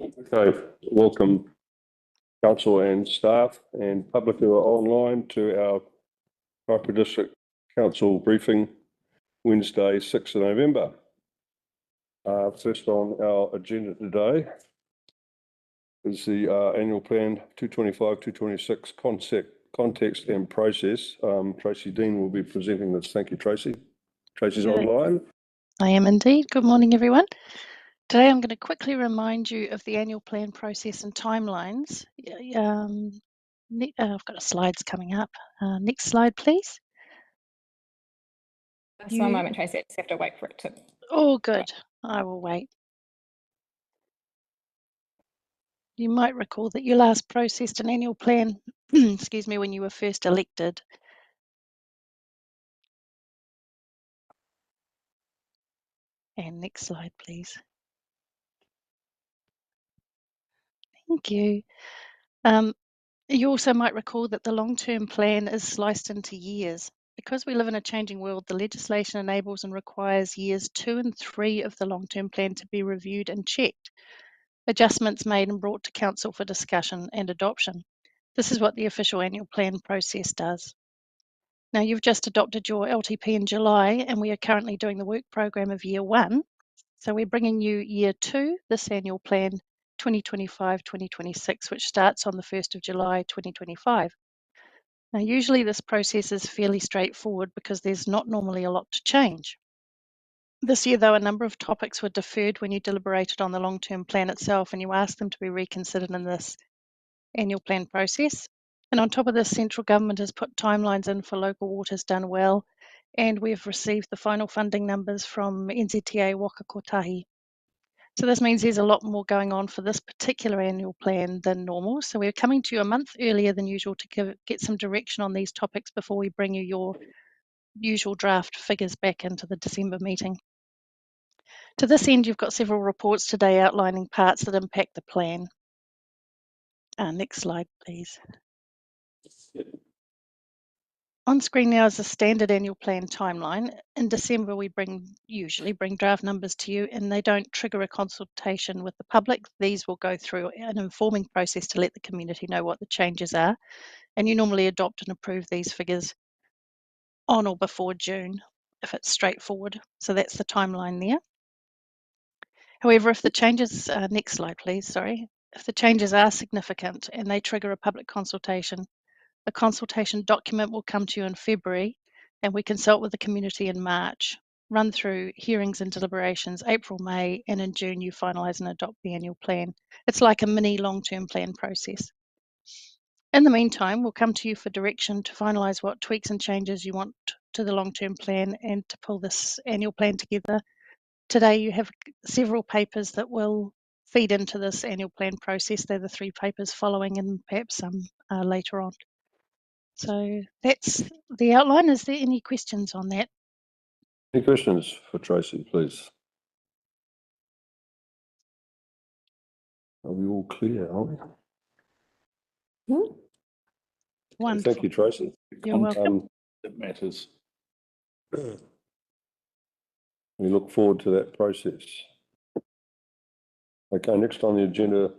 Okay, welcome council and staff and public who are online to our Kaipara District Council briefing Wednesday, 6th of November. First on our agenda today is the annual plan 225-226 context and process. Tracy Dean will be presenting this. Thank you, Tracy. Tracy's online. I am indeed. Good morning, everyone. Today I'm going to quickly remind you of the annual plan process and timelines. I've got slides coming up. Next slide, please. Just one moment, Tracy. I just have to wait for it to. Oh, good. I will wait. You might recall that you last processed an annual plan, excuse me, when you were first elected. And next slide, please. Thank you. You also might recall that the long-term plan is sliced into years. Because we live in a changing world, the legislation enables and requires years 2 and 3 of the long-term plan to be reviewed and checked. Adjustments made and brought to council for discussion and adoption. This is what the official annual plan process does. Now, you've just adopted your LTP in July, and we are currently doing the work program of year 1. So we're bringing you year 2, this annual plan 2025-2026, which starts on the 1st of July 2025. Now, usually this process is fairly straightforward because there's not normally a lot to change. This year, though, a number of topics were deferred when you deliberated on the long-term plan itself, and you asked them to be reconsidered in this annual plan process. And on top of this, central government has put timelines in for local waters done well, and we've received the final funding numbers from NZTA Waka Kotahi. So this means there's a lot more going on for this particular annual plan than normal. So we're coming to you a month earlier than usual to get some direction on these topics before we bring you your usual draft figures back into the December meeting. To this end, you've got several reports today outlining parts that impact the plan. Next slide, please. On screen now is the standard annual plan timeline. In December, we usually bring draft numbers to you, and they don't trigger a consultation with the public. These will go through an informing process to let the community know what the changes are, and you normally adopt and approve these figures on or before June, if it's straightforward. So that's the timeline there. However, if the changes, next slide please, sorry. If the changes are significant and they trigger a public consultation, a consultation document will come to you in February, and we consult with the community in March, run through hearings and deliberations April, May, and in June you finalise and adopt the annual plan. It's like a mini long-term plan process. In the meantime, we'll come to you for direction to finalise what tweaks and changes you want to the long-term plan and to pull this annual plan together. Today you have several papers that will feed into this annual plan process. They're the 3 papers following, and perhaps some later on. So that's the outline. Is there any questions on that? Any questions for Tracy, please? Are we all clear, aren't we? Wonderful. Thank you, Tracy. You're welcome. It matters. We look forward to that process. Okay, next on the agenda,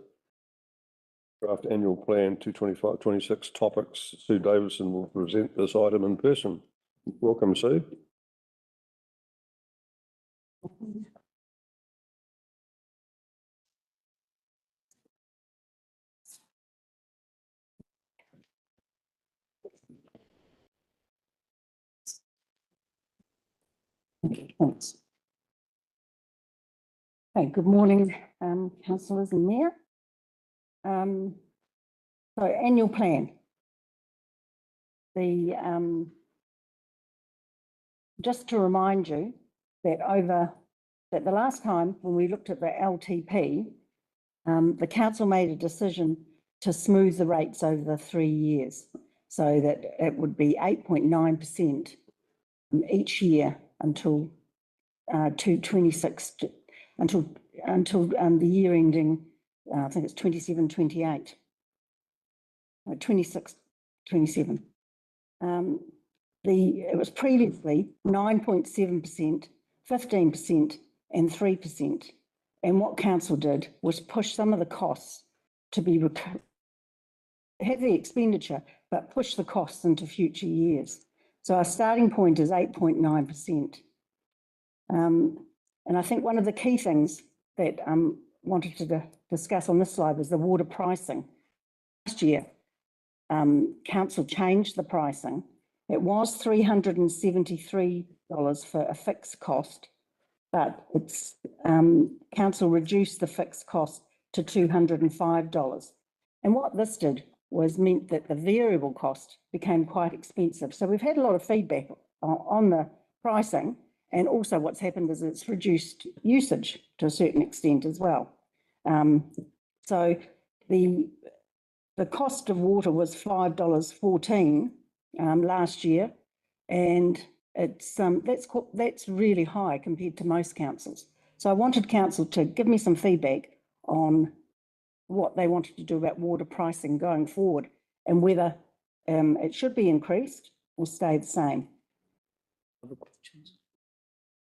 draft annual plan 225-26 topics. Sue Davison will present this item in person. Welcome, Sue. Thanks. Okay, good morning, councillors and mayor. So annual plan. Just to remind you that the last time when we looked at the LTP, the council made a decision to smooth the rates over the 3 years, so that it would be 8.9% each year until 2026, until the year ending, I think it's 27-28, 26-27. It was previously 9.7%, 15% and 3% And what council did was push some of the costs to be heavy expenditure, but push the costs into future years. So our starting point is 8.9%. And I think one of the key things that wanted to discuss on this slide was the water pricing. Last year, council changed the pricing. It was $373 for a fixed cost, but it's council reduced the fixed cost to $205. And what this did was meant that the variable cost became quite expensive. So we've had a lot of feedback on the pricing, and also what's happened is it's reduced usage to a certain extent as well. So the cost of water was $5.14 last year, and it's that's really high compared to most councils. So I wanted council to give me some feedback on what they wanted to do about water pricing going forward, and whether it should be increased or stay the same.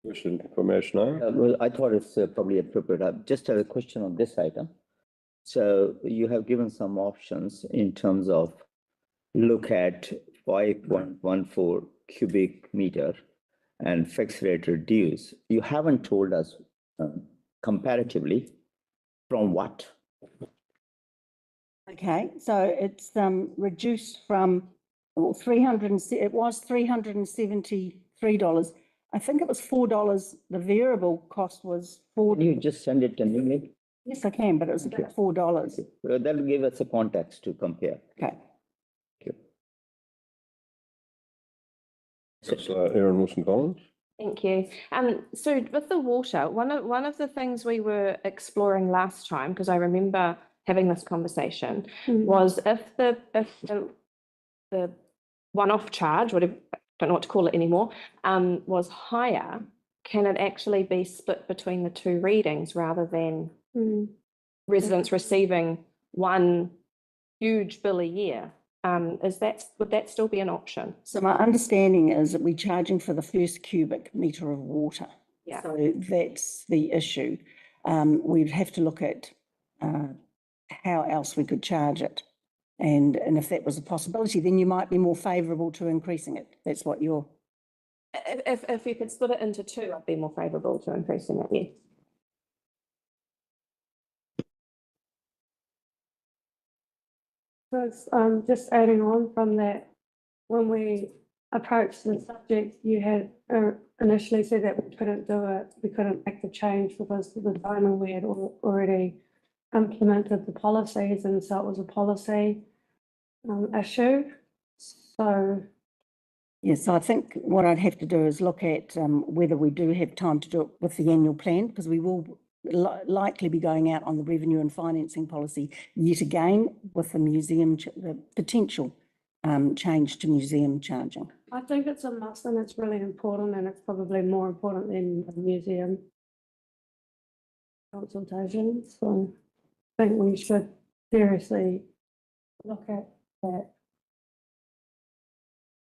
Question from Ashna. Well, I thought it's probably appropriate. I just have a question on this item. So you have given some options in terms of look at 5.14 cubic meter and fixed rate reduce. You haven't told us comparatively from what? Okay, so it's reduced from it was $373. I think it was $4. The variable cost was $4. Can you just send it to me? Yes, I can, but it was about $4. Well, that'll give us a context to compare. Okay. Councillor Erin Wilson-Collins. Thank you. So with the water, one of the things we were exploring last time, because I remember having this conversation, was if the one-off charge, whatever, I don't know what to call it anymore, was higher, can it actually be split between the two readings rather than residents receiving one huge bill a year? Would that still be an option? So my understanding is that we're charging for the first cubic meter of water. Yeah. So that's the issue. We'd have to look at how else we could charge it. And if that was a possibility, then you might be more favourable to increasing it. That's what you're... If you could split it into two, I'd be more favourable to increasing it, yes. So just adding on from that, when we approached the subject, you had initially said that we couldn't do it, we couldn't make the change because of the timing we had already implemented the policies, and so it was a policy issue. So Yes, I think what I'd have to do is look at whether we do have time to do it with the annual plan, because we will likely be going out on the revenue and financing policy yet again with the museum, the potential change to museum charging. I think it's a must and it's really important, and it's probably more important than the museum consultation. So I think we should seriously look at that.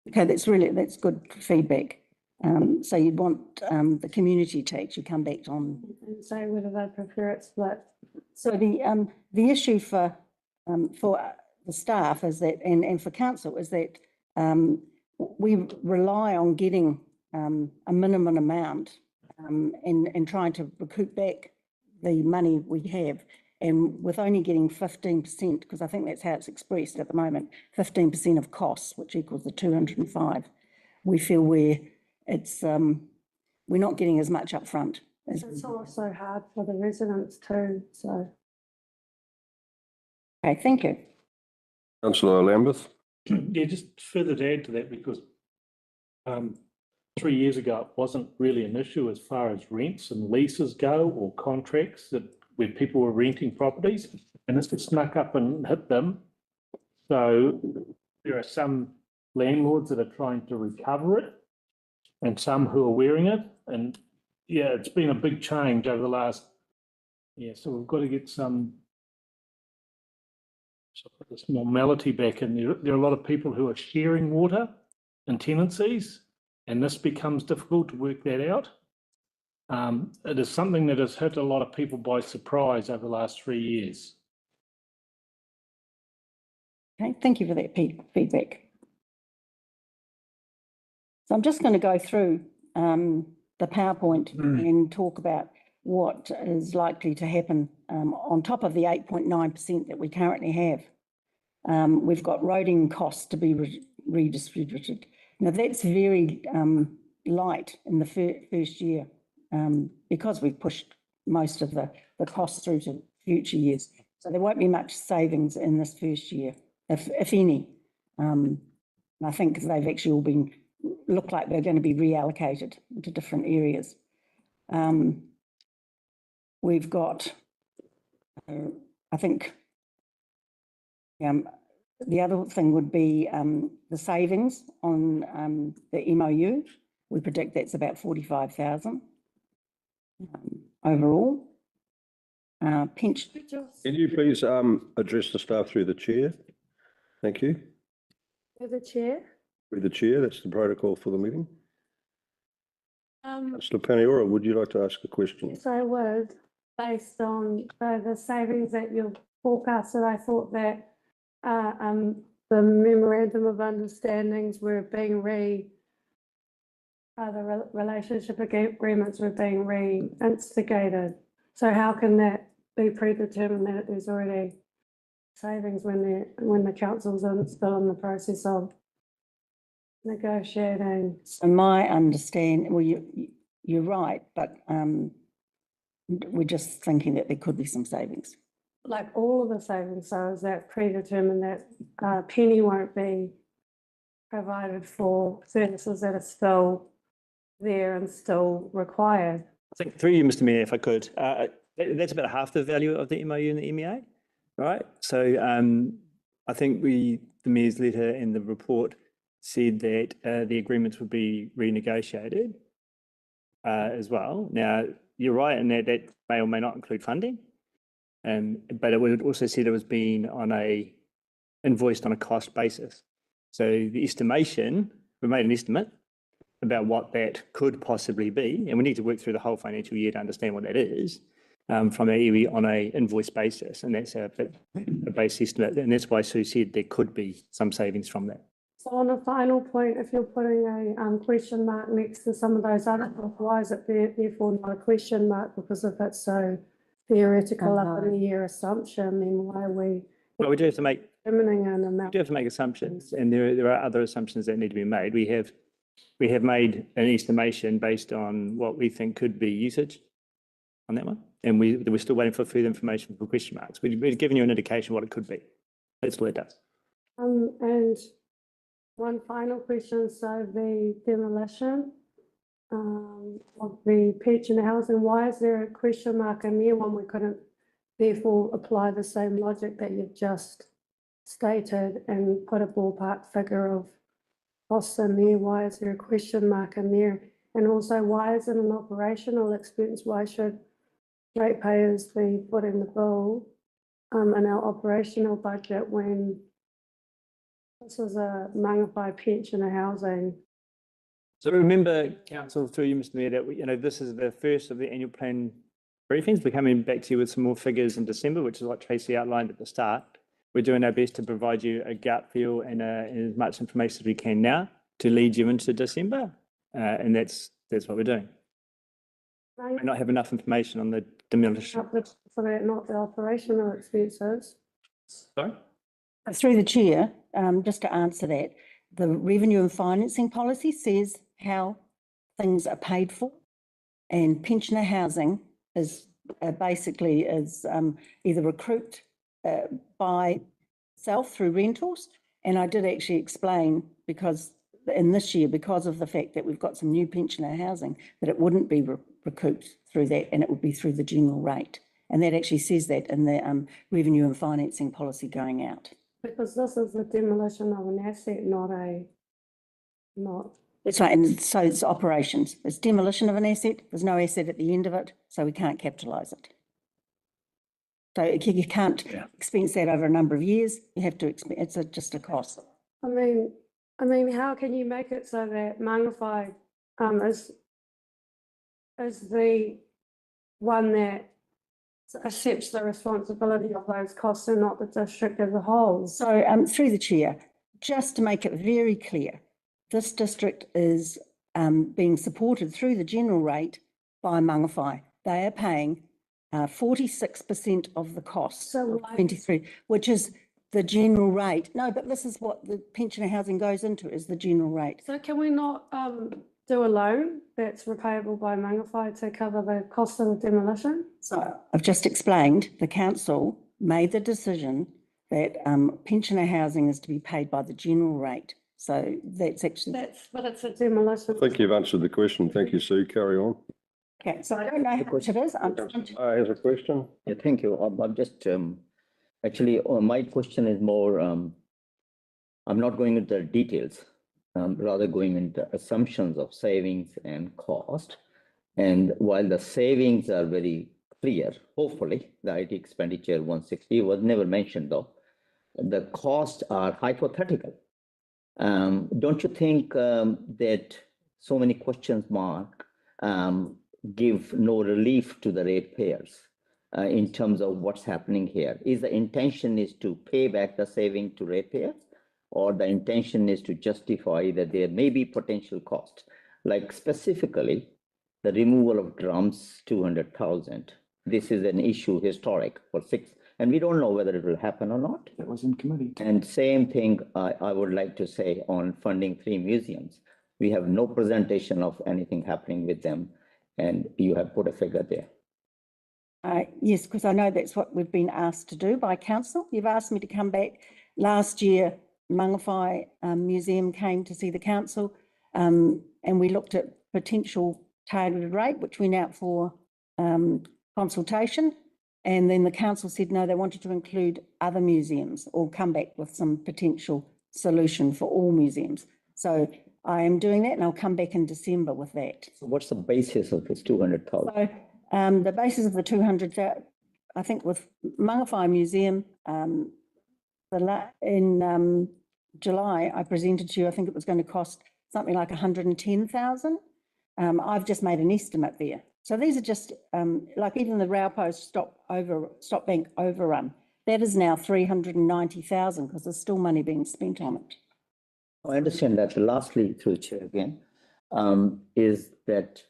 Okay, that's good feedback. So you'd want the community to actually come back on And say whether they prefer it split. So the issue for the staff is that, and for council, is that we rely on getting a minimum amount and trying to recoup back the money we have. And with only getting 15%, because I think that's how it's expressed at the moment, 15% of costs, which equals the 205, we feel we're not getting as much upfront. It's also hard for the residents too, so. Okay, thank you. Councillor Lambeth. Yeah, just further to add to that, because 3 years ago, it wasn't really an issue as far as rents and leases go, or contracts that where people were renting properties, and this snuck up and hit them. So there are some landlords that are trying to recover it and some who are wearing it. And yeah, it's been a big change over the last, so we've got to get some this normality back in. There are a lot of people who are sharing water in tenancies, and this becomes difficult to work that out. It is something that has hit a lot of people by surprise over the last 3 years. Okay, thank you for that feedback. So I'm just going to go through the PowerPoint and talk about what is likely to happen on top of the 8.9% that we currently have. We've got roading costs to be redistributed. Now that's very light in the first year because we've pushed most of the costs through to future years. So there won't be much savings in this first year, if any. And I think they've actually all look like they're going to be reallocated into different areas. We've got, I think, the other thing would be the savings on the MOU. We predict that's about 45,000 overall. Pension. Can you please address the staff through the chair? Thank you. To the chair. Through the chair, that's the protocol for the meeting. Councillor Paniora, would you like to ask a question? Yes, I would, based on the savings that you've forecasted. I thought that the memorandum of understandings were being the relationship agreements were being reinstigated. So how can that be predetermined that there's already savings when the council's still in the process of negotiating? So my understanding, well, you're right, but we're just thinking that there could be some savings. Like all of the savings, so is that predetermined that penny won't be provided for services that are still there and still required? I think through you, Mr. Mayor, if I could, that's about half the value of the MOU and the MEA, right? So I think the Mayor's letter and the report said that the agreements would be renegotiated as well. Now, you're right in that may or may not include funding, but it would also said it was being invoiced on a cost basis. So the estimation, we made an estimate about what that could possibly be, and we need to work through the whole financial year to understand what that is from our iwi on a invoice basis, and that's a base estimate, and that's why Sue said there could be some savings from that. So on a final point, if you're putting a question mark next to some of those other stuff, why is it therefore not a question mark? Because if it's so theoretical up in the year assumption, then why are we? Well, we do have to make determining an amount. We do have to make assumptions, and there are other assumptions that need to be made. We have made an estimation based on what we think could be usage on that one, and we're still waiting for further information for question marks. We've given you an indication what it could be. That's what it does. And one final question, so the demolition of the pension housing, why is there a question mark in there when we couldn't therefore apply the same logic that you've just stated and put a ballpark figure of costs in there? Why is there a question mark in there? And also, why is it an operational expense? Why should ratepayers be footing the bill in our operational budget when this is a Mangawhai pension housing? So remember, Council, through you, Mr. Mayor, that this is the first of the annual plan briefings. We're coming back to you with some more figures in December, which is what Tracy outlined at the start. We're doing our best to provide you a gut feel and as much information as we can now to lead you into December, and that's what we're doing. We might not have enough information on the demolition. For that, not the operational expenses. Sorry? Through the chair, just to answer that, the revenue and financing policy says how things are paid for, and pensioner housing is basically either recouped by self through rentals. And I did actually explain, because in this year, because of the fact that we've got some new pensioner housing, that it wouldn't be recouped through that, and it would be through the general rate. And that actually says that in the revenue and financing policy going out. Because this is the demolition of an asset, not. That's right, and so it's operations. It's demolition of an asset. There's no asset at the end of it, so we can't capitalise it. So you can't expense that over a number of years. You have to expense. It's just a cost. I mean, how can you make it so that Mangawhai is the one that accepts the responsibility of those costs and not the district as a whole. So through the chair, just to make it very clear, this district is being supported through the general rate by Mangawhai. They are paying 46% of the cost So of why- 23, which is the general rate. No, but this is what the pensioner housing goes into, is the general rate. So can we not do a loan that's repayable by Mangawhai to cover the cost of the demolition? So I've just explained, the council made the decision that pensioner housing is to be paid by the general rate. So that's actually, But it's a demolition. I think you've answered the question. Thank you, Sue. Carry on. okay, so I don't know how much it is. I'm trying to- Has a question? Yeah, thank you. I'm just, actually, my question is more, I'm not going into the details, rather going into assumptions of savings and cost. And while the savings are very clear, hopefully, the IT expenditure 160 was never mentioned though, the costs are hypothetical. Don't you think that so many questions mark give no relief to the ratepayers in terms of what's happening here? Is the intention is to pay back the saving to ratepayers, or the intention is to justify that there may be potential cost? Like specifically, the removal of drums, 200,000. This is an issue historic for 6, and we don't know whether it will happen or not. That was in committee. And same thing I would like to say on funding 3 museums. We have no presentation of anything happening with them, and you have put a figure there. Yes, because I know that's what we've been asked to do by council. You've asked me to come back. Last year, Mangawhai Museum came to see the council, and we looked at potential targeted rate, which went out for consultation. And then the council said, no, they wanted to include other museums or come back with some potential solution for all museums. So I am doing that, and I'll come back in December with that. So what's the basis of this 200,000? So the basis of the 200,000, I think with Mangawhai Museum, in July, I presented to you, I think it was going to cost something like 110,000. I've just made an estimate there. So these are just like even the Raupo stop bank overrun. That is now 390,000 because there's still money being spent on it. I understand that. Lastly, through the chair again, is that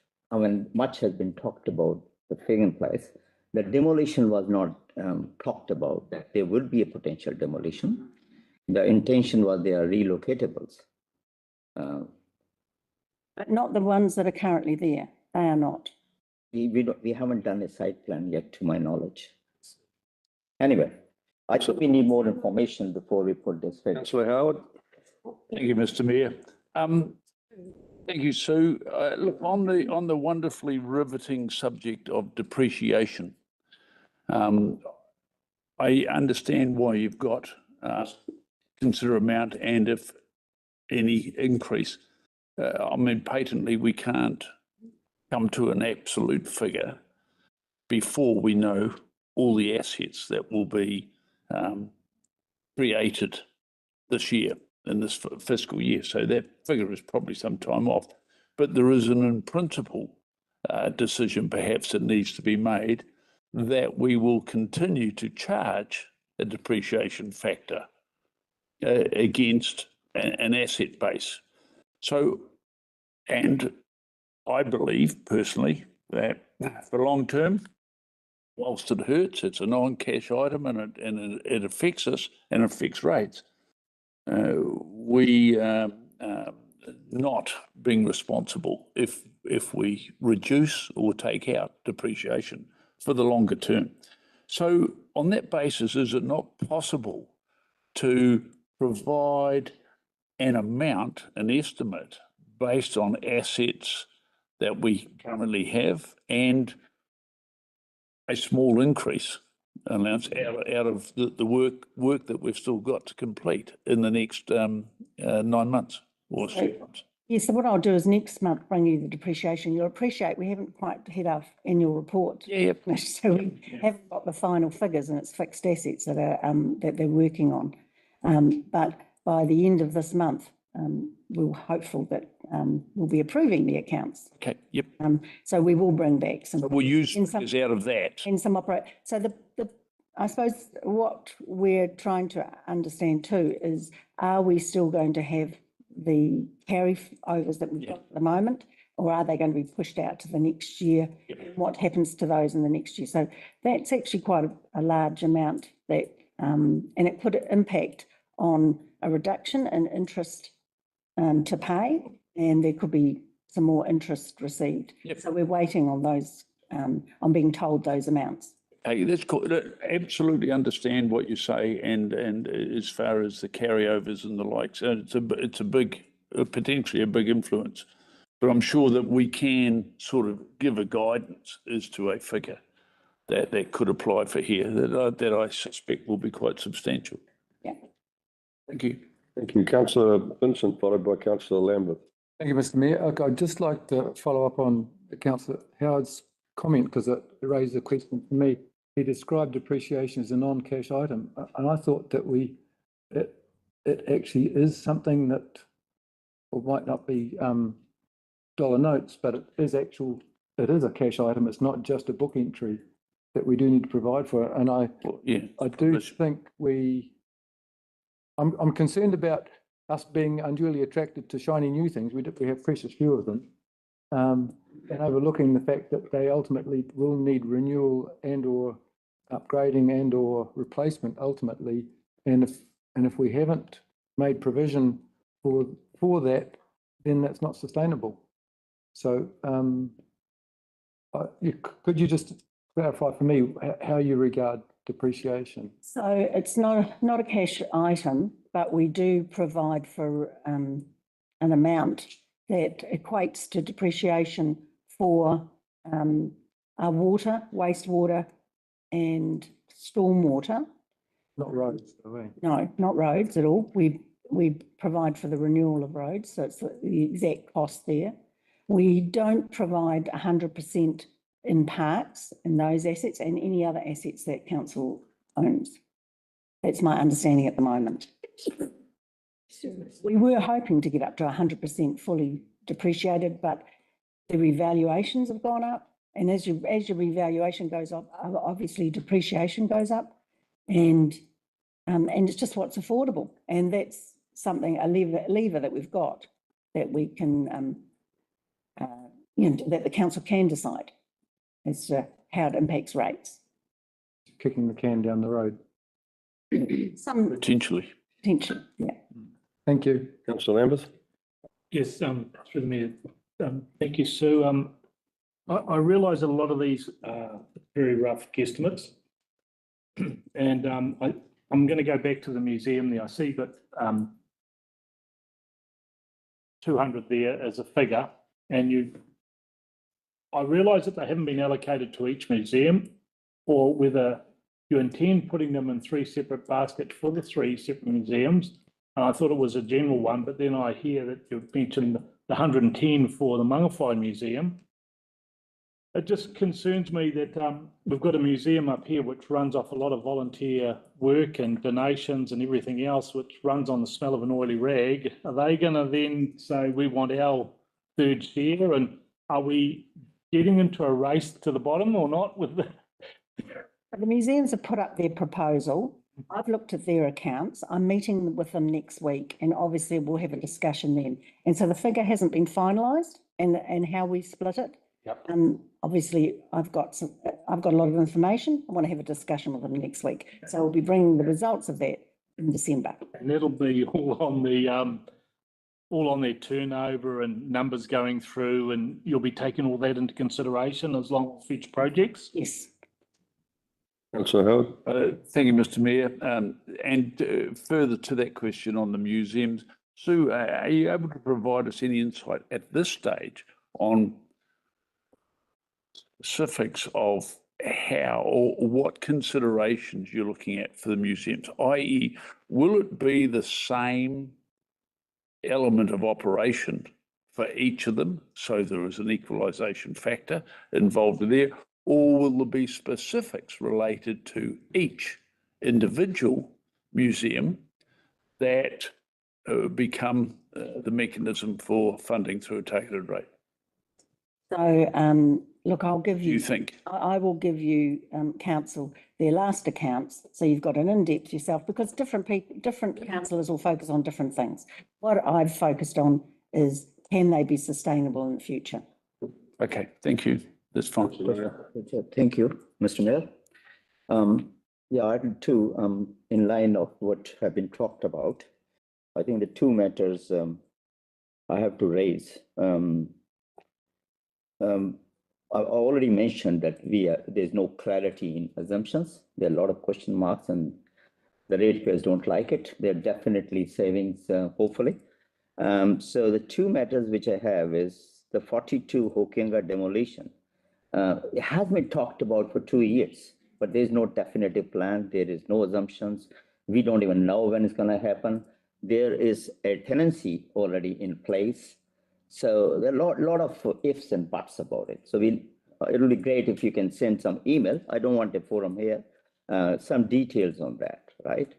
much has been talked about the Fagan Place. The demolition was not talked about, that there would be a potential demolition. The intention was they are relocatables. But not the ones that are currently there. They are not. We haven't done a site plan yet, to my knowledge. Anyway, I think we need more information before we put this figure. Councillor Howard? Thank you, Mr. Mayor. Thank you, Sue. Look, on the wonderfully riveting subject of depreciation, I understand why you've got considerable amount, and if any increase. Patently, we can't come to an absolute figure before we know all the assets that will be created this year, in this fiscal year. So that figure is probably some time off. But there is an in principle decision perhaps that needs to be made that we will continue to charge a depreciation factor against an asset base. So, and I believe personally that for long term, whilst it hurts, it's a non-cash item and it affects us and affects rates. We not being responsible if we reduce or take out depreciation for the longer term. So on that basis, is it not possible to provide an amount, an estimate based on assets that we currently have and a small increase allowance out of the work that we've still got to complete in the next 9 months or 6 months? Yes, so what I'll do is next month bring you the depreciation. You'll appreciate we haven't quite hit our annual report. Yeah. So we haven't got the final figures, and it's fixed assets that are that they're working on. But by the end of this month, we're hopeful that we'll be approving the accounts. Okay, yep. So we will bring back some. So we'll use in some- figures out of that. in some so I suppose what we're trying to understand too is, are we still going to have the carryovers that we've got at the moment, or are they going to be pushed out to the next year? What happens to those in the next year? So that's actually quite a large amount that, and it could impact on a reduction in interest to pay, and there could be some more interest received. Yep. So we're waiting on those, on being told those amounts. Hey, that's cool. Absolutely understand what you say, and as far as the carryovers and the likes, it's a big, potentially a big influence. But I'm sure that we can sort of give a guidance as to a figure that could apply for here that I suspect will be quite substantial. Yeah. Thank you. Thank you. Councillor Vincent, followed by Councillor Lambeth. Thank you, Mr. Mayor. I'd just like to follow up on Councillor Howard's comment, because it raised a question for me. He described depreciation as a non-cash item, and I thought that it actually is something that, or might not be dollar notes, but it is a cash item. It's not just a book entry that we do need to provide for it. And I do think I'm concerned about us being unduly attracted to shiny new things. We have precious few of them. And overlooking the fact that they ultimately will need renewal and or upgrading and or replacement ultimately. And if we haven't made provision for that, then that's not sustainable. So could you just clarify for me how you regard depreciation? So it's not a cash item, but we do provide for an amount that equates to depreciation for our water, wastewater and stormwater. Not roads, are we? No, not roads at all. We provide for the renewal of roads, so it's the exact cost there. We don't provide 100% in parks and those assets and any other assets that council owns. That's my understanding at the moment. We were hoping to get up to 100% fully depreciated, but the revaluations have gone up. And as your revaluation goes up, obviously depreciation goes up, and it's just what's affordable. And that's something, a lever that we've got that we can, that the council can decide as to how it impacts rates. Kicking the can down the road. Some Potentially, yeah. Thank you. Councillor Lambeth. Yes, through the mayor. Thank you, Sue. I realise that a lot of these are very rough guesstimates. And I'm going to go back to the museum there. I see that 200 there as a figure, and I realise that they haven't been allocated to each museum, or whether you intend putting them in 3 separate baskets for the 3 separate museums. And I thought it was a general one, but then I hear that you've mentioned the 110 for the Mangawhai Museum. It just concerns me that we've got a museum up here which runs off a lot of volunteer work and donations and everything else, which runs on the smell of an oily rag. Are they going to then say we want our third share? And are we getting into a race to the bottom or not with the... The museums have put up their proposal. I've looked at their accounts. I'm meeting with them next week, and obviously we'll have a discussion then. And so the figure hasn't been finalised, and how we split it. Yep. Obviously I've got a lot of information. I want to have a discussion with them next week. So we'll be bringing the results of that in December. And that'll be all on their turnover and numbers going through, and you'll be taking all that into consideration as long as future projects? Yes. Councillor Howard. thank you, Mr. Mayor. And further to that question on the museums, Sue, are you able to provide us any insight at this stage on specifics of how or what considerations you're looking at for the museums, i.e., will it be the same element of operation for each of them, so there is an equalisation factor involved there, or will there be specifics related to each individual museum that become the mechanism for funding through a targeted rate? So, look, I'll give Do you you, think? I will give you, council, their last accounts. So you've got an in-depth yourself, because different people, different councillors will focus on different things. What I've focused on is, can they be sustainable in the future? Okay, thank you. That's fine. Thank you, Mr. Mayor. Yeah, item two, in line of what have been talked about, I think the two matters I have to raise. I already mentioned that there's no clarity in assumptions. There are a lot of question marks, and the ratepayers don't like it. They're definitely savings, hopefully. So the two matters which I have is the 42 Hokianga demolition. It has been talked about for 2 years, but there's no definitive plan. There is no assumptions. We don't even know when it's going to happen. There is a tenancy already in place. So there are a lot of ifs and buts about it. So it'll be great if you can send some email. I don't want a forum here, some details on that, right?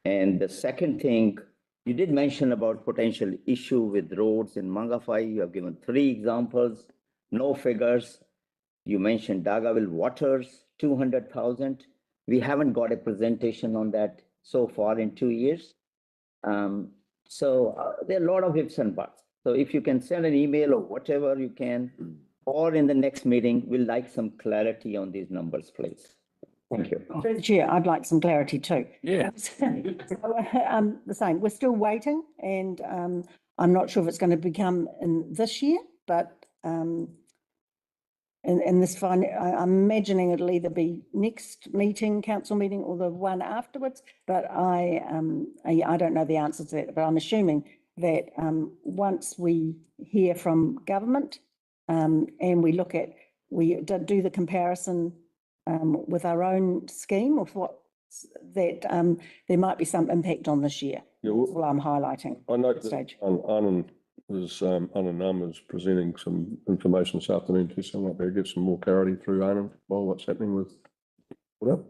And the second thing, you did mention about potential issue with roads in Mangawhai. You have given 3 examples, no figures. You mentioned Dagaville Waters, 200,000. We haven't got a presentation on that so far in 2 years. So there are a lot of ifs and buts. So if you can send an email or whatever you can, or in the next meeting, we'll like some clarity on these numbers, please. Thank you. Through the chair, I'd like some clarity too. Yeah. The same, we're still waiting, and I'm not sure if it's going to become in this year, but in this I'm imagining it'll either be next meeting, council meeting, or the one afterwards, but I don't know the answer to that, but I'm assuming that once we hear from government and we do the comparison with our own scheme of what that there might be some impact on this year. Yeah, That's what I'm highlighting. I know at this that stage. Anand is presenting some information this afternoon too, so I might be able to get some more clarity through Anand about what's happening with whatever.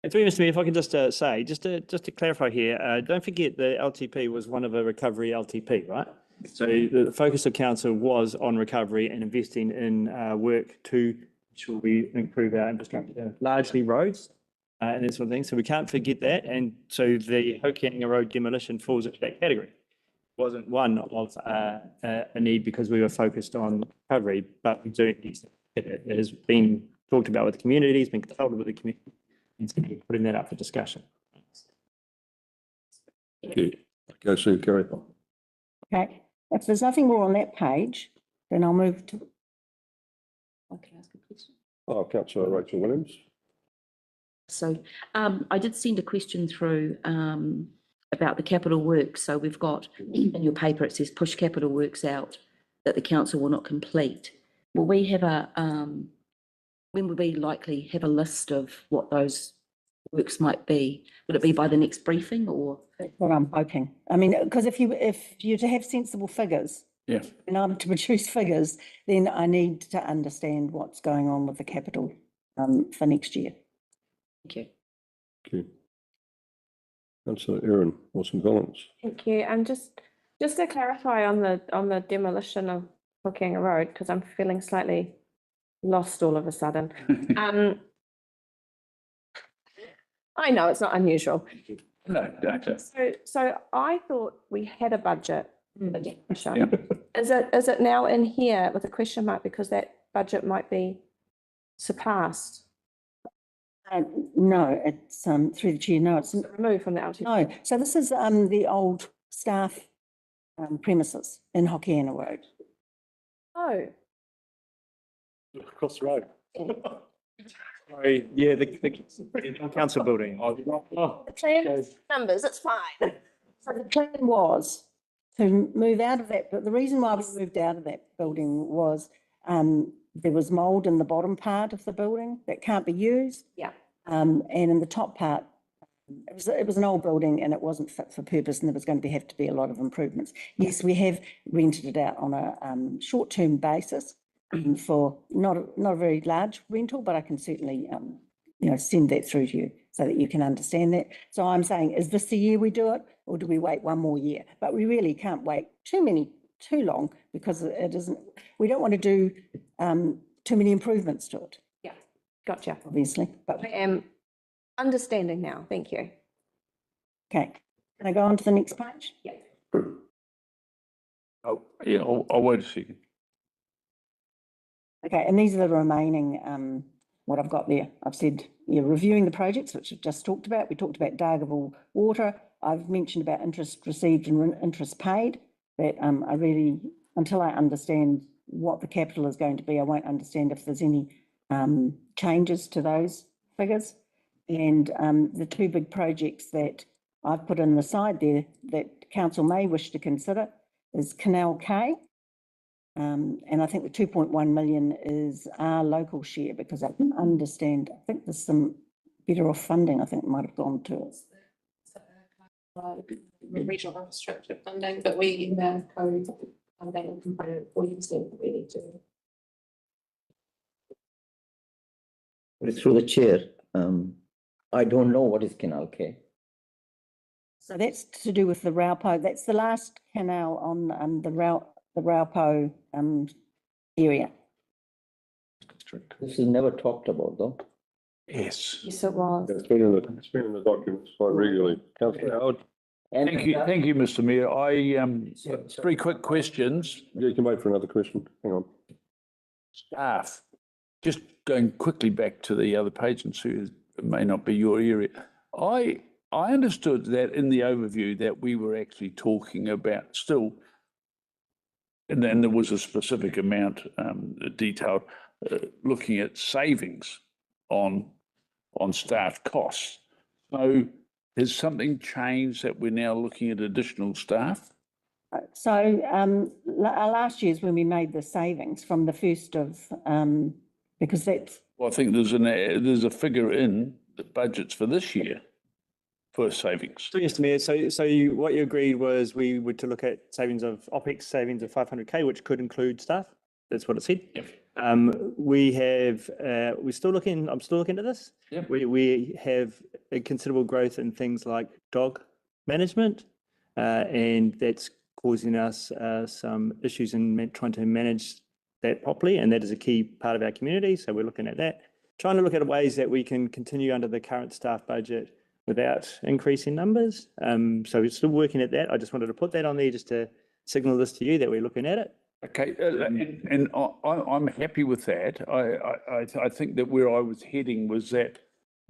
And through Mr. Mayor, if I can just say, just to clarify here, don't forget the LTP was one of a recovery LTP, right? So the focus of council was on recovery and investing in work to ensure we improve our infrastructure, largely roads and that sort of thing. So we can't forget that. And so the Hokianga Road demolition falls into that category. It wasn't one of a need because we were focused on recovery, but we do need it has been talked about with the community, it's been consulted with the community, and so we're putting that up for discussion. Thank you. Okay, so carry on. Okay, if there's nothing more on that page, then I'll move to. I can ask a question. Oh, Councillor Rachel Williams. So I did send a question through about the capital works. So we've got in your paper, it says push capital works out that the council will not complete. Will we have when will we likely have a list of what those works might be? Would it be by the next briefing or? That's what I'm hoping. I mean, because if you're to have sensible figures, Yeah. and I'm to produce figures, then I need to understand what's going on with the capital for next year. Thank you. Thank you. Councillor Erin Wilson-Collins. Thank you. And just to clarify on the demolition of Hokianga Road, because I'm feeling slightly lost all of a sudden. I know it's not unusual. No, don't. So I thought we had a budget. Is it now in here with a question mark because that budget might be surpassed? No, it's through the chair. No, it's Removed from the LTP. no. So this is the old staff premises in Hokianga Road. Oh, Across the road. Sorry, yeah, the council building. Oh, The plan numbers, it's fine. So the plan was to move out of that, but the reason why we moved out of that building was there was mould in the bottom part of the building that can't be used. yeah. And in the top part, it was an old building and it wasn't fit for purpose, and there was going to have to be a lot of improvements. Yes, we have rented it out on a short-term basis for not a very large rental, but I can certainly send that through to you so that you can understand that. So I'm saying, is this the year we do it, or do we wait one more year? But we really can't wait too long, because it isn't, we don't want to do too many improvements to it, Yeah, gotcha. obviously. But I am understanding now. Thank you. okay, can I go on to the next page? Yeah. Oh, yeah, I'll wait a second. Okay, and these are the remaining, what I've got there. I've said, reviewing the projects, which we've just talked about. We talked about Dargaville Water. I've mentioned about interest received and interest paid, that I really, until I understand what the capital is going to be, I won't understand if there's any changes to those figures. And the two big projects that I've put in the side there that council may wish to consider is Canal K. And I think the 2.1 million is our local share, because I can understand, I think there's some better off funding, I think might have gone to it. Regional infrastructure funding, but we now code funding component 40% that we need to. Through the chair, I don't know what is Canal K. So that's to do with the Raupo. That's the last canal on the Raupo area. This is never talked about, though. Yes. Yes, it was. It's been in the documents quite regularly. Councillor Howard, And Thank you, Mr. Mayor. Three quick questions. you can wait for another question. Hang on. Staff, just going quickly back to the other page, and Sue, it may not be your area. I understood that in the overview that we were actually talking about still, and then there was a specific amount detailed, looking at savings on staff costs. So has something changed that we're now looking at additional staff? So last year's when we made the savings from the 1st of, because that's. Well, I think there's a figure in the budgets for this year for savings. So, yes, Mayor, what you agreed was we were to look at OPEX savings of 500K, which could include staff. That's what it said. Yep. I'm still looking at this. Yep. We have a considerable growth in things like dog management, and that's causing us some issues in trying to manage that properly, and that is a key part of our community. So we're looking at that, trying to look at ways that we can continue under the current staff budget without increasing numbers. So we're still working at that. I just wanted to put that on there just to signal this to you that we're looking at it. Okay, and I'm happy with that. I think that where I was heading was that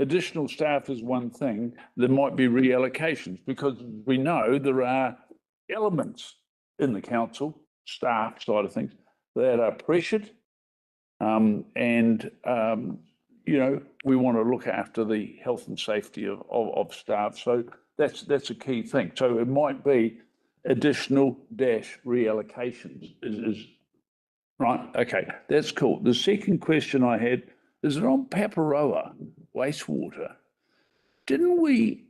additional staff is one thing. There might be reallocations, because we know there are elements in the council staff side of things that are pressured, and we want to look after the health and safety of staff. So that's a key thing. So it might be additional reallocations is right. Okay, that's cool. The second question I had is that on Paparoa wastewater, did we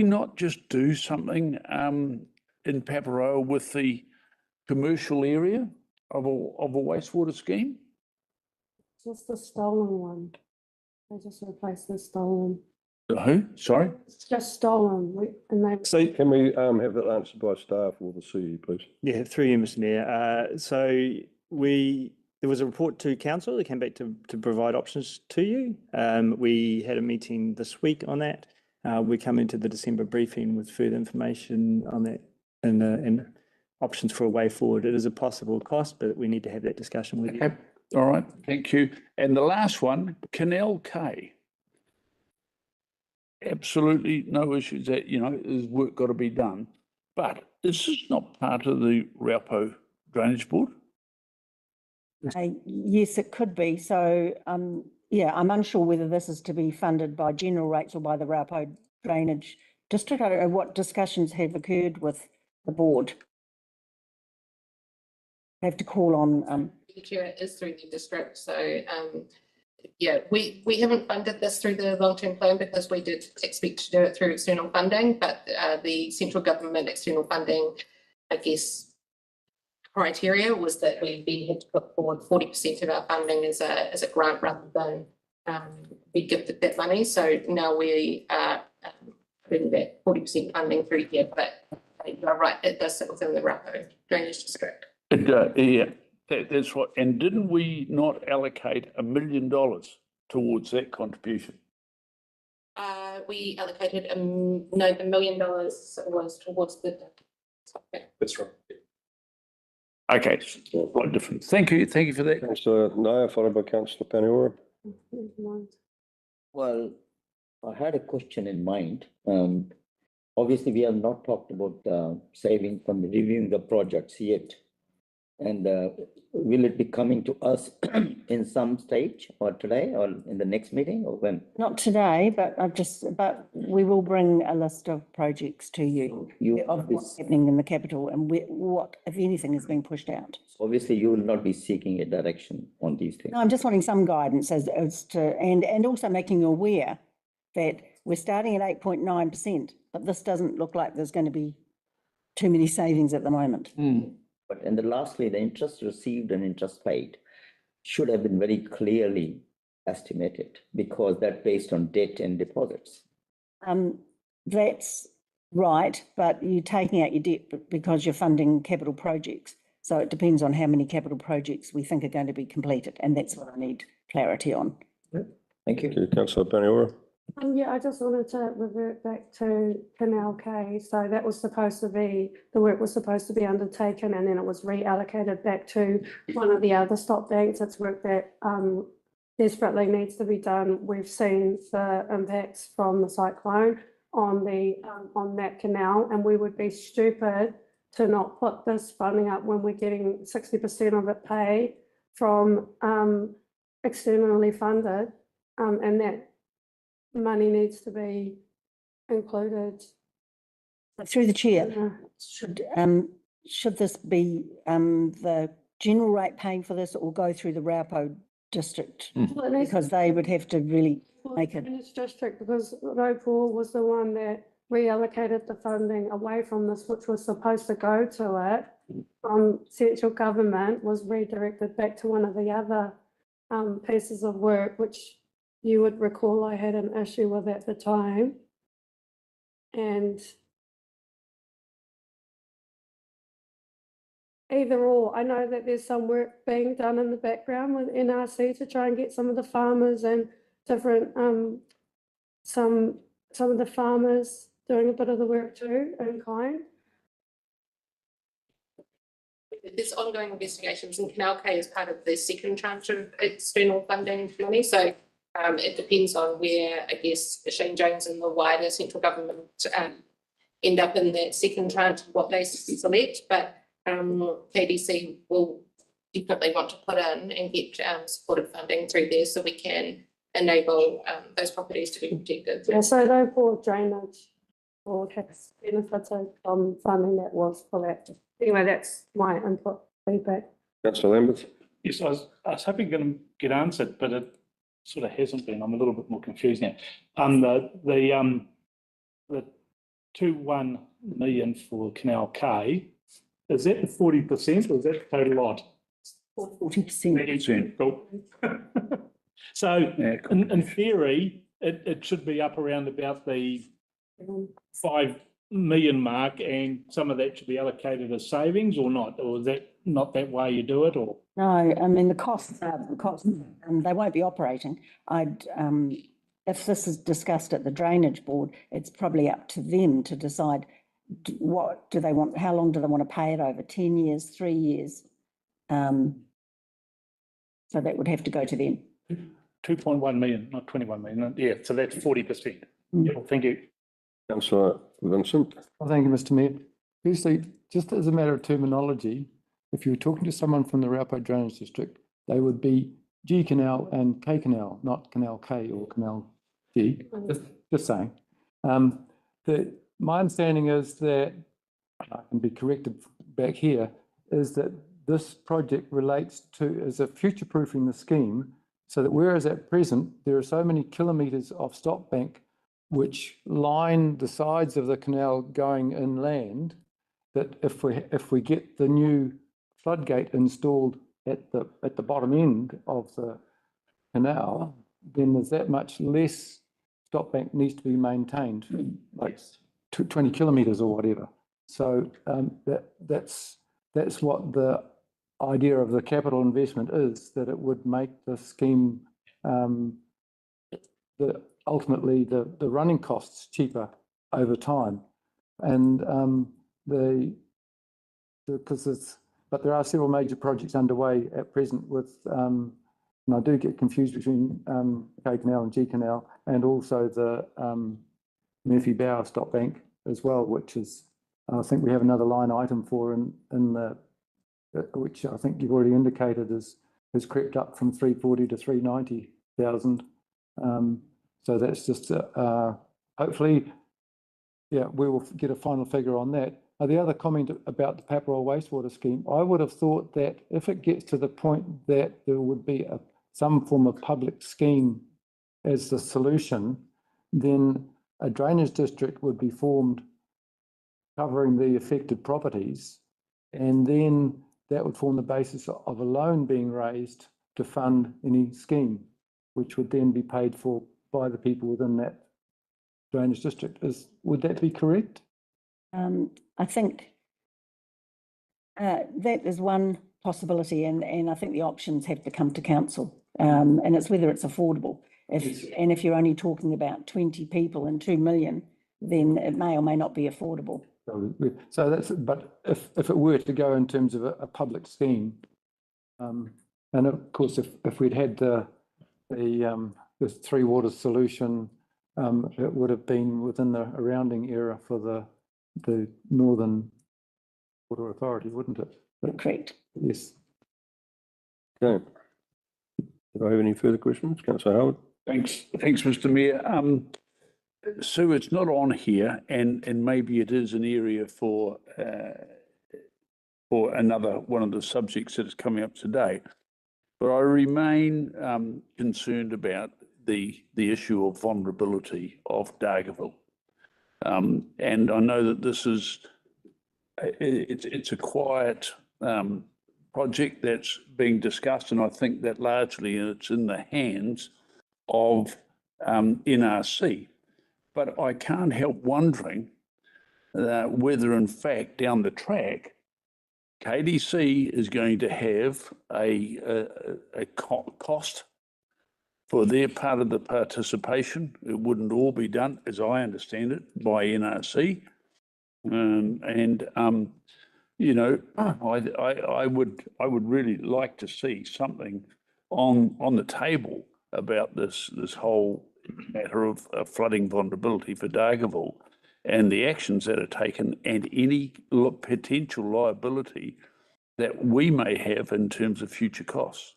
not just do something in Paparoa with the commercial area of a wastewater scheme? Just the stolen one. They just replaced the stolen. Who? Sorry? It's just stolen. And they. So Can we have that answered by staff or the CE, please? yeah, through you, Mr. Mayor. There was a report to council that came back to provide options to you. We had a meeting this week on that. We come into the December briefing with further information on that and options for a way forward. It is a possible cost, but we need to have that discussion with you. Okay. All right. Thank you. And the last one, Canal K. Absolutely no issues that, there's work got to be done. But is this not part of the Raupo Drainage Board? Yes, it could be. So, yeah, I'm unsure whether this is to be funded by general rates or by the Raupo Drainage District. I don't know what discussions have occurred with the board. I have to call on. It is through the district. So, yeah, we haven't funded this through the long-term plan because we did expect to do it through external funding, but the central government external funding, I guess, criteria was that we had to put forward 40% of our funding as a grant rather than we gifted that money. So now we are putting that 40% funding through here, but you're right, it does sit within the Raupo Drainage District. Yeah, that's right. And didn't we not allocate $1 million towards that contribution? We allocated, no, the $1 million was towards the. That's right. Okay, quite different. Thank you for that. Councillor Naya, followed by Councillor Paniora. Well, I had a question in mind. Obviously, we have not talked about saving from reviewing the projects yet. And will it be coming to us in some stage or today or in the next meeting or when? Not today, but but we will bring a list of projects to you of what's happening in the capital and what, if anything, is being pushed out. Obviously, you will not be seeking a direction on these things. No, I'm just wanting some guidance as to, and also making you aware that we're starting at 8.9%, but this doesn't look like there's going to be too many savings at the moment. But and then lastly, the interest received and interest paid should have been very clearly estimated because that's based on debt and deposits. That's right, but you're taking out your debt because you're funding capital projects. So it depends on how many capital projects we think are going to be completed, and that's what I need clarity on. Thank you. Thank you, Councillor Paniora. Yeah, I just wanted to revert back to Canal K. So that was supposed to be, the work was supposed to be undertaken and then it was reallocated back to one of the other stop banks. It's work that desperately needs to be done. We've seen the impacts from the cyclone on that canal, and we would be stupid to not put this funding up when we're getting 60% of it paid from externally funded, and that money needs to be included. Through the chair, should this be the general rate paying for this, or go through the Raupo district? Well, it needs Because they would have to really make it. Drainage District, because Raupo was the one that reallocated the funding away from this, which was supposed to go to it from central government, was redirected back to one of the other pieces of work, which you would recall I had an issue with at the time. And either or, I know that there's some work being done in the background with NRC to try and get some of the farmers and different, some of the farmers doing a bit of the work too in kind. There's ongoing investigations, and Canal K is part of the second tranche of external funding money. So it depends on where, I guess, Shane Jones and the wider central government end up in that second tranche, what they select. But KDC will definitely want to put in and get supported funding through there so we can enable those properties to be protected. Yeah, so the Board Drainage Board has benefited from funding that was for that. Anyway, that's my input feedback. Councillor Lambeth. Yes, I was hoping to get answered, but it sort of hasn't been. I'm a little bit more confused now. The 2.1 million for Canal K, is that the 40% or is that the total lot? 40%. Cool. So in theory, it should be up around about the 5 million mark, and some of that should be allocated as savings or not? Or is that not that way you do it? Or No, I mean, the costs, they won't be operating. If this is discussed at the Drainage Board, it's probably up to them to decide what do they want, how long do they want to pay it over, 10 years, 3 years? So that would have to go to them. 2.1 million, not 21 million. Yeah, so that's 40%. Yeah, thank you. Councillor Vincent. Well, thank you, Mr. Mayor. Firstly, just as a matter of terminology, if you were talking to someone from the Raupo Drainage District, they would be G Canal and K Canal, not Canal K or Canal G. Just saying. My understanding is that, I can be corrected back here, is that this project relates to, is a future-proofing the scheme, so that whereas at present there are so many kilometres of stop bank which line the sides of the canal going inland, that if we get the new floodgate installed at the bottom end of the canal, then there's that much less stop bank needs to be maintained, like 20 kilometres or whatever. So that's what the idea of the capital investment is, that it would make the scheme ultimately the running costs cheaper over time. And but there are several major projects underway at present with, and I do get confused between K Canal and G Canal, and also the Murphy Bower Stop Bank as well, which is, I think we have another line item for in the, which I think you've already indicated has crept up from 340 to 390,000. So that's just hopefully, yeah, we will get a final figure on that. The other comment about the Paparoa wastewater scheme, I would have thought that if it gets to the point that there would be some form of public scheme as the solution, then a drainage district would be formed covering the affected properties, and then that would form the basis of a loan being raised to fund any scheme, which would then be paid for by the people within that drainage district. Would that be correct? I think that is one possibility, and I think the options have to come to council, and it's whether it's affordable. If you're only talking about 20 people and 2 million, then it may or may not be affordable. So that's, but if it were to go in terms of a public scheme, and of course if we'd had the Three Waters solution, it would have been within the surrounding area for the Northern Water Authority, wouldn't it? Correct. Yes. Okay. Do I have any further questions? Councillor Howard? Thanks, Mr. Mayor. Sue, it's not on here, and maybe it is an area for another one of the subjects that is coming up today. But I remain concerned about the issue of vulnerability of Dargaville. And I know that this is it's a quiet project that's being discussed, and I think that largely it's in the hands of NRC. But I can't help wondering whether, in fact, down the track, KDC is going to have a cost for their part of the participation. It wouldn't all be done, as I understand it, by NRC. You know, I would really like to see something on the table about this whole matter of flooding vulnerability for Dargaville and the actions that are taken and any potential liability that we may have in terms of future costs.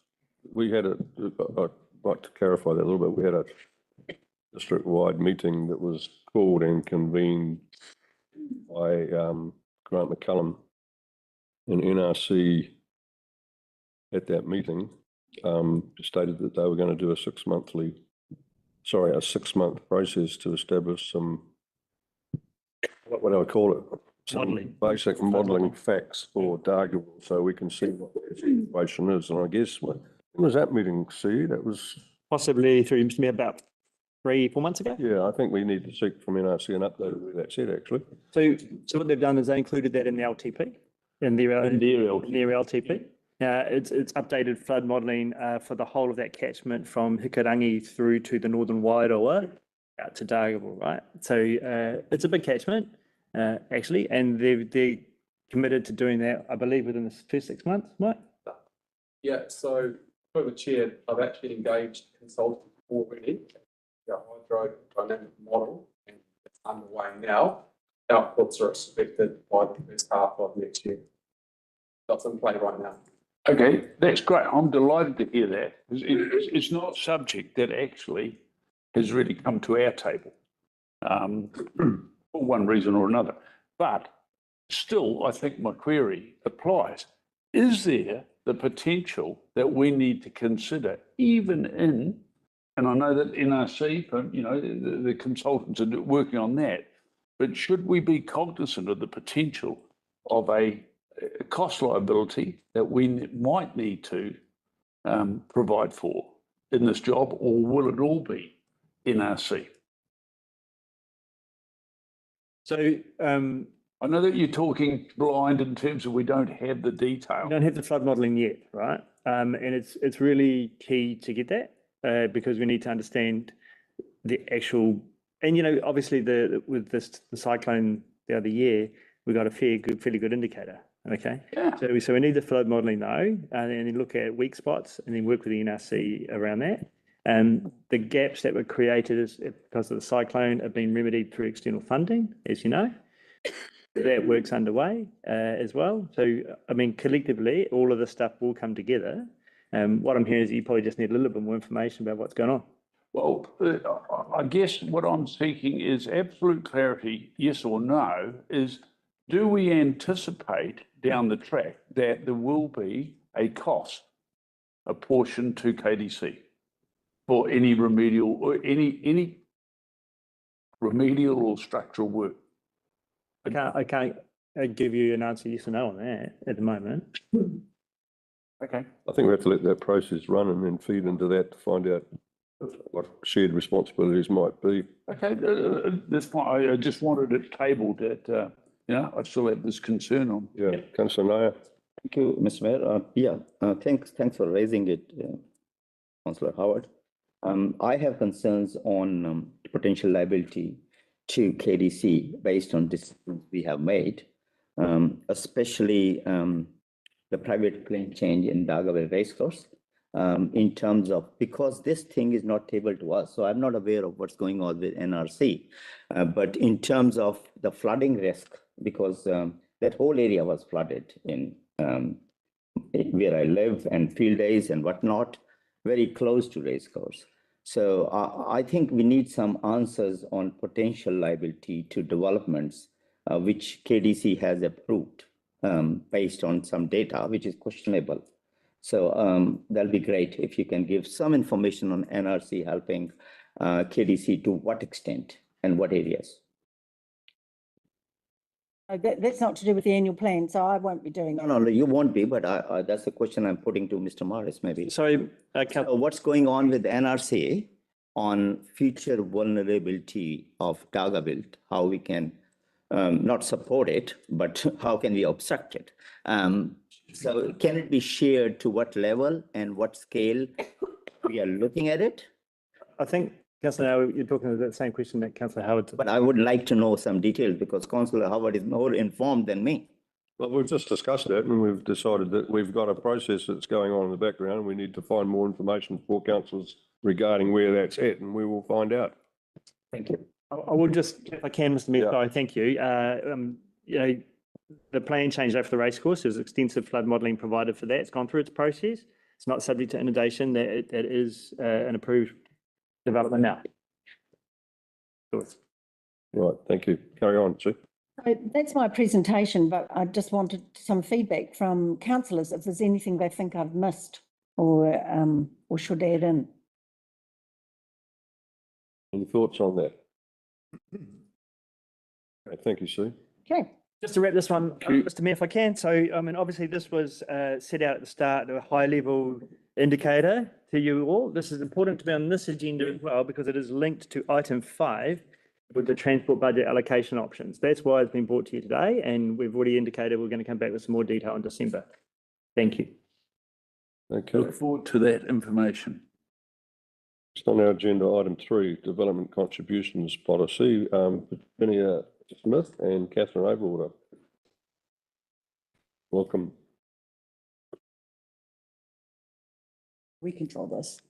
We had I'd like to clarify that a little bit. We had a district-wide meeting that was called and convened by Grant McCullum and NRC. At that meeting, stated that they were going to do a 6 month process to establish some, what do I call it? Some basic modelling facts for Dargaville, so we can see what the situation is. And I guess, when was that meeting, see? That was possibly through Mr. Mayor about 3-4 months ago. Yeah, I think we need to seek from NRC an update of where that's at, actually. So what they've done is they included that in the LTP, in their LTP. It's updated flood modelling for the whole of that catchment from Hikurangi through to the Northern Wairoa out to Dargaville, right? So it's a big catchment, actually, and they're committed to doing that, I believe, within the first 6 months, Mike? Yeah, so for the chair, I've actually engaged consultants already, the hydrodynamic model, and it's underway now. Outputs are expected by the first half of next year. That's in play right now. Okay, that's great. I'm delighted to hear that. It's not a subject that actually has really come to our table for one reason or another. But still, I think my query applies. Is there the potential that we need to consider, even in, and I know that NRC, you know, the consultants are working on that, but should we be cognizant of the potential of a cost liability that we might need to provide for in this job, or will it all be NRC? So I know that you're talking blind in terms of we don't have the detail. we don't have the flood modelling yet, right? And it's really key to get that because we need to understand the actual, and you know, obviously with the cyclone the other year, we got a fairly good indicator. Okay. Yeah. So we need the flood modelling now, and then look at weak spots, and then work with the NRC around that. And the gaps that were created because of the cyclone have been remedied through external funding, as you know. That work's underway as well. So, I mean, collectively, all of this stuff will come together. What I'm hearing is you probably just need a little bit more information about what's going on. Well, I guess what I'm seeking is absolute clarity, yes or no, is do we anticipate down the track that there will be a cost apportioned to KDC for any remedial or any remedial or structural work? I can't give you an answer yes or no on that at the moment. Okay. I think we have to let that process run and then feed into that to find out what shared responsibilities might be. Okay, that's fine. I just wanted it tabled that, you know, I still have this concern on. Yeah, Councillor Naya. Thank you, Mr. Mayor. Thanks for raising it, Councillor Howard. I have concerns on potential liability to KDC based on decisions we have made, especially the private claim change in Dargaville Racecourse, in terms of, because this thing is not tabled to us, so I'm not aware of what's going on with NRC. But in terms of the flooding risk, because that whole area was flooded in where I live, and field days and whatnot, very close to Racecourse. So I think we need some answers on potential liability to developments which KDC has approved based on some data, which is questionable. So that'll be great if you can give some information on NRC helping KDC to what extent and what areas. That's not to do with the annual plan, so I won't be doing that. No, you won't be, but that's a question I'm putting to Mr. Morris, maybe. Sorry, So what's going on with NRC on future vulnerability of Dargaville, how we can not support it, but how can we obstruct it? So can it be shared to what level and what scale we are looking at it? I think, Councillor, you're talking about the same question that Councillor Howard. But I would like to know some details because Councillor Howard is more informed than me. Well, we've just discussed that and we've decided that we've got a process that's going on in the background. We need to find more information for councillors regarding where that's at, and we will find out. Thank you. I will just, if I can, Mr. Mayor, sorry, thank you. You know, the plan changed over the racecourse. There's extensive flood modelling provided for that. It's gone through its process. It's not subject to inundation. That is an approved development now. Right, thank you. Carry on, Sue. So that's my presentation, but I just wanted some feedback from councillors if there's anything they think I've missed or should add in. Any thoughts on that? Okay, thank you, Sue. Okay. Just to wrap this one, Mr. Mayor, if I can. So, I mean, obviously this was set out at the start, a high level indicator to you all. This is important to be on this agenda as well because it is linked to item 5 with the transport budget allocation options. That's why it's been brought to you today, and we've already indicated we're going to come back with some more detail in December. Thank you. Okay. Look forward to that information. Just on our agenda, item 3, development contributions policy. Virginia Smith and Catherine Overwater. Welcome. We control this.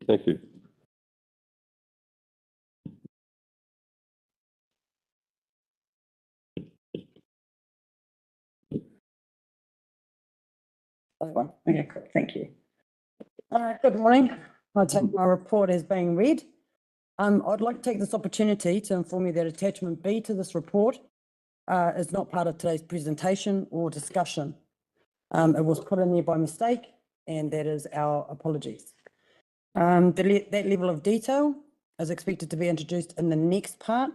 Thank you. Okay, thank you. Good morning. I take my report as being read. I'd like to take this opportunity to inform you that attachment B to this report is not part of today's presentation or discussion. It was put in there by mistake, and that is our apologies. That level of detail is expected to be introduced in the next part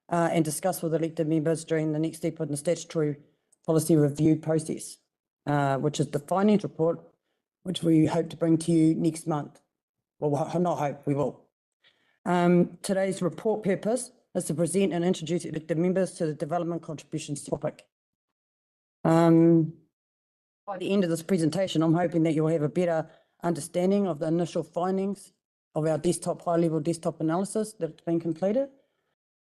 and discussed with elected members during the next step in the statutory policy review process, which is the findings report, which we hope to bring to you next month. Well, not hope, we will. Today's report purpose is to present and introduce elected members to the development contributions topic. By the end of this presentation, I'm hoping that you'll have a better understanding of the initial findings of our high-level desktop analysis that's been completed,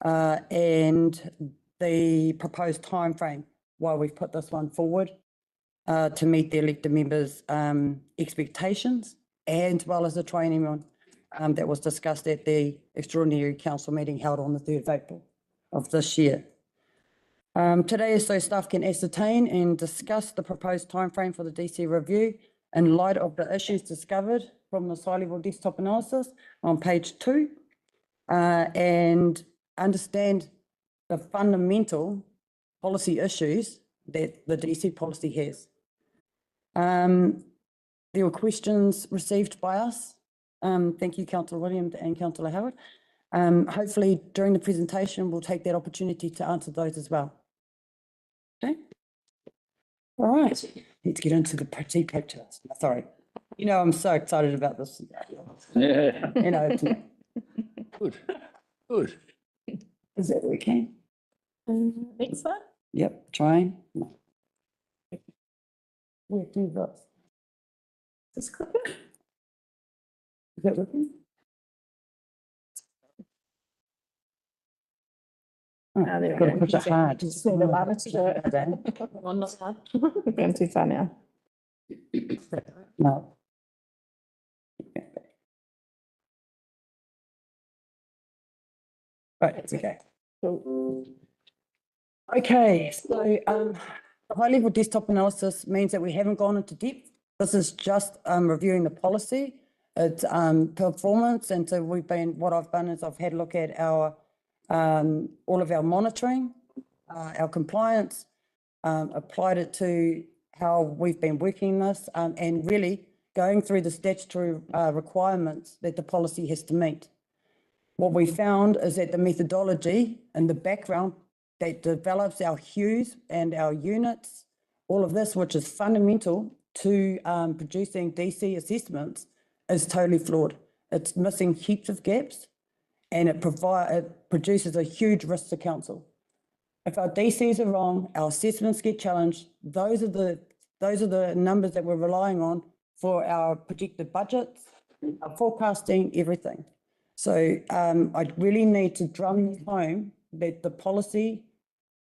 and the proposed timeframe why we've put this one forward to meet the elected members' expectations, as well as the training on that was discussed at the extraordinary council meeting held on the 3rd of April of this year. Today is so staff can ascertain and discuss the proposed timeframe for the DC review in light of the issues discovered from the high-level desktop analysis on page 2, and understand the fundamental policy issues that the DC policy has. There were questions received by us. Thank you, Councillor Williams and Councillor Howard. Hopefully during the presentation, we'll take that opportunity to answer those as well. Okay. All right, let's get into the pretty pictures. Sorry, you know, I'm so excited about this. Yeah. You know, Good, good. is that okay? Next one. Yep, trying. Where do this? Just click it. Is that working? Oh, Ah, there we gotta go. push it hard. Just need a ladder to do it. One not hard. We're going too far now. No. Right, it's okay. Okay, so high-level desktop analysis means that we haven't gone into depth. This is just reviewing the policy, its performance, and so what I've done is I've had a look at our all of our monitoring, our compliance, applied it to how we've been working this, and really going through the statutory requirements that the policy has to meet. What we found is that the methodology and the background that develops our hues and our units, all of this, which is fundamental to producing DC assessments, is totally flawed. It's missing heaps of gaps, and it produces a huge risk to council. If our DCs are wrong, our assessments get challenged. Those are the numbers that we're relying on for our projected budgets, our forecasting, everything. So I really need to drum home that the policy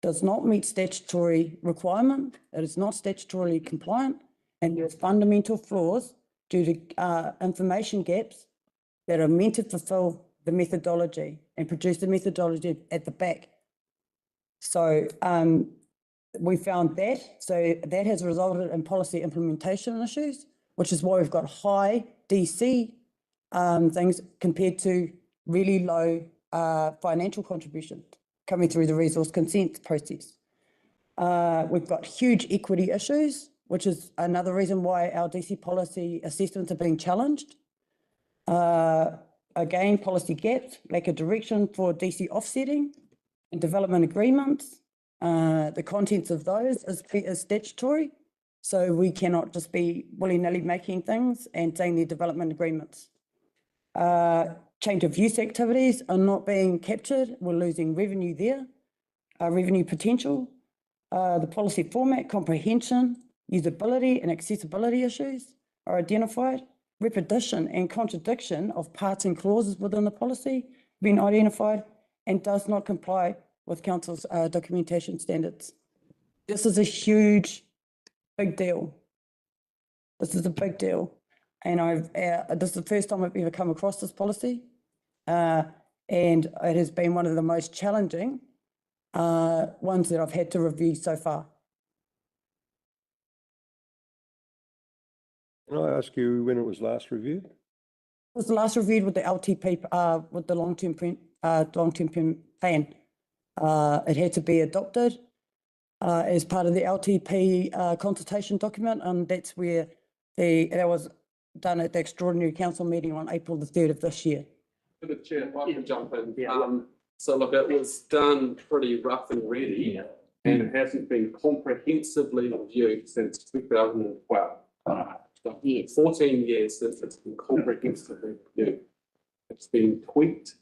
does not meet statutory requirement. It is not statutorily compliant, and there's fundamental flaws due to information gaps that are meant to fulfill the methodology and produce the methodology at the back. So we found that. So that has resulted in policy implementation issues, which is why we've got high DC things compared to really low financial contributions coming through the resource consent process. We've got huge equity issues, which is another reason why our DC policy assessments are being challenged. Again, policy gaps, lack of direction for DC offsetting and development agreements. The contents of those is statutory, so we cannot just be willy-nilly making things and saying they're development agreements. Change of use activities are not being captured. We're losing revenue there, revenue potential. The policy format, comprehension, usability and accessibility issues are identified. Repetition and contradiction of parts and clauses within the policy been identified and does not comply with council's documentation standards. This is a huge, big deal. This is a big deal. And this is the first time I've ever come across this policy. And it has been one of the most challenging ones that I've had to review so far. Can I ask you when it was last reviewed? It was last reviewed with the LTP, with the long-term plan. It had to be adopted as part of the LTP consultation document, and that's where that was done at the extraordinary council meeting on April the 3rd of this year. For the chair, if I can jump in. Yeah. So look, it was done pretty rough and ready, and it hasn't been comprehensively reviewed since 2012. So Yes. 14 years since it's been comprehensively reviewed. It's been tweaked,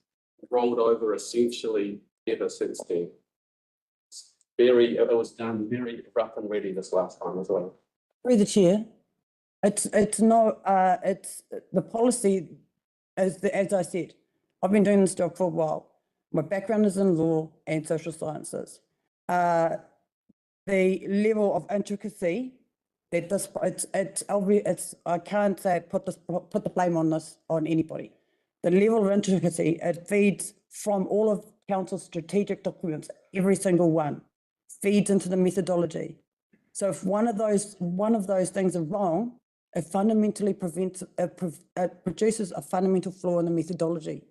rolled over essentially ever since then. It was done very rough and ready this last time as well. Through the chair, it's not, it's the policy, as I said, I've been doing this job for a while. My background is in law and social sciences. The level of intricacy that this, I can't say put the blame on this on anybody. The level of intricacy, it feeds from all of council's strategic documents, every single one feeds into the methodology. So if one of those things are wrong, it fundamentally produces a fundamental flaw in the methodology.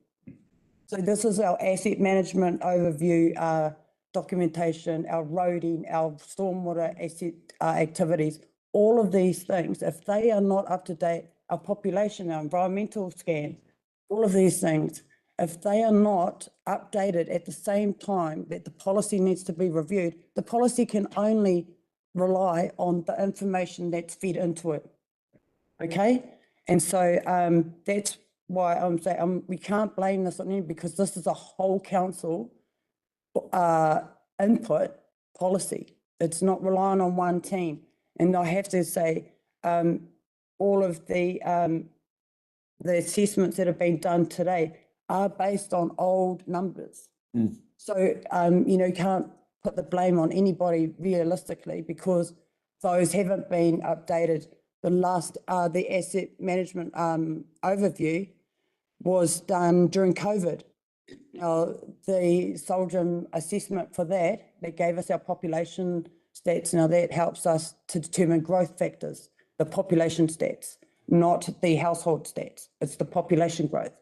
So this is our asset management overview, documentation, our roading, our stormwater asset activities, all of these things, if they are not up to date, our population, our environmental scan, all of these things, if they are not updated at the same time that the policy needs to be reviewed, the policy can only rely on the information that's fed into it. Okay? And so that's why I'm saying we can't blame this on anyone, because this is a whole council input policy. It's not relying on one team. And I have to say, all of the assessments that have been done today are based on old numbers. So, you know, you can't put the blame on anybody realistically, because those haven't been updated. The last, the asset management overview was done during COVID. The Soldium assessment for that gave us our population stats. Now that helps us to determine growth factors, the population stats, not the household stats. It's the population growth.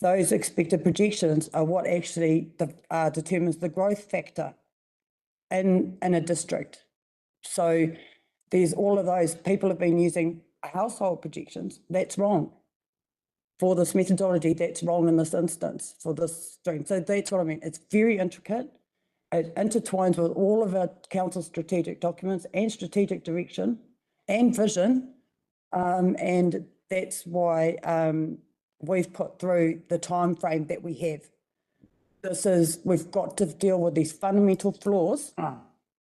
Those expected projections are what actually determines the growth factor in a district. So there's all of those. People have been using household projections. That's wrong. For this methodology, that's wrong in this instance for this stream. So that's what I mean. It's very intricate. It intertwines with all of our council strategic documents and strategic direction and vision. And that's why we've put through the time frame that we have. We've got to deal with these fundamental flaws.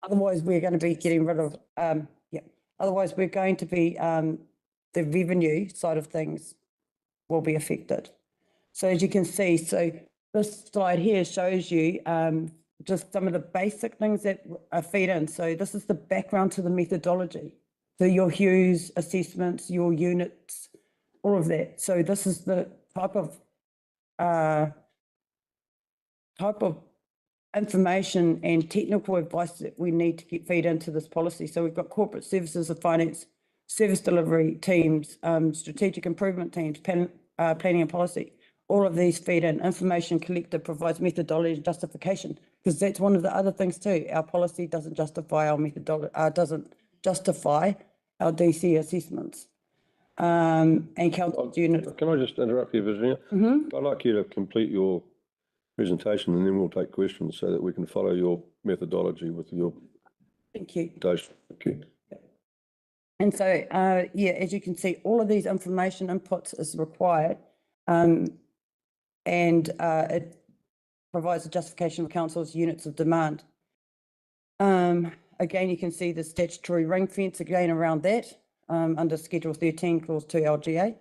Otherwise, we're going to be getting rid of, otherwise we're going to be, the revenue side of things will be affected. So as you can see, so this slide here shows you just some of the basic things that are fed in. So this is the background to the methodology. So your Hughes assessments, your units, all of that. So this is the type of information and technical advice that we need to feed into this policy. So we've got corporate services of finance, service delivery teams, strategic improvement teams, planning and policy. All of these feed in. Information collected provides methodology and justification, because that's one of the other things too. Our policy doesn't justify our methodology, doesn't justify our DC assessments. And council units. Can I just interrupt you, Virginia? I'd like you to complete your presentation and then we'll take questions so that we can follow your methodology with your Thank you. presentation. Thank you. And so, yeah, as you can see, all of these information inputs is required, and it provides a justification of council's units of demand. Again, you can see the statutory ring fence again around that under Schedule 13, Clause 2 LGA.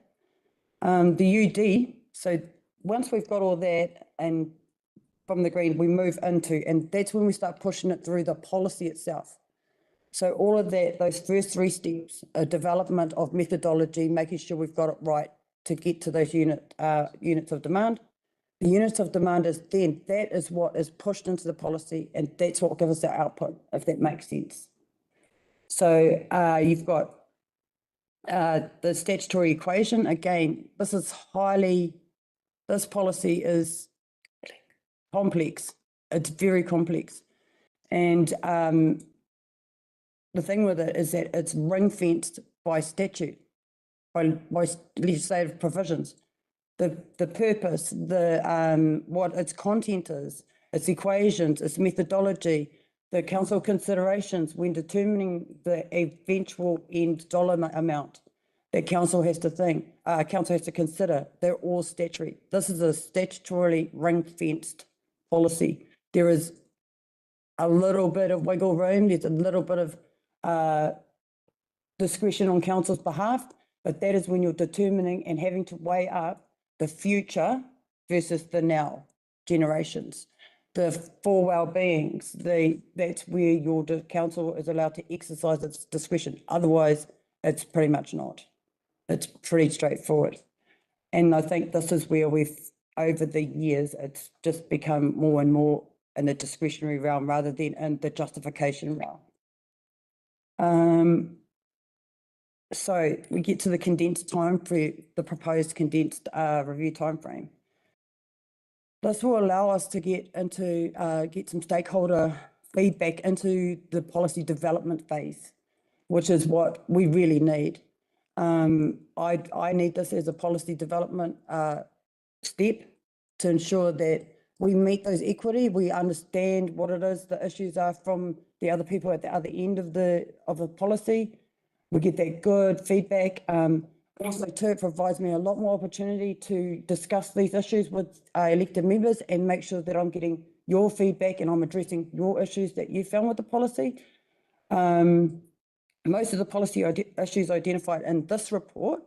The UD, so once we've got all that and from the green, we move into, and that's when we start pushing it through the policy itself. So all of that, those first three steps, a development of methodology, making sure we've got it right to get to those units of demand. The units of demand is then, that is what is pushed into the policy, and that's what gives us our output, if that makes sense. So you've got the statutory equation. Again, this policy is complex. It's very complex. And the thing with it is that it's ring fenced by statute, by legislative provisions. the purpose, what its content is, its equations, its methodology, the council considerations when determining the eventual end dollar amount that council has to consider. They're all statutory. This is a statutorily ring-fenced policy. There is a little bit of wiggle room. There's a little bit of discretion on council's behalf, but that is when you're determining and having to weigh up the future versus the now generations. The four well-beings, that's where your council is allowed to exercise its discretion. Otherwise, it's pretty much not. It's pretty straightforward. And I think this is where over the years, it's just become more and more in the discretionary realm rather than in the justification realm. So we get to the condensed time for the proposed condensed review timeframe. This will allow us to get some stakeholder feedback into the policy development phase, which is what we really need. I need this as a policy development step to ensure that we meet those equity, we understand what it is the issues are from the other people at the other end of the policy. We get that good feedback. Also, too, it provides me a lot more opportunity to discuss these issues with elected members and make sure that I'm getting your feedback and I'm addressing your issues that you found with the policy. Most of the policy issues identified in this report,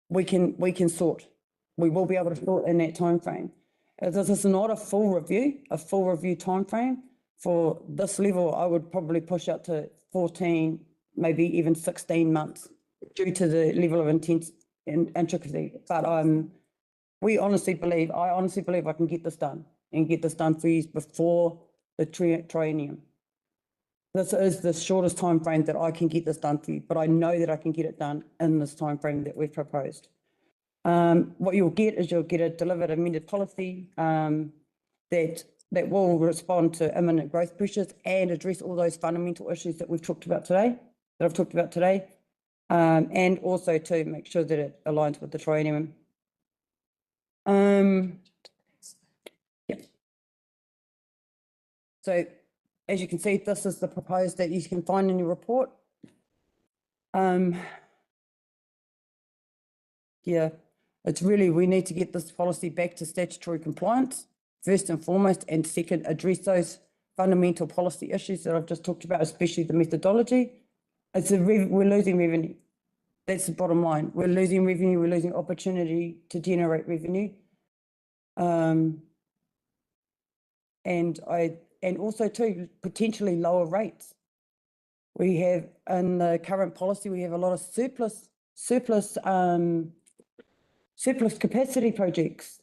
we can sort. We will be able to sort in that timeframe. This is not a full review timeframe. For this level, I would probably push out to 14, maybe even 16 months due to the level of intricacy. But I honestly believe I can get this done and get this done for you before the triennium. This is the shortest time frame that I can get this done for you, but I know that I can get it done in this time frame that we've proposed. What you'll get is you'll get a delivered amended policy that will respond to imminent growth pressures and address all those fundamental issues that I've talked about today, and also to make sure that it aligns with the triennium. Yeah. So as you can see, this is the proposed that you can find in your report. Yeah, it's really, we need to get this policy back to statutory compliance, first and foremost, and second, address those fundamental policy issues that I've just talked about, especially the methodology. We're losing revenue. That's the bottom line. We're losing revenue, we're losing opportunity to generate revenue. And also too, potentially lower rates. We have, in the current policy, we have a lot of surplus capacity projects.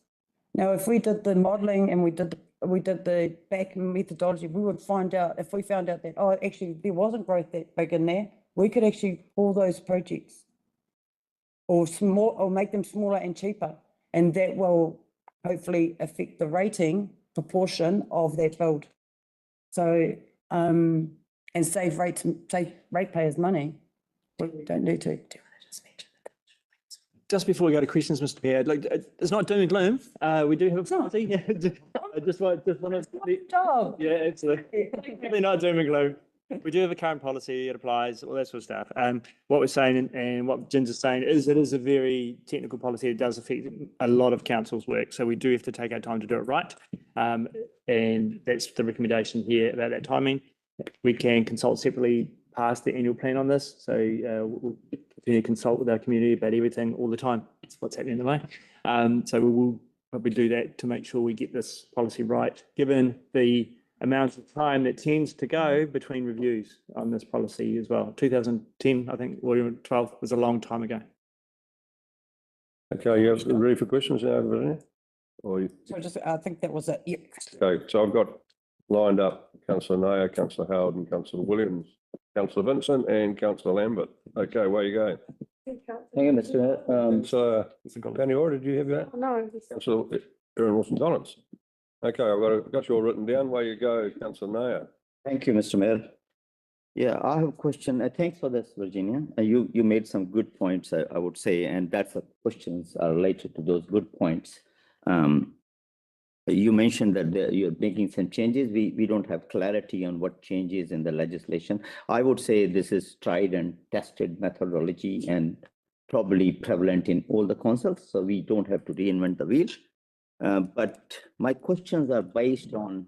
Now, if we did the modelling and we did the back methodology, we would find out, if we found out that, oh, actually there wasn't growth that big in there, we could actually pull those projects or make them smaller and cheaper. And that will hopefully affect the rating proportion of that build. So, and save ratepayers money. We don't need to. Just before we go to questions, Mr. Mayor, like, it's not doom and gloom. We do have a policy. I just want to. Job. Yeah, absolutely. Definitely not doom and gloom. We do have a current policy, it applies, all that sort of stuff. What we're saying and what Ginger's saying is it is a very technical policy. It does affect a lot of council's work. So we do have to take our time to do it right. And that's the recommendation here about that timing. We can consult separately past the annual plan on this. So we'll continue to consult with our community about everything all the time. That's what's happening in the way. So we will probably do that to make sure we get this policy right, given the amount of time that tends to go between reviews on this policy as well. 2010, I think, or 12 was a long time ago. Okay, you ready for questions now, Virginia? Or So I think that was it. Yeah. okay, so I've got lined up Councillor Nair, Councillor Howard and Councillor Williams, Councillor Vincent and Councillor Lambert. Okay, where you go? Thank you, Mr. Mayor. So, Penny Orr, did you have that? No. Councillor Erin Wilson-Collins. Okay, I've got you all written down. Where you go, Councillor Nair. Thank you, Mr. Mayor. Yeah, I have a question. Thanks for this, Virginia. You made some good points, I would say, and that's the questions are related to those good points. You mentioned that you're making some changes. We don't have clarity on what changes in the legislation. I would say this is tried and tested methodology and probably prevalent in all the councils, so we don't have to reinvent the wheel. But my questions are based on,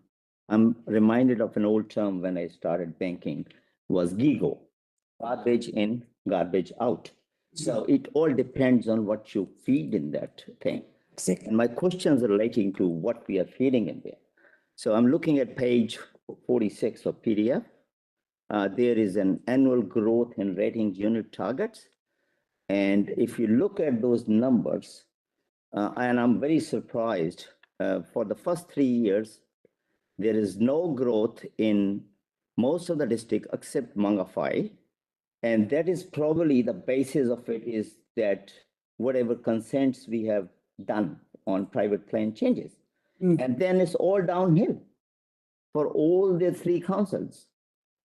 I'm reminded of an old term when I started banking, was GIGO, garbage in, garbage out. So it all depends on what you feed in that thing. And my questions are relating to what we are feeding in there. So I'm looking at page 46 of PDF. There is an annual growth in rating unit targets. And if you look at those numbers, and I'm very surprised, for the first 3 years, there is no growth in most of the district except Mangawhai. And that is probably the basis of it is that whatever consents we have done on private plan changes. And then it's all downhill for all the 3 councils.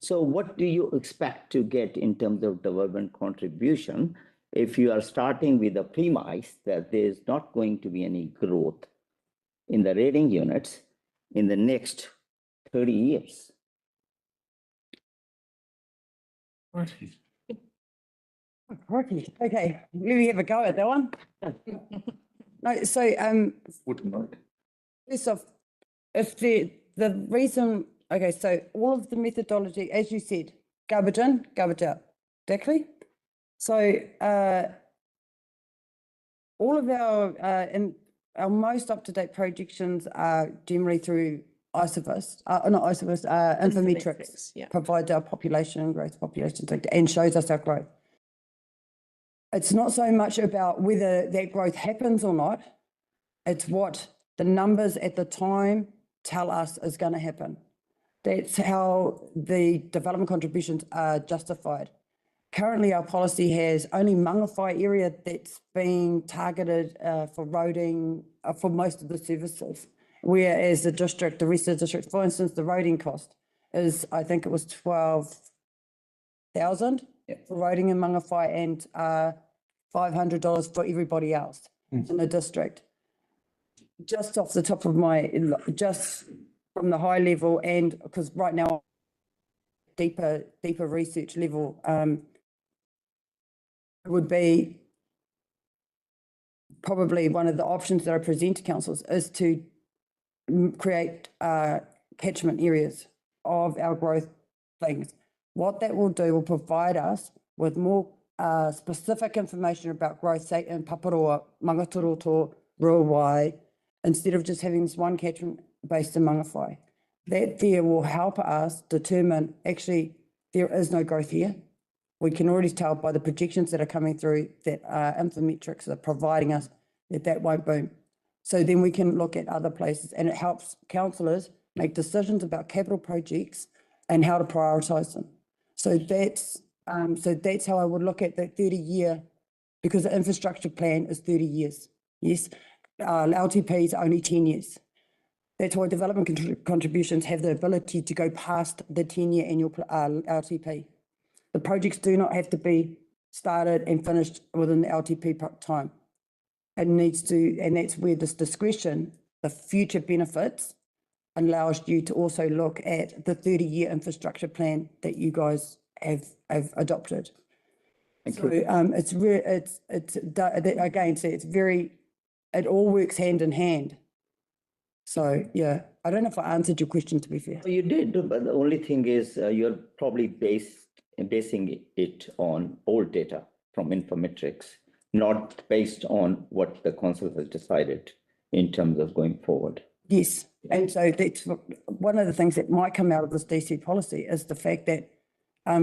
So what do you expect to get in terms of development contribution if you are starting with a premise that there's not going to be any growth in the rating units in the next 30 years? Okay, you have a go at that one. No, so first off, if the reason, okay, so all of the methodology, as you said, garbage in, garbage out, exactly. So all of our most up-to-date projections are generally through Isovist, not Isovist, Infometrics, provides our population growth, population data, and shows us our growth. It's not so much about whether that growth happens or not. It's what the numbers at the time tell us is going to happen. That's how the development contributions are justified. Currently, our policy has only Mangawhai area that's being targeted for roading for most of the services. Whereas the district, the rest of the district, for instance, the roading cost is, I think it was 12,000 for roading in Mangawhai and $500 for everybody else in the district. Just off the top of just from the high level, and because right now, deeper research level, it would be probably one of the options that I present to councils is to create catchment areas of our growth things. What that will do will provide us with more specific information about growth, say in Paparoa, Mangatoroto, Ruawai, instead of just having this one catchment based in Mangawhai. That there will help us determine, actually, there is no growth here. We can already tell by the projections that are coming through that Infometrics are providing us that won't boom. So then we can look at other places, and it helps councillors make decisions about capital projects and how to prioritise them. So that's how I would look at the 30-year, because the infrastructure plan is 30 years. Yes, LTP is only 10 years. That's why development contributions have the ability to go past the 10-year annual LTP. The projects do not have to be started and finished within the LTP time. It needs to, and that's where this discretion, the future benefits, allows you to also look at the 30-year infrastructure plan that you guys have adopted. So it's again, so it's very, it all works hand in hand. So yeah, I don't know if I answered your question, to be fair. You did, but the only thing is you're probably basing it on old data from Infometrics, not based on what the council has decided in terms of going forward. Yes, and so that's one of the things that might come out of this DC policy is the fact that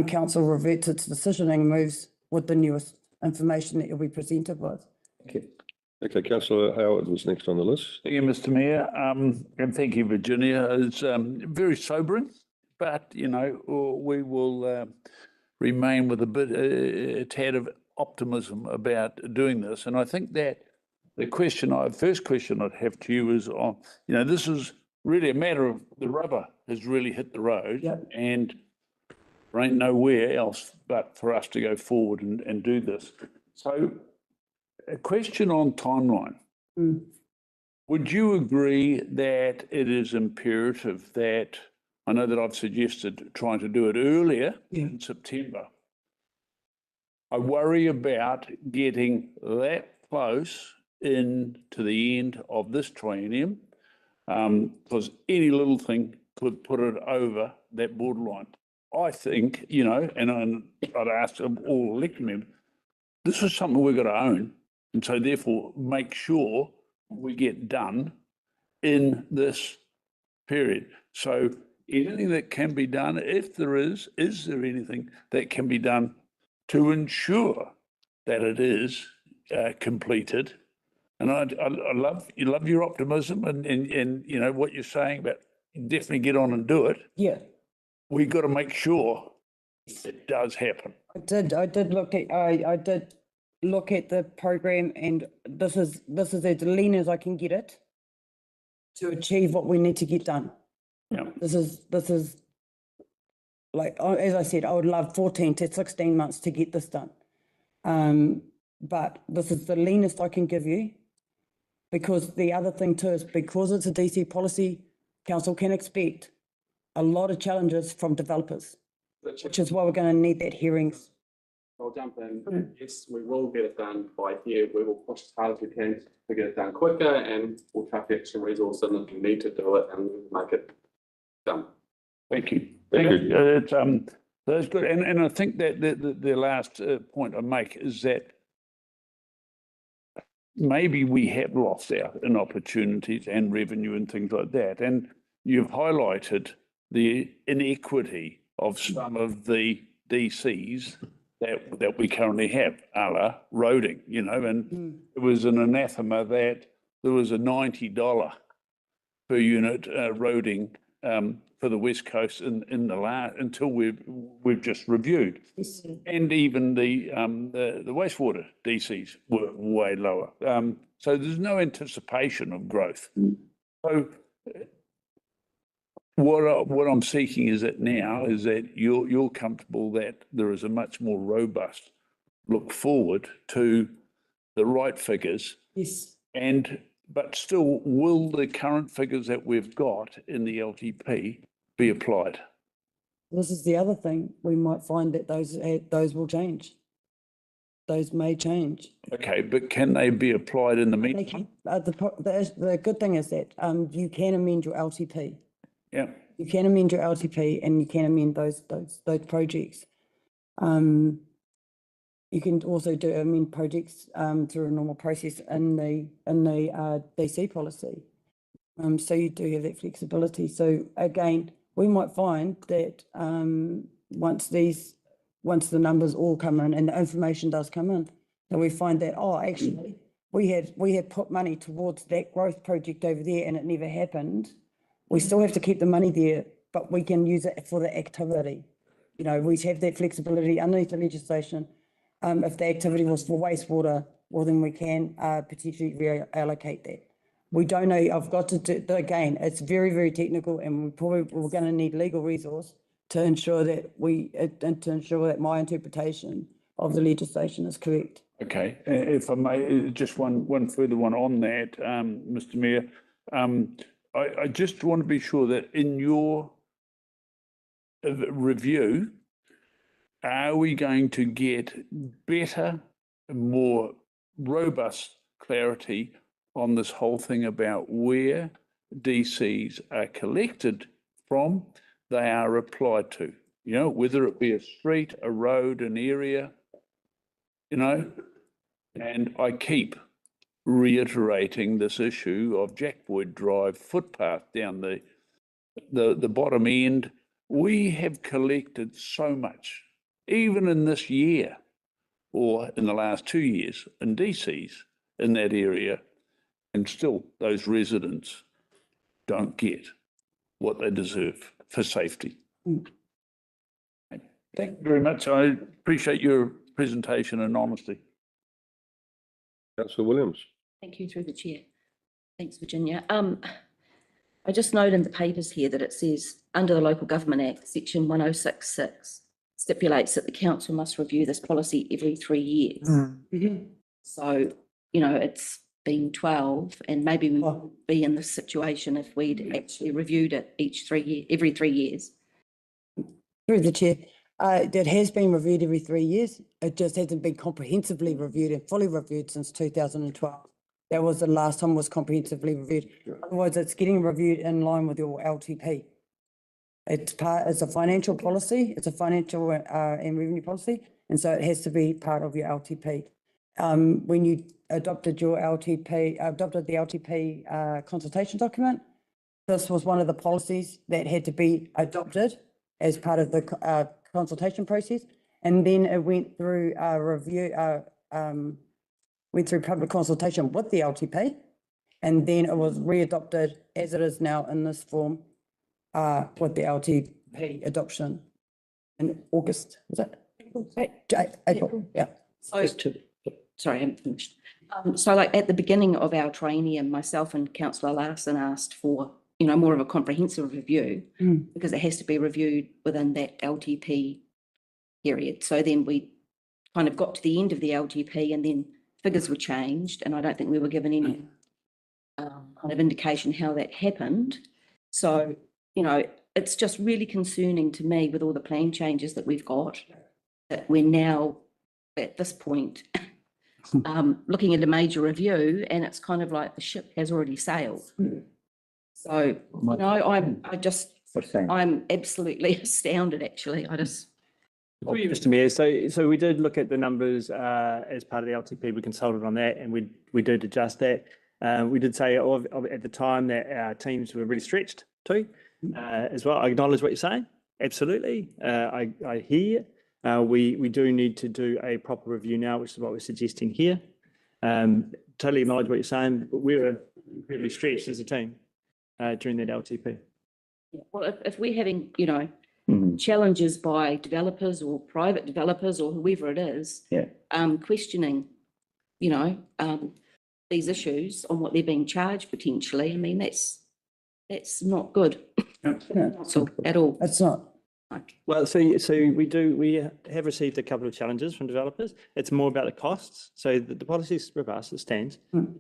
council reverts its decisioning and moves with the newest information that you'll be presented with. Okay. Okay, Councillor Howard was next on the list. Thank you, Mr. Mayor, and thank you, Virginia. It's very sobering, but, you know, we will remain with a tad of optimism about doing this. And I think that the first question I'd have to you is on, you know, this is really a matter of the rubber has really hit the road. Yep. And There ain't nowhere else but for us to go forward and do this. So a question on timeline. Would you agree that it is imperative that, I know that I've suggested trying to do it earlier in September. I worry about getting that close in to the end of this triennium, because any little thing could put it over that borderline. I think, you know, and I'd ask all elected members, this is something we've got to own. And so therefore make sure we get done in this period. So anything that can be done, if there is there anything that can be done to ensure that it is completed? And I love your optimism and you know what you're saying, but definitely get on and do it. Yeah. We've got to make sure it does happen. I did look at the program, and this is as lean as I can get it to achieve what we need to get done. Yeah. This is like, as I said, I would love 14 to 16 months to get this done. But this is the leanest I can give you, because the other thing too is because it's a DC policy, council can expect a lot of challenges from developers, which is why we're going to need that hearings. I'll jump in. Yes, we will get it done by here. We will push as hard as we can to get it done quicker, and we'll chuck the extra resource in if we need to do it and make it done. Thank you. Thank you. It's, that's good. And I think that the last point I make is that maybe we have lost out in opportunities and revenue and things like that. And you've highlighted the inequity of some of the DCs that we currently have, a la roading, you know, and it was an anathema that there was a $90 per unit roading for the West Coast in the last, until we've just reviewed. And even the wastewater DCs were way lower. So there's no anticipation of growth. So what I'm seeking is that now is that you're comfortable that there is a much more robust look forward to the right figures. Yes. But still, will the current figures that we've got in the LTP be applied? This is the other thing. We might find that those will change. Those may change. Okay, but can they be applied in the They meantime? can. The good thing is that you can amend your LTP. Yeah. You can amend your LTP and you can amend those projects. You can also amend projects through a normal process in the DC policy. So you do have that flexibility. So again, we might find that once the numbers all come in and the information does come in, that we find that, oh, actually, we had put money towards that growth project over there and it never happened. We still have to keep the money there, but we can use it for the activity. You know, we have that flexibility underneath the legislation. If the activity was for wastewater, well, then we can potentially reallocate that. We don't know. I've got to do, again, it's very, very technical, and we're going to need legal resource to ensure that my interpretation of the legislation is correct. Okay, if I may, just one further one on that, Mr. Mayor. I just want to be sure that in your review, are we going to get better, more robust clarity on this whole thing about where DCs are collected from, they are applied to? You know, whether it be a street, a road, an area, you know, and I keep reiterating this issue of Jack Boyd Drive footpath down the bottom end. We have collected so much, even in this year or in the last 2 years, in DCs in that area, and still those residents don't get what they deserve for safety. Thank you very much. I appreciate your presentation and honesty. Councillor Williams. Thank you, through the chair. Thanks, Virginia. I just note in the papers here that it says under the Local Government Act, section 1066, stipulates that the council must review this policy every 3 years. So, you know, it's been 12 and maybe we wouldn't be in this situation if we'd actually reviewed it every 3 years. Through the chair, that has been reviewed every 3 years. It just hasn't been comprehensively reviewed and fully reviewed since 2012. That was the last time it was comprehensively reviewed. Otherwise, it's getting reviewed in line with your LTP. It's a financial policy, it's a financial and revenue policy, and so it has to be part of your LTP. When you adopted the LTP consultation document, this was one of the policies that had to be adopted as part of the consultation process, and then it went through a review, went through public consultation with the LTP, and then it was readopted as it is now in this form with the LTP adoption in August, was it? April, yeah. So, sorry, I haven't finished. So like at the beginning of our training, myself and Councillor Larson asked for, you know, more of a comprehensive review because it has to be reviewed within that LTP period. So then we kind of got to the end of the LTP and then figures were changed, and I don't think we were given any kind of indication how that happened. So, you know, it's just really concerning to me with all the plan changes that we've got, that we're now at this point looking at a major review, and it's kind of like the ship has already sailed. So, no, I'm absolutely astounded, actually. Mr. Mayor, so we did look at the numbers as part of the LTP. We consulted on that, and we did adjust that. We did say at the time that our teams were really stretched too, as well. I acknowledge what you're saying. Absolutely, I hear. We do need to do a proper review now, which is what we're suggesting here. Totally acknowledge what you're saying, but we were incredibly stretched as a team during that LTP. Yeah. Well, if we're having, you know, challenges by developers or private developers or whoever it is, questioning, you know, these issues on what they're being charged potentially, I mean, that's not good. At all. It's not. Well, so we have received a couple of challenges from developers. It's more about the costs. So the policy is robust, it stands.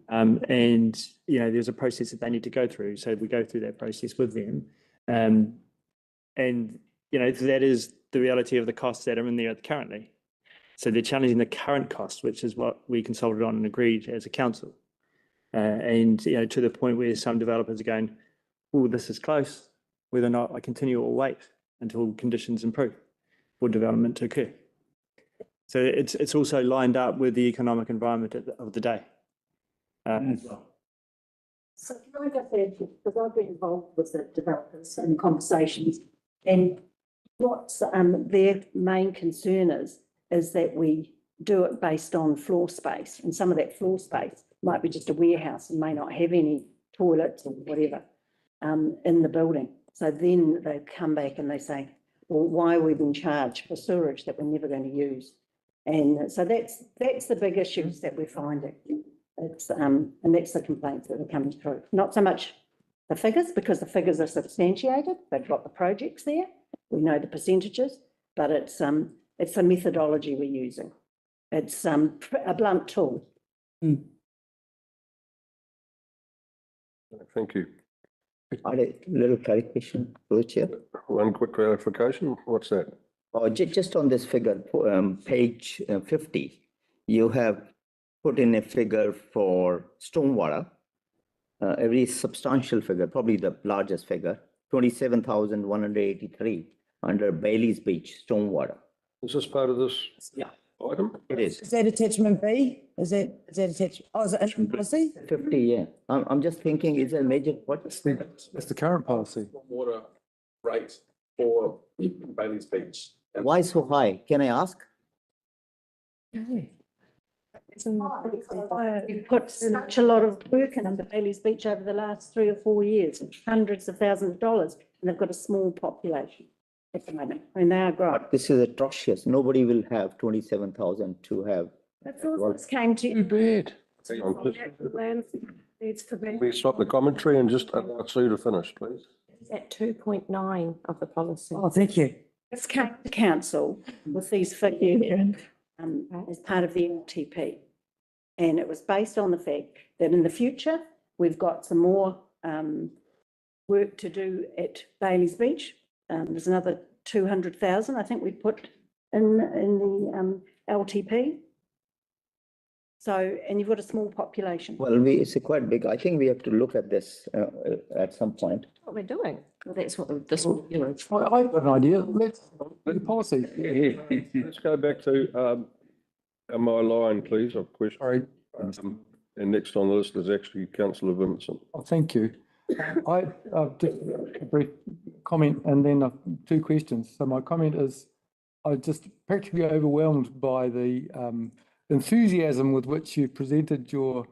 And, you know, there's a process that they need to go through. So we go through that process with them. And, you know, that is the reality of the costs that are in there currently. So they're challenging the current cost, which is what we consulted on and agreed as a council. And, you know, to the point where some developers are going, oh, this is close, whether or not I continue or wait until conditions improve for development to occur. So it's also lined up with the economic environment of the day as well. So can I just add, because I've been involved with the developers and conversations, and what's their main concern is that we do it based on floor space, and some of that floor space might be just a warehouse and may not have any toilets or whatever in the building. So then they come back and they say, well, why are we being charged for sewerage that we're never going to use? And so that's the big issues that we're finding. It's and that's the complaints that are coming through. Not so much the figures, because the figures are substantiated. They've got the projects there. We know the percentages, but it's the methodology we're using. It's a blunt tool. Thank you. A little clarification for the chair. One quick clarification. What's that? Just on this figure, page 50, you have put in a figure for stormwater, a very substantial figure, probably the largest figure, 27,183 under Bailey's Beach stormwater. Is this part of this item? It is. Is that attachment B? Is that attachment? Oh, is it in policy? 50, yeah. I'm just thinking, is there a major, what? It's the current policy. Water rate for Bailey's Beach. Why so high? Can I ask? We've put such a lot of work into Bailey's Beach over the last 3 or 4 years, hundreds of thousands of dollars, and they've got a small population at the moment. I mean, they are growing. This is atrocious. Nobody will have 27,000 to have. That's all this came to. Too bad. Land needs to be. We stop the commentary and just allow Sue to finish, please. At 2.9 of the policy. Oh, thank you. This came to council with these figures as part of the LTP. And it was based on the fact that in the future, we've got some more work to do at Bailey's Beach. There's another 200,000, I think we put in the LTP. So, and you've got a small population. Well, it's a quite big, I think we have to look at this at some point. What we're doing. Well, that's what this, you know. I've got an idea. Let's, the policy. Let's go back to my line, please, of question. Sorry. And next on the list is actually councillor Vincent. Oh, thank you. I've just a brief comment and then two questions. So my comment is, I'm just practically overwhelmed by the enthusiasm with which you presented your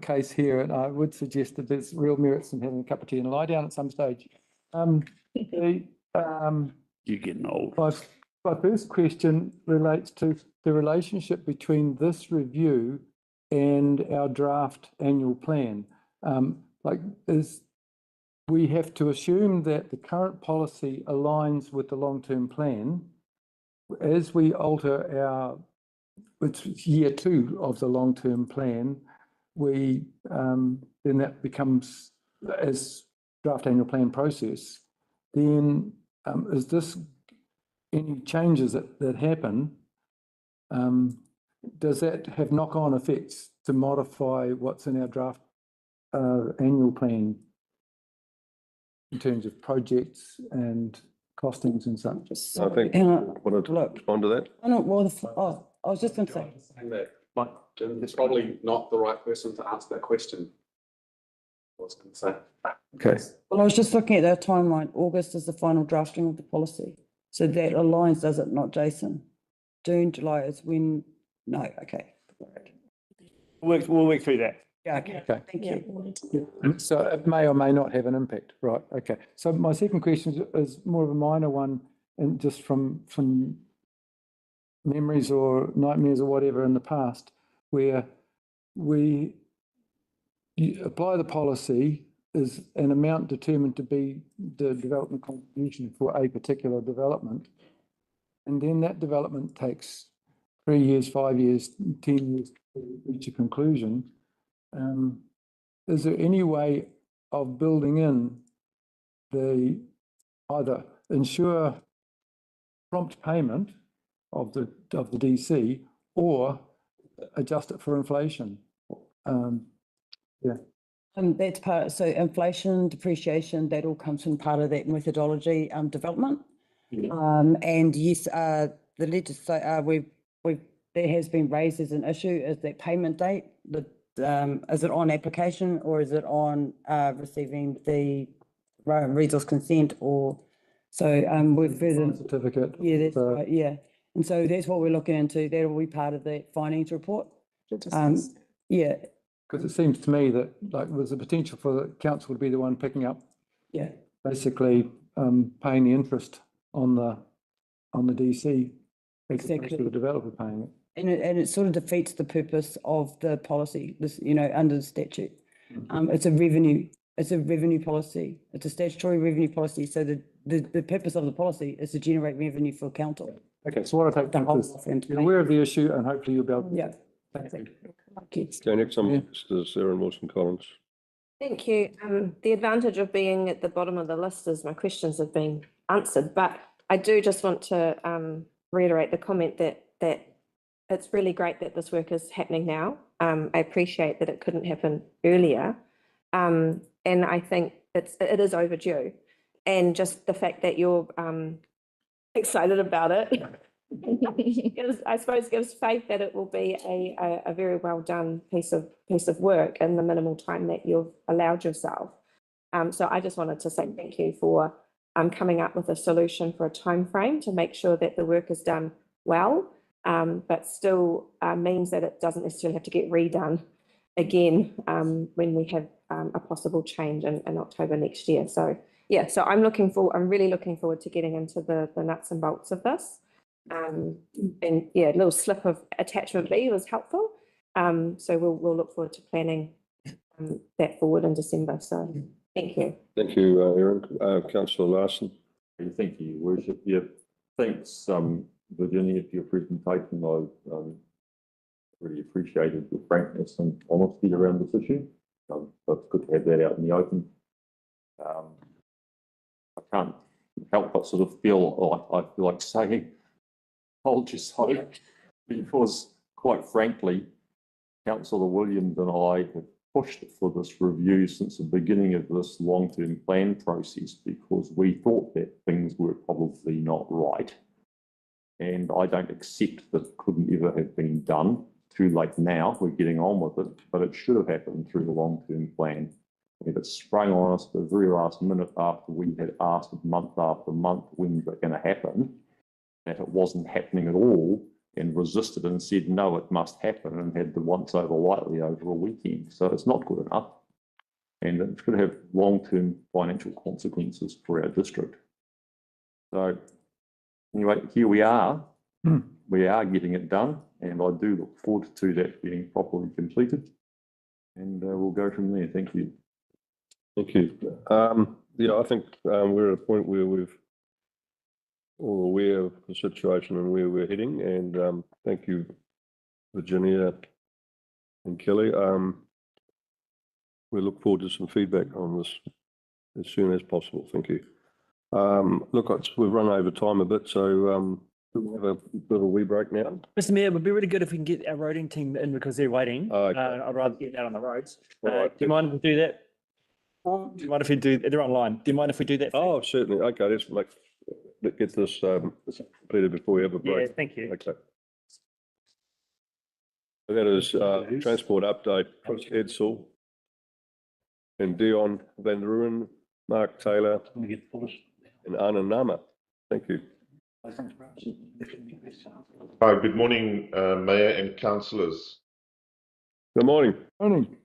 case here, and I would suggest that there's real merits in having a cup of tea and lie down at some stage. You're getting old. My first question relates to the relationship between this review and our draft annual plan. We have to assume that the current policy aligns with the long-term plan. As we alter it's year 2 of the long-term plan, then that becomes as draft annual plan process. Then is this any changes that happen? Does that have knock-on effects to modify what's in our draft annual plan in terms of projects and costings and such? I think wanted to respond to that. I was just going to say. Saying that, Jim is probably not the right person to answer that question. I was going to say. Okay. Well, I was just looking at their timeline. August is the final drafting of the policy. So that aligns, does it not, Jason? June, July is when, no, okay. We'll work through that. Yeah, okay, thank you. Yeah. So it may or may not have an impact, right? Okay. So my second question is more of a minor one, and just from memories or nightmares or whatever in the past, where you apply the policy is an amount determined to be the development contribution for a particular development, and then that development takes 3 years, 5 years, 10 years to reach a conclusion. Is there any way of building in either ensure prompt payment of the DC or adjust it for inflation? Yeah. That's part, so inflation, depreciation, that all comes from part of that methodology development. And yes, the legislature, there has been raised as an issue, is that payment date, is it on application or is it on receiving the resource consent, or so we've further certificate. Yeah, that's right, yeah. And so that's what we're looking into. That will be part of the findings report. Yeah. Because it seems to me that there's a potential for the council to be the one picking up. Yeah. Basically paying the interest on the DC. Exactly. The developer paying it. And it sort of defeats the purpose of the policy, this, under the statute. It's a revenue policy. It's a statutory revenue policy. So the purpose of the policy is to generate revenue for council. Okay, so what I take from this, you're aware of the issue and hopefully you'll be able to. Yeah. Thank you. Okay, next on is Erin Wilson-Collins. Thank you. The advantage of being at the bottom of the list is my questions have been answered, but I do just want to reiterate the comment that it's really great that this work is happening now. I appreciate that it couldn't happen earlier. And I think it is overdue. And just the fact that you're excited about it, I suppose gives faith that it will be a very well done piece of work in the minimal time that you've allowed yourself. So I just wanted to say thank you for coming up with a solution for a time frame to make sure that the work is done well, but still means that it doesn't necessarily have to get redone again when we have a possible change in October next year. So yeah, so I'm really looking forward to getting into the nuts and bolts of this. And yeah, a little slip of attachment B was helpful. So we'll look forward to planning that forward in December. So thank you. Thank you, Erin. Councillor Larson. Thank you, Your Worship. Yeah, Thanks, Virginia, for your presentation. I've really appreciated your frankness and honesty around this issue. So it's good to have that out in the open. I can't help but sort of feel like saying, "Hold your so," because quite frankly, Councillor Williams and I have pushed for this review since the beginning of this long-term plan process because we thought that things were probably not right. And I don't accept that it couldn't ever have been done. Too late now, we're getting on with it, but it should have happened through the long-term plan. If it sprung on us at the very last minute after we had asked month after month when's it going to happen, that it wasn't happening at all, and resisted and said, no, it must happen, and had the once over lightly over a weekend. So it's not good enough. And it's going to have long-term financial consequences for our district. So anyway, here we are. We are getting it done, and I do look forward to that being properly completed. And we'll go from there. Thank you. Thank you. Yeah, I think we're at a point where we've all aware of the situation and where we're heading. And thank you, Virginia and Kelly. We look forward to some feedback on this as soon as possible. Thank you. Look, we've run over time a bit, so we'll have a bit of a wee break now. Mr. Mayor, it would be really good if we can get our roading team in because they're waiting. Okay. I'd rather get out on the roads. Right. Do you mind if we do that? Do you mind if we do? They're online. Do you mind if we do that? Oh, certainly. Okay, let's get this completed before we have a break. Yeah, thank you. Okay. So that is transport update. Chris Edsel and Dion Van Ruin, Mark Taylor, and Anna Nama. Thank you. Hi, good morning, Mayor and councillors. Good morning. Morning.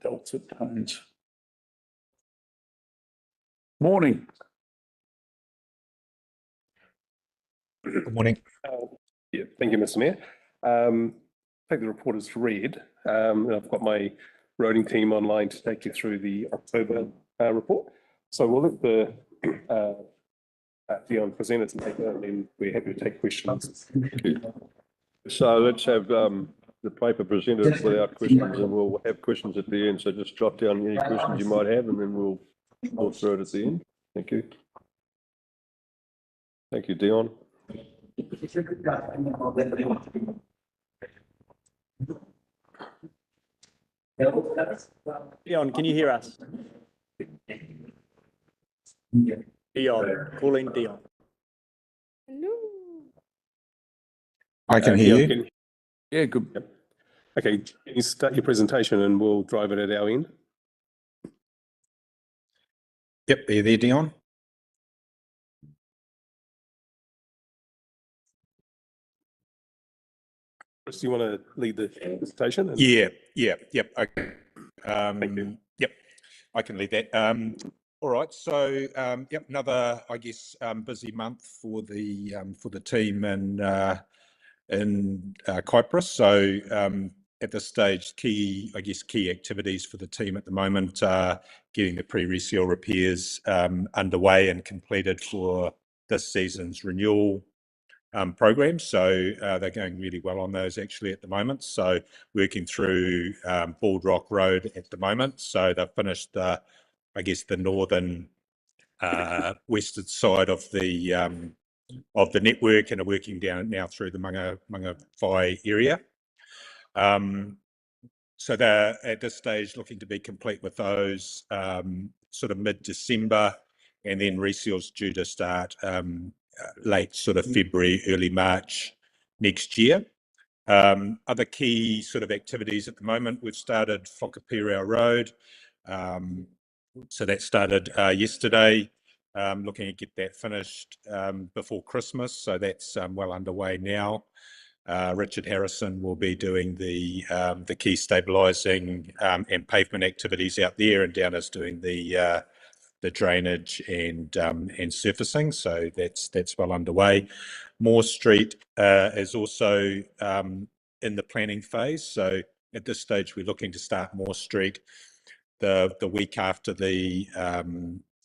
Dulcet tones. Morning. Good morning. Yeah, thank you, Mr. Mayor. Take the report as read. And I've got my roading team online to take you through the October report. So we'll let the Dion present its paper, and then we're happy to take questions. So let's have the paper presented without questions, and we'll have questions at the end. So just jot down any questions you might have, and then we'll go through it at the end. Thank you. Thank you, Dion. Dion, can you hear us? Dion, calling Dion. I can hear you. Yeah, good. Yep. Okay, can you start your presentation and we'll drive it at our end? Yep, are you there, Dion? Chris, do you want to lead the presentation? Yep. Okay. Yep, I can lead that. All right. So, yep, another, I guess, busy month for the team in Cyprus. So, at this stage, key activities for the team at the moment are getting the pre-reseal repairs underway and completed for this season's renewal program. So they're going really well on those actually at the moment. So working through Bald Rock Road at the moment. So they've finished the northern western side of the network and are working down now through the Manga Whai area. So they're at this stage looking to be complete with those sort of mid-December, and then reseal's due to start late sort of February, early March next year. Other key sort of activities at the moment, we've started Whakapirau Road. So that started yesterday, looking to get that finished before Christmas. So that's well underway now. Richard Harrison will be doing the key stabilising and pavement activities out there, and Downer's doing the drainage and surfacing. So that's well underway. Moore Street is also in the planning phase. So at this stage, we're looking to start Moore Street the week after the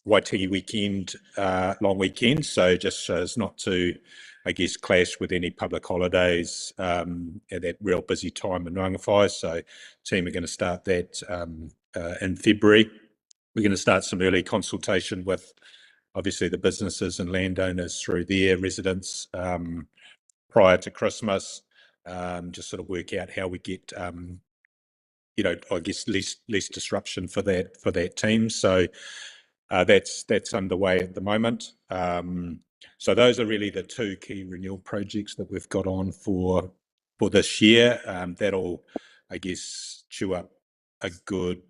Waitiki weekend, long weekend. So just so as not to, I guess, clash with any public holidays at that real busy time in Rangawhai. So team are going to start that in February. We're going to start some early consultation with obviously the businesses and landowners through their residents prior to Christmas. Just sort of work out how we get you know, I guess less disruption for that team. So that's underway at the moment. So those are really the two key renewal projects that we've got on for this year. That'll, I guess, chew up a good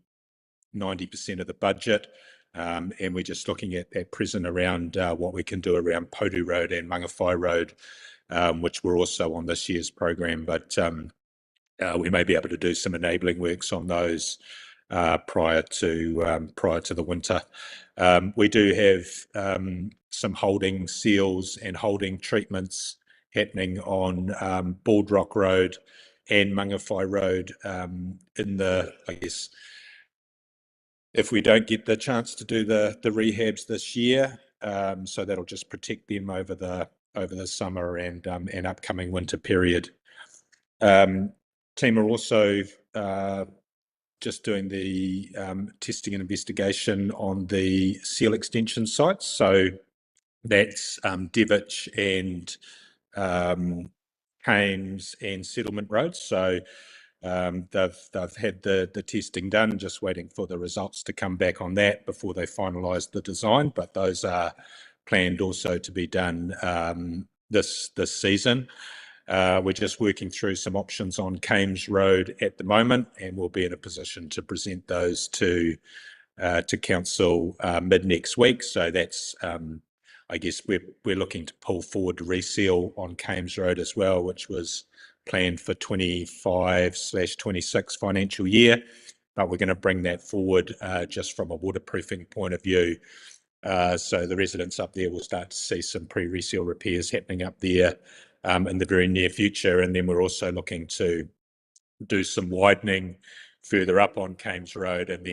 90% of the budget. And we're just looking at present around what we can do around Podu Road and Mangawhai Road, which were also on this year's program. But we may be able to do some enabling works on those prior to the winter. We do have some holding seals and holding treatments happening on Bald Road and Mangawhai Road in the, I guess, if we don't get the chance to do the rehabs this year. So that'll just protect them over the summer and upcoming winter period. Team are also just doing the testing and investigation on the seal extension sites. So that's Devich and Kames and Settlement Roads. So they've had the testing done, just waiting for the results to come back on that before they finalise the design. But those are planned also to be done this season. We're just working through some options on Kames Road at the moment, and we'll be in a position to present those to council mid next week. So that's, I guess, we're looking to pull forward the reseal on Kames Road as well, which was planned for 25/26 financial year, but we're going to bring that forward just from a waterproofing point of view. So the residents up there will start to see some pre-reseal repairs happening up there in the very near future. And then we're also looking to do some widening further up on Kames Road, and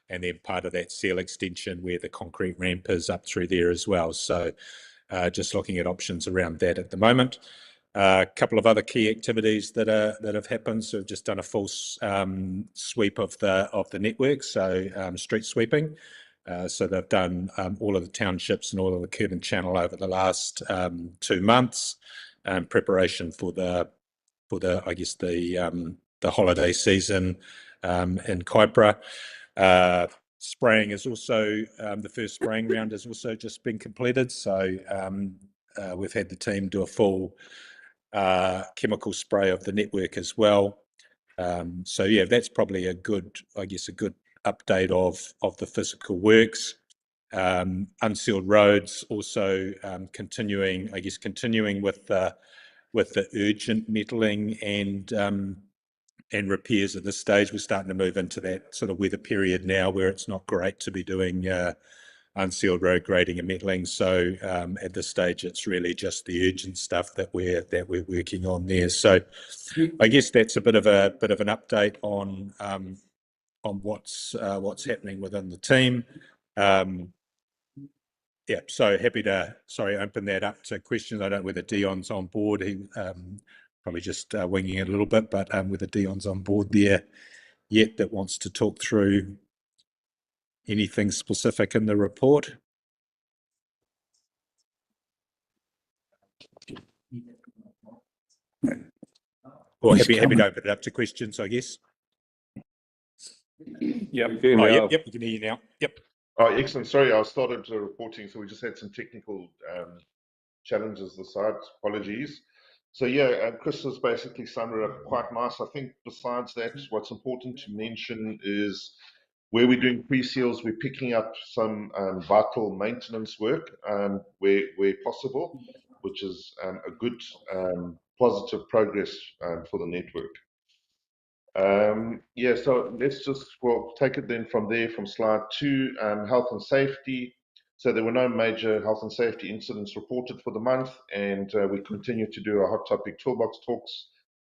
then part of that seal extension where the concrete ramp is up through there as well. So just looking at options around that at the moment. A couple of other key activities that have happened. So we've just done a full sweep of the network, so street sweeping. So they've done all of the townships and all of the curb and channel over the last 2 months, preparation for the I guess the holiday season in Kaipara. Spraying is also the first spraying round has also just been completed. So we've had the team do a full chemical spray of the network as well. So yeah, that's probably a good update of the physical works. Unsealed roads also continuing with the urgent metalling and repairs at this stage. We're starting to move into that sort of weather period now where it's not great to be doing unsealed road grading and metalling. So at this stage, it's really just the urgent stuff that we're working on there. So I guess that's a bit of an update on what's happening within the team. Yeah, so happy to open that up to questions. I don't know whether Dion's on board. He probably just winging it a little bit, but whether Dion's on board there yet that wants to talk through anything specific in the report. Or happy to open it up to questions, I guess. Yep. Yep, we can hear you now. Yep. Oh, excellent. Sorry, I started reporting, so we just had some technical challenges this side. Apologies. So yeah, Chris has basically summed it up quite nice. I think besides that, what's important to mention is where we're doing pre-seals, we're picking up some vital maintenance work where possible, which is a good positive progress for the network. Yeah, so let's just take it then from there, from slide 2, health and safety. So there were no major health and safety incidents reported for the month, and we continue to do our hot topic toolbox talks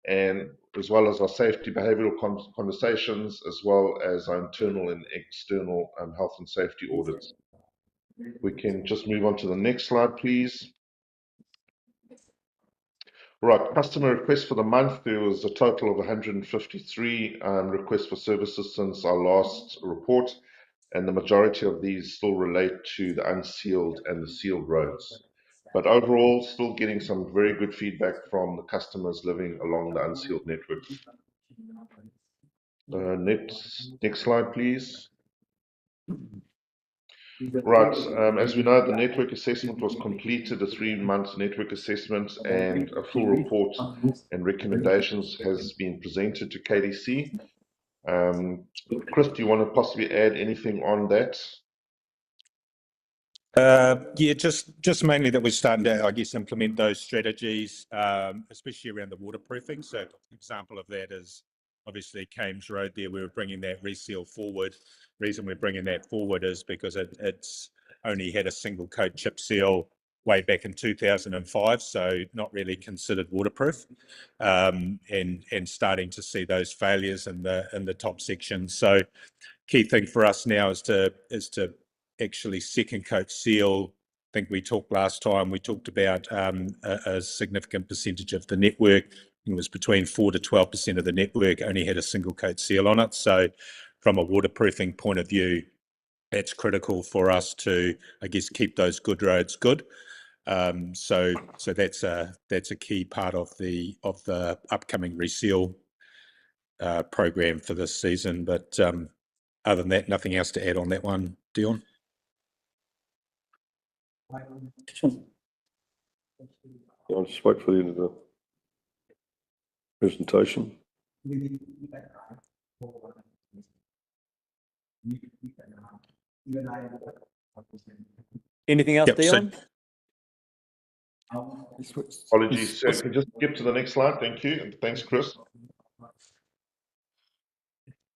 and as well as our safety behavioural conversations, as well as our internal and external health and safety audits. We can just move on to the next slide, please. Right, customer requests for the month. There was a total of 153 requests for services since our last report, and the majority of these still relate to the unsealed and the sealed roads. But overall, still getting some very good feedback from the customers living along the unsealed network. Next slide, please. Right, as we know, the network assessment was completed, a 3-month network assessment, and a full report and recommendations has been presented to KDC. Chris, do you want to possibly add anything on that? Yeah, just mainly that we're starting to, I guess, implement those strategies, especially around the waterproofing. So, example of that is obviously Kames Road there. We were bringing that reseal forward. Reason we're bringing that forward is because it's only had a single coat chip seal way back in 2005, so not really considered waterproof, and starting to see those failures in the top section. So, key thing for us now is to actually second coat seal. I think we talked last time, we talked about a significant percentage of the network. It was between 4 to 12% of the network only had a single coat seal on it. So from a waterproofing point of view, that's critical for us to, I guess, keep those good roads good. So that's a key part of the upcoming reseal program for this season. But other than that, nothing else to add on that one, Dion. I'll just wait for the end of the presentation. Anything else, Dion? Apologies, sir. Can you just skip to the next slide? Thank you. And thanks, Chris.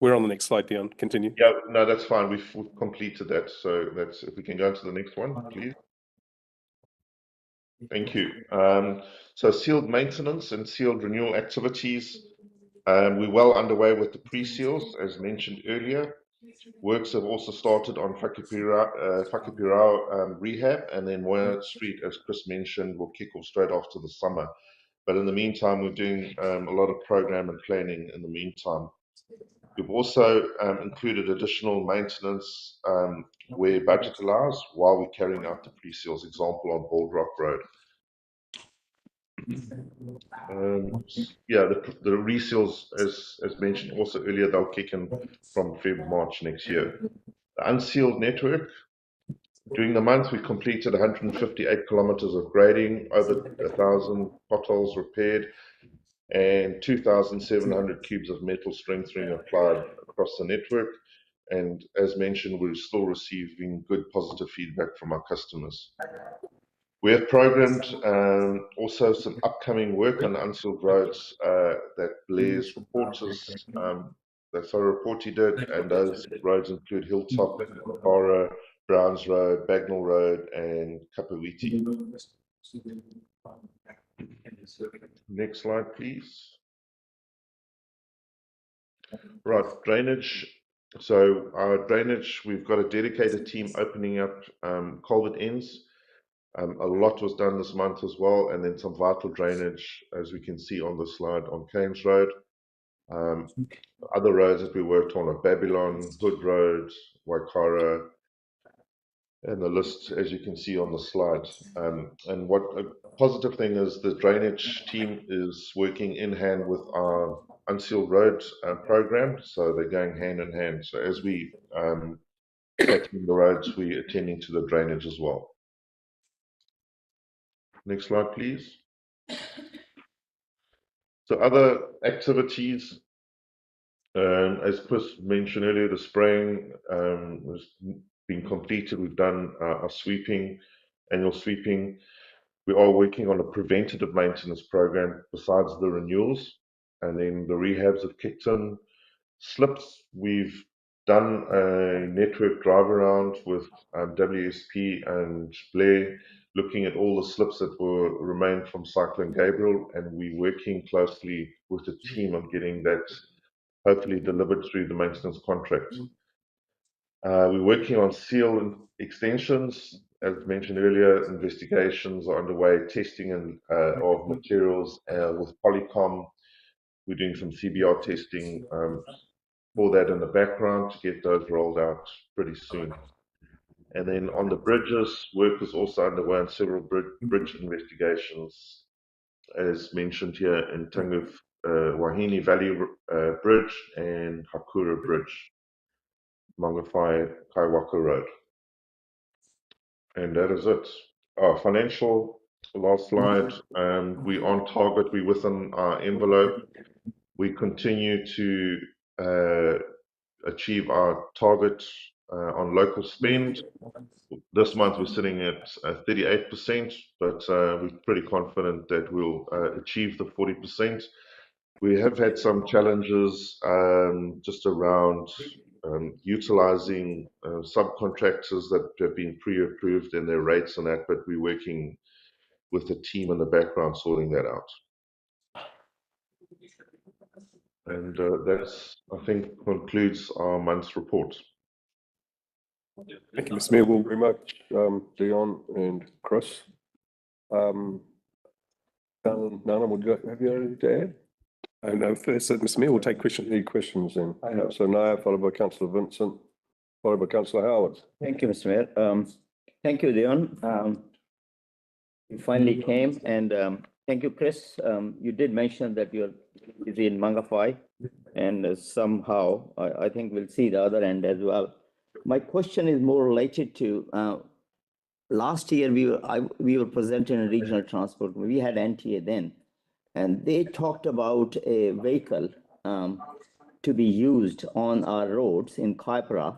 We're on the next slide, Dion. Continue. Yeah, no, that's fine. We've completed that. So that's, if we can go to the next one, please. Thank you. So sealed maintenance and sealed renewal activities. We're well underway with the pre-seals, as mentioned earlier. Works have also started on Whakapirau rehab, and then Moya Street, as Chris mentioned, will kick off straight after the summer. But in the meantime, we're doing a lot of program and planning in the meantime. We've also included additional maintenance where budget allows while we're carrying out the pre-seals, example on Bald Rock Road. Yeah, the reseals, as mentioned also earlier, they'll kick in from February, March next year. The unsealed network, during the month, we completed 158 kilometers of grading, over 1,000 potholes repaired, and 2,700 cubes of metal strengthening applied across the network. And as mentioned, we're still receiving good positive feedback from our customers. We have programmed also some upcoming work on unsealed roads that Blair's reporters, that thorough report he did, and those roads include Hilltop, Cara, Browns Road, Bagnall Road, and Kapawiti. Next slide, please. Right, drainage. So our drainage, we've got a dedicated team opening up culvert ends. A lot was done this month as well, and then some vital drainage, as we can see on the slide, on Kames Road. Other roads that we worked on are Babylon, Hood Road, Waikara, and the list, as you can see on the slide. And what a positive thing is, the drainage team is working in hand with our unsealed road program, so they're going hand in hand. So as we tackling the roads, we're attending to the drainage as well. Next slide, please. So other activities, as Chris mentioned earlier, the spraying has been completed. We've done our sweeping, annual sweeping. We are working on a preventative maintenance program besides the renewals, and then the rehabs have kicked in. Slips, we've done a network drive around with WSP and Blair, looking at all the slips that remained from Cyclone Gabriel, and we're working closely with the team on getting that hopefully delivered through the maintenance contract. We're working on seal extensions. As mentioned earlier, investigations are underway, testing of materials with Polycom. We're doing some CBR testing for that in the background to get those rolled out pretty soon. And then on the bridges, work is also underway on several bridge investigations, as mentioned here in Tanguf Wahine Valley Bridge and Hakura Bridge, Mangawhai Kaiwaka Road. And that is it. Financial, last slide. We're on target. We're within our envelope. We continue to achieve our target on local spend. This month we're sitting at 38%, but we're pretty confident that we'll achieve the 40%. We have had some challenges just around utilizing subcontractors that have been pre-approved and their rates and that, but we're working with the team in the background sorting that out. And that's, I think, concludes our month's report. Thank you, Mr. Mayor. Well, very much, Dion and Chris. Nana, have you anything to add? No, first, Mr. Mayor, we'll take any questions then. So Naya, followed by Councillor Vincent, followed by Councillor Howard. Thank you, Mr. Mayor. Thank you, Dion. You finally came, and thank you, Chris. You did mention that you're busy in Mangawhai, and somehow I think we'll see the other end as well. My question is more related to last year we were presenting in regional transport. We had NTA then, and they talked about a vehicle to be used on our roads in Kaipara,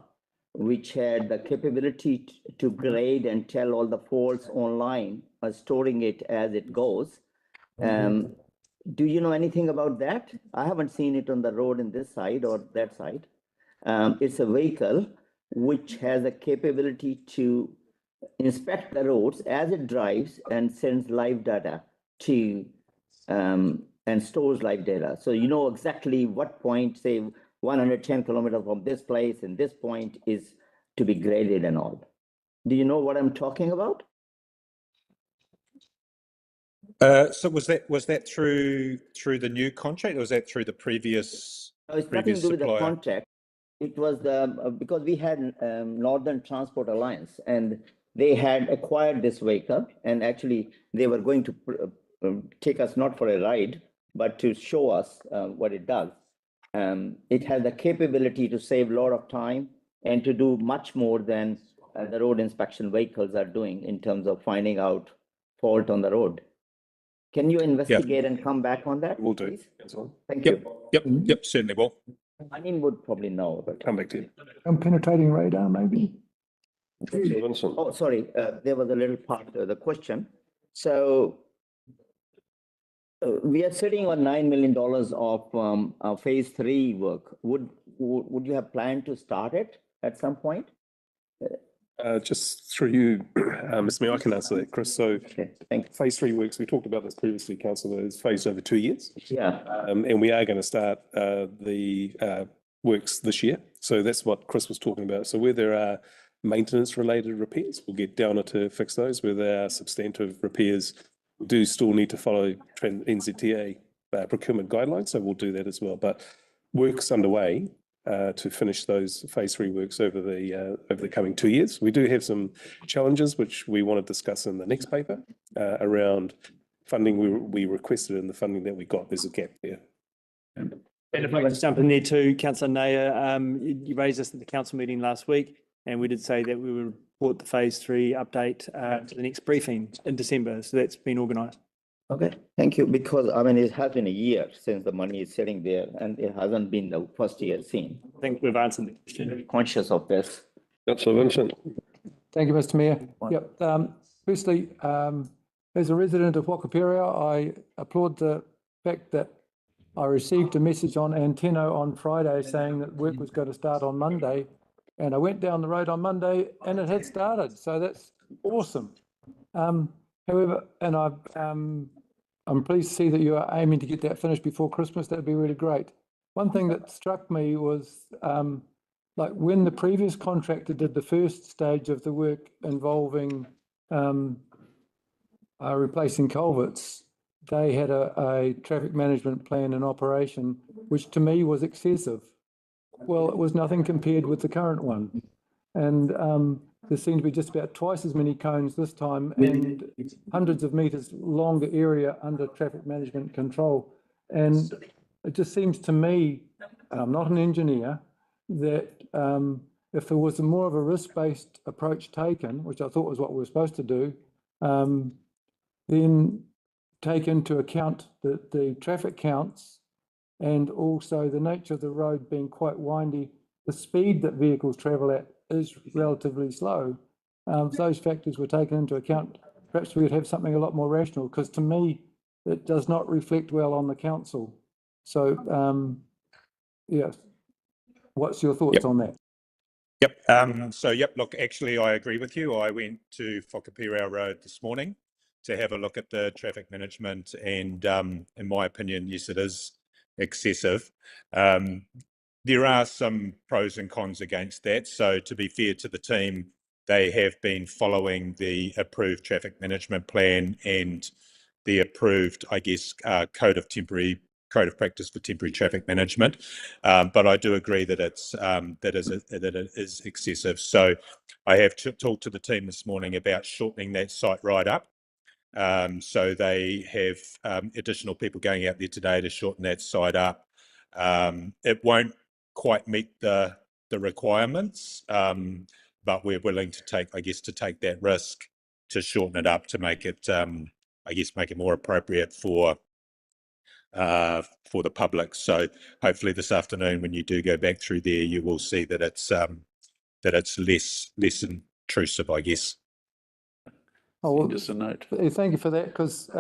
which had the capability to grade and tell all the faults online, storing it as it goes. Do you know anything about that? I haven't seen it on the road in this side or that side. It's a vehicle which has a capability to inspect the roads as it drives and sends live data to and stores live data. So you know exactly what point, say 110 kilometers from this place and this point is to be graded and all. Do you know what I'm talking about? So was that through the new contract, or was that through the previous? No, it's nothing to do with the contract. It was because we had Northern Transport Alliance, and they had acquired this vehicle, and actually they were going to take us not for a ride, but to show us what it does. It has the capability to save a lot of time and to do much more than the road inspection vehicles are doing in terms of finding out fault on the road. Can you investigate and come back on that? We'll do. Please? Thank you. Yep, certainly will. I mean, would probably know, but come back to you. Penetrating radar, maybe. Oh, sorry. There was a little part of the question. So we are sitting on $9 million of phase 3 work. Would you have planned to start it at some point? Just through you, Mr. Mayor, I can answer that, Chris. So phase 3 works, we talked about this previously, Councillor, is phased over 2 years. Yeah. And we are going to start the works this year. So that's what Chris was talking about. So where there are maintenance related repairs, we'll get Downer to fix those. Where there are substantive repairs, we do still need to follow NZTA procurement guidelines. So we'll do that as well. But work's underway to finish those phase 3 works over the coming 2 years. We do have some challenges which we want to discuss in the next paper around funding. We requested in the funding that we got. There's a gap there. And if I could just jump in there too, Councillor Naya, you raised this at the council meeting last week, and we did say that we would report the phase 3 update to the next briefing in December. So that's been organised. Okay, thank you. Because I mean, it has been a year since the money is sitting there, and it hasn't been the first year seen. I think we've answered the question. Conscious of this. Councillor Vincent. Thank you, Mr. Mayor. Yep. Firstly, as a resident of Whakapiria, I applaud the fact that I received a message on Antenno on Friday saying that work was going to start on Monday. And I went down the road on Monday and it had started. So that's awesome. However, and I'm pleased to see that you are aiming to get that finished before Christmas. That'd be really great. One thing that struck me was like when the previous contractor did the first stage of the work involving replacing culverts, they had a traffic management plan in operation, which to me was excessive. Well, it was nothing compared with the current one. And there seemed to be just about twice as many cones this time and hundreds of meters longer area under traffic management control. And it just seems to me, and I'm not an engineer, that if there was more of a risk-based approach taken, which I thought was what we were supposed to do, then take into account the traffic counts and also the nature of the road being quite windy, the speed that vehicles travel at is relatively slow. If those factors were taken into account, perhaps we would have something a lot more rational, because to me, it does not reflect well on the council. So, yeah, what's your thoughts on that? Yep. Look, actually, I agree with you. I went to Whakapirau Road this morning to have a look at the traffic management, and in my opinion, yes, it is excessive. There are some pros and cons against that. So to be fair to the team, they have been following the approved traffic management plan and the approved, I guess, code of practice for temporary traffic management. But I do agree that it is excessive. So I have talked to the team this morning about shortening that site right up. So they have additional people going out there today to shorten that site up. It won't quite meet the requirements, but we're willing to take that risk to shorten it up to make it, make it more appropriate for the public. So hopefully this afternoon, when you do go back through there, you will see that it's less intrusive, I guess. Oh, well, just a note. Thank you for that, because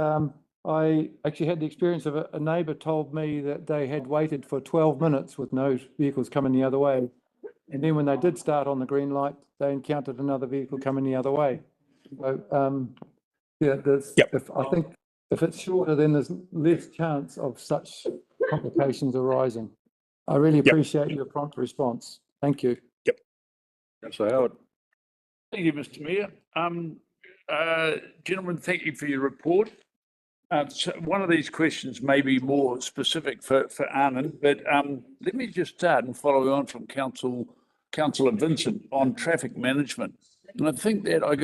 I actually had the experience of a neighbour told me that they had waited for 12 minutes with no vehicles coming the other way. And then when they did start on the green light, they encountered another vehicle coming the other way. So, I think if it's shorter, then there's less chance of such complications arising. I really appreciate your prompt response. Thank you. Councillor Howard. Thank you, Mr. Mayor. Gentlemen, thank you for your report. So one of these questions may be more specific for Anand, but let me just start and follow on from Councillor Vincent on traffic management. And I think that I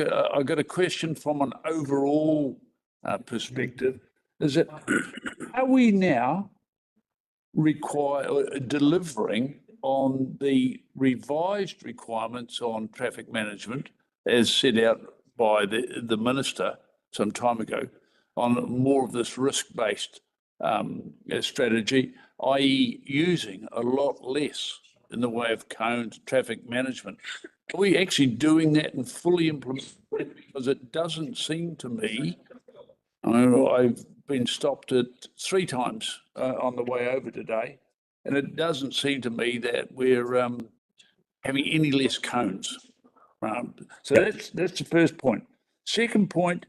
got a question from an overall perspective, is that are we now delivering on the revised requirements on traffic management as set out by the Minister some time ago, on more of this risk-based strategy, i.e. using a lot less in the way of cones, traffic management? Are we actually doing that and fully implementing it? Because it doesn't seem to me, I've been stopped 3 times on the way over today, and it doesn't seem to me that we're having any less cones. So that's the first point. Second point,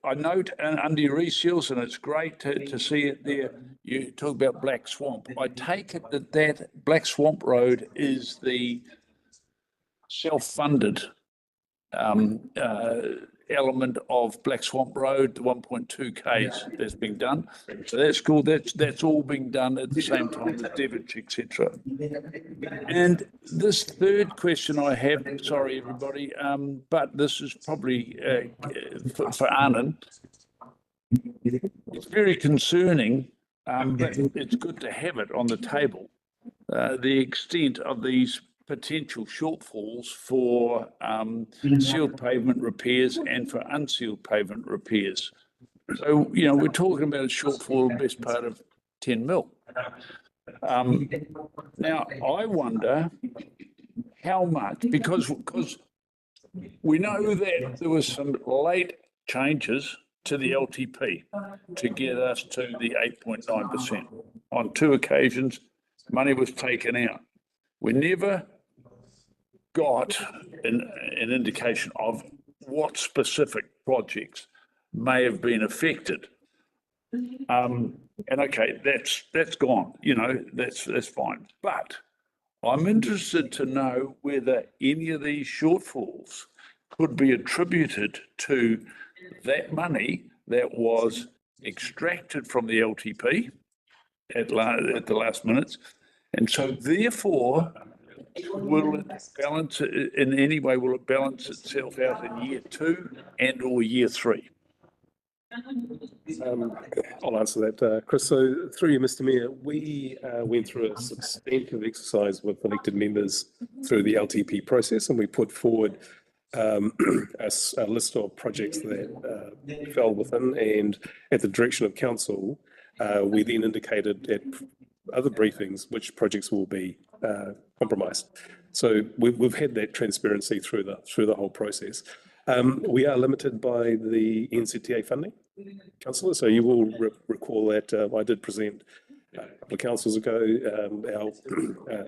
I note under your reseals, and it's great to see it there, you talk about Black Swamp. I take it that Black Swamp Road is the self-funded element of Black Swamp Road, the 1.2 Ks that's being done. So that's cool. That's all being done at the same time as Devonshire, etc. And this third question I have, sorry everybody, but this is probably for Anand. It's very concerning, but it's good to have it on the table. The extent of these potential shortfalls for sealed pavement repairs and for unsealed pavement repairs. So, we're talking about a shortfall of best part of 10 mil. Now, I wonder how much, because we know that there was some late changes to the LTP to get us to the 8.9%. on 2 occasions, money was taken out. We never got an indication of what specific projects may have been affected. And okay, that's gone, you know, that's fine. But I'm interested to know whether any of these shortfalls could be attributed to that money that was extracted from the LTP at the last minutes. And so therefore, will it balance in any way, will it balance itself out in year 2 and or year 3? I'll answer that, Chris. So through you, Mr. Mayor, we went through a substantive exercise with elected members through the LTP process, and we put forward a list of projects that fell within, and at the direction of council, we then indicated at other briefings which projects will be compromised. So we've had that transparency through the whole process. We are limited by the NZTA funding, Councillor. So you will recall that I did present a couple of councils ago our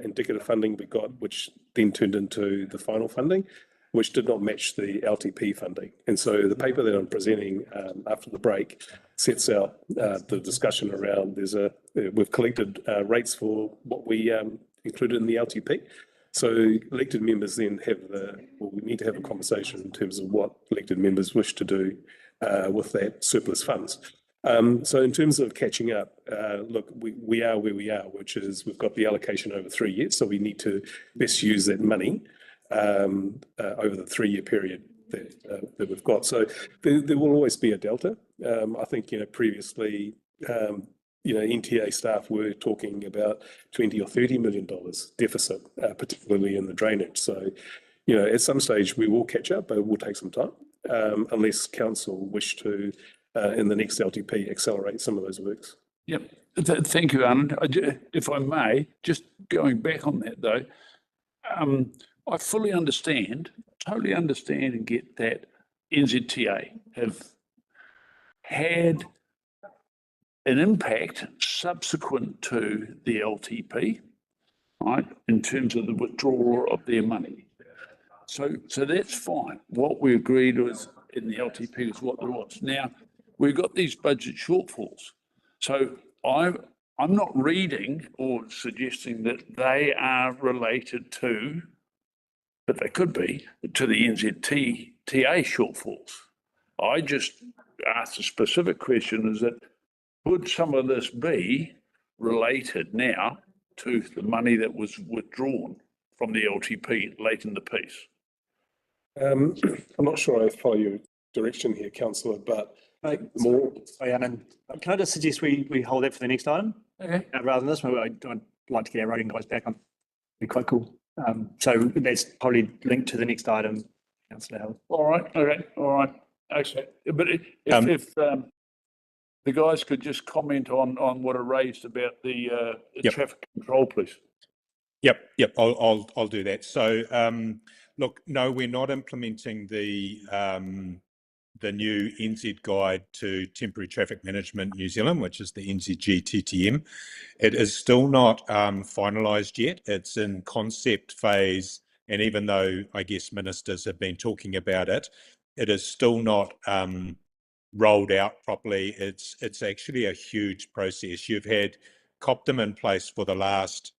indicative funding we got, which then turned into the final funding, which did not match the LTP funding. And so the paper that I'm presenting after the break sets out the discussion around we've collected rates for what we included in the LTP. So elected members then we need to have a conversation in terms of what elected members wish to do with that surplus funds. So in terms of catching up, look, we are where we are, which is we've got the allocation over 3 years. So we need to best use that money over the 3-year period that we've got. So there will always be a delta. I think, previously, NTA staff were talking about $20 or $30 million deficit, particularly in the drainage. So, at some stage we will catch up, but it will take some time, unless council wish to, in the next LTP, accelerate some of those works. Yep. Thank you, Arnold. If I may, just going back on that though, I fully understand, totally understand and get that NZTA have had an impact subsequent to the LTP, right, in terms of the withdrawal of their money. So that's fine. What we agreed was in the LTP is what there was. Now, we've got these budget shortfalls. So I'm not reading or suggesting that they are related to, but they could be, to the NZTA shortfalls. I just asked a specific question, is that would some of this be related now to the money that was withdrawn from the LTP late in the piece? I'm not sure I follow your direction here, Councillor, but more. Can I just suggest we hold that for the next item? Okay. Rather than this, I'd like to get our roading guys back on. Be quite cool. So that's probably linked to the next item, Councillor Howard. All right. Okay. All right. Okay. But if the guys could just comment on what are raised about the traffic control, please. Yep. I'll do that. So, look, no, we're not implementing the new NZ Guide to Temporary Traffic Management New Zealand, which is the NZG TTM. It is still not finalised yet. It's in concept phase, and even though I guess ministers have been talking about it, it is still not rolled out properly. It's actually a huge process. You've had COPTIM in place for the last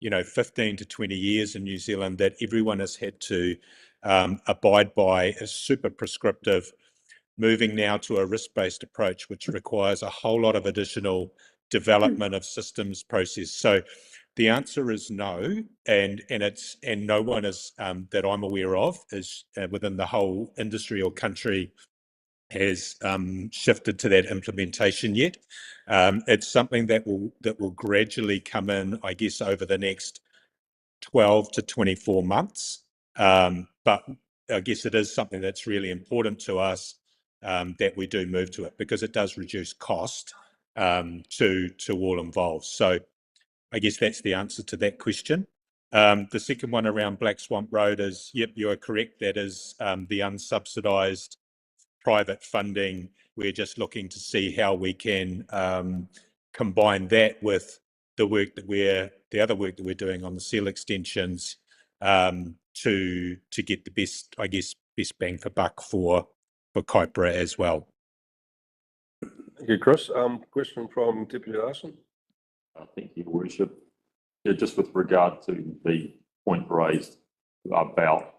15 to 20 years in New Zealand that everyone has had to abide by. Is super prescriptive, moving now to a risk-based approach, which requires a whole lot of additional development of systems process. So the answer is no, and no one is that I'm aware of is within the whole industry or country has shifted to that implementation yet. It's something that will gradually come in, I guess, over the next 12 to 24 months. But I guess it is something that's really important to us that we do move to it, because it does reduce cost to all involved. So I guess that's the answer to that question. The second one around Black Swamp Road is, yep, you are correct. That is the unsubsidised private funding. We're just looking to see how we can combine that with the other work that we're doing on the seal extensions to get the best, I guess, best bang for buck for Kaipara as well. Thank you, Chris. Question from Deputy Larson. Thank you, Worship. Yeah, just with regard to the point raised about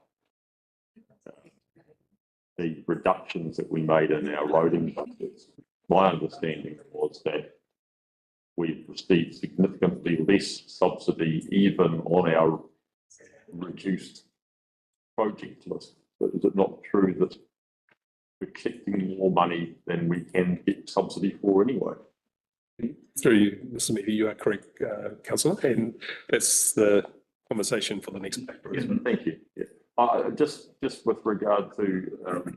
the reductions that we made in our roading budgets, my understanding was that we've received significantly less subsidy even on our reduced project list. But is it not true that we're collecting more money than we can get subsidy for anyway? Through you, Mr. Mayor, you are correct, Councillor, and that's the conversation for the next paper. Yeah, thank you. Yeah. Just with regard to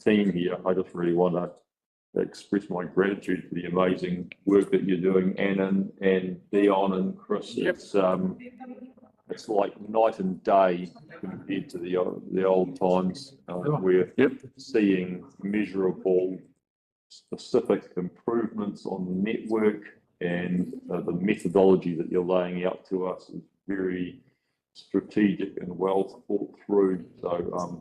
team here, I just really want to express my gratitude for the amazing work that you're doing, Anna and Dion and Chris. It's like night and day compared to the old times. We're seeing measurable, specific improvements on the network, and the methodology that you're laying out to us is very strategic and well thought through. So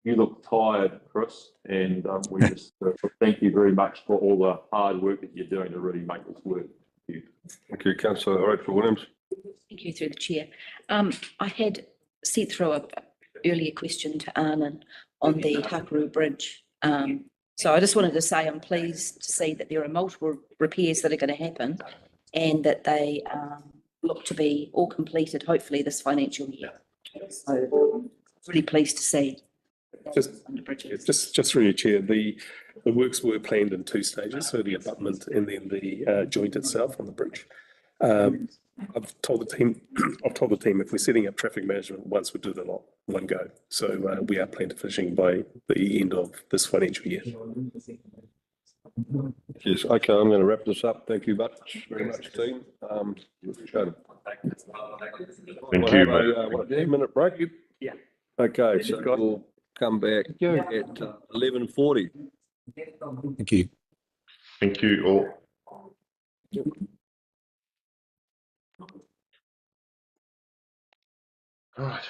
you look tired, Chris, and we just thank you very much for all the hard work that you're doing to really make this work. Thank you. Thank you, Councillor Rachel Williams. Thank you, through the chair. I had sent through a earlier question to Anand on the Hakaru Bridge. So I just wanted to say I'm pleased to see that there are multiple repairs that are going to happen and that they look to be all completed hopefully this financial year. So really pleased to see. Just through your chair, the works were planned in two stages, so the abutment and then the joint itself on the bridge. I've told the team if we're setting up traffic management once, we do the lot one go. So we are planning to finishing by the end of this financial year. Yes, okay, I'm going to wrap this up. Thank you very much, team. Thank We'll you. have a 10-minute break? Yeah. Okay, so we'll come back at 11:40. Thank you. Thank you all. Right.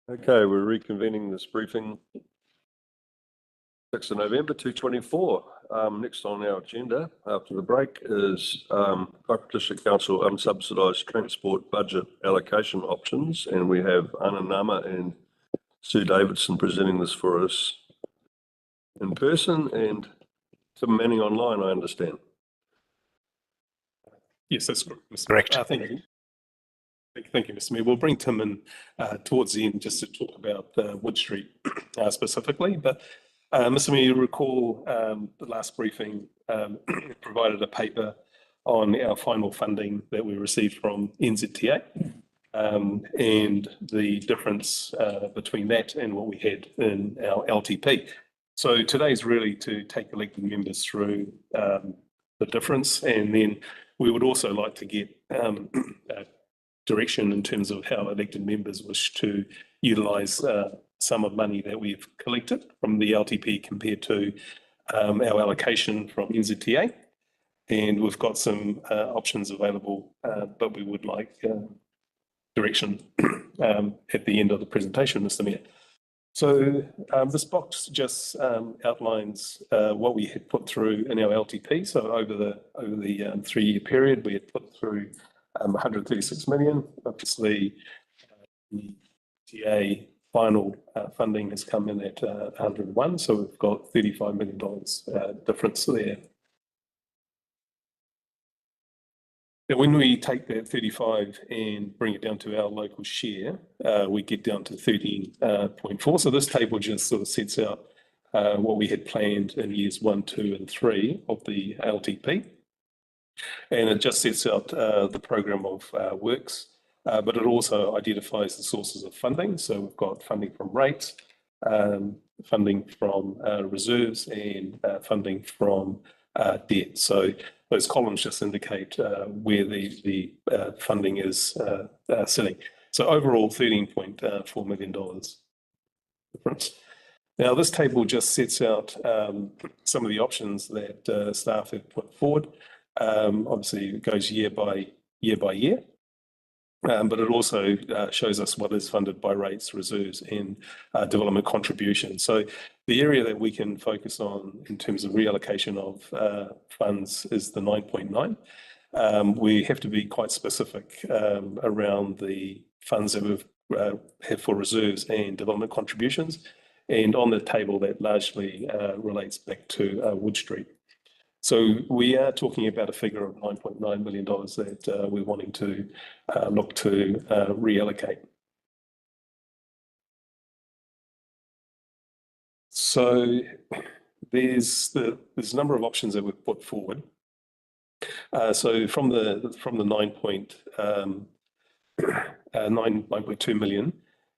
Okay, we're reconvening this briefing. 6th of November 2024. Next on our agenda after the break is Kaipara District Council unsubsidised transport budget allocation options, and we have Anna Nama and Sue Davidson presenting this for us in person and Tim Manning online, I understand. Yes, that's correct. Thank you. Thank you, Mr. Mayor. We'll bring Tim in towards the end just to talk about Wood Street specifically. But Mr. Mayor, you recall the last briefing provided a paper on our final funding that we received from NZTA and the difference between that and what we had in our LTP. So today's really to take elected members through the difference, and then we would also like to get direction in terms of how elected members wish to utilise sum of money that we've collected from the LTP compared to our allocation from NZTA. And we've got some options available, but we would like direction at the end of the presentation, Mr. Mayor. So this box just outlines what we had put through in our LTP. So over the 3-year period, we had put through 136 million. Obviously, the TA final funding has come in at 101, so we've got $35 million difference there. Now, when we take that 35 and bring it down to our local share, we get down to 13.4. So this table just sort of sets out what we had planned in years 1, 2, and 3 of the LTP. And it just sets out the program of works, but it also identifies the sources of funding. So we've got funding from rates, funding from reserves, and funding from debt. So those columns just indicate where the funding is sitting. So overall, $13.4 million difference. Now, this table just sets out some of the options that staff have put forward. Obviously, it goes year by year, but it also shows us what is funded by rates, reserves, and development contributions. So the area that we can focus on in terms of reallocation of funds is the 9.9. We have to be quite specific around the funds that we have for reserves and development contributions. And on the table, that largely relates back to Wood Street. So we are talking about a figure of $9.9 million that we're wanting to look to reallocate. So there's a number of options that we've put forward. So from the 9.2 million,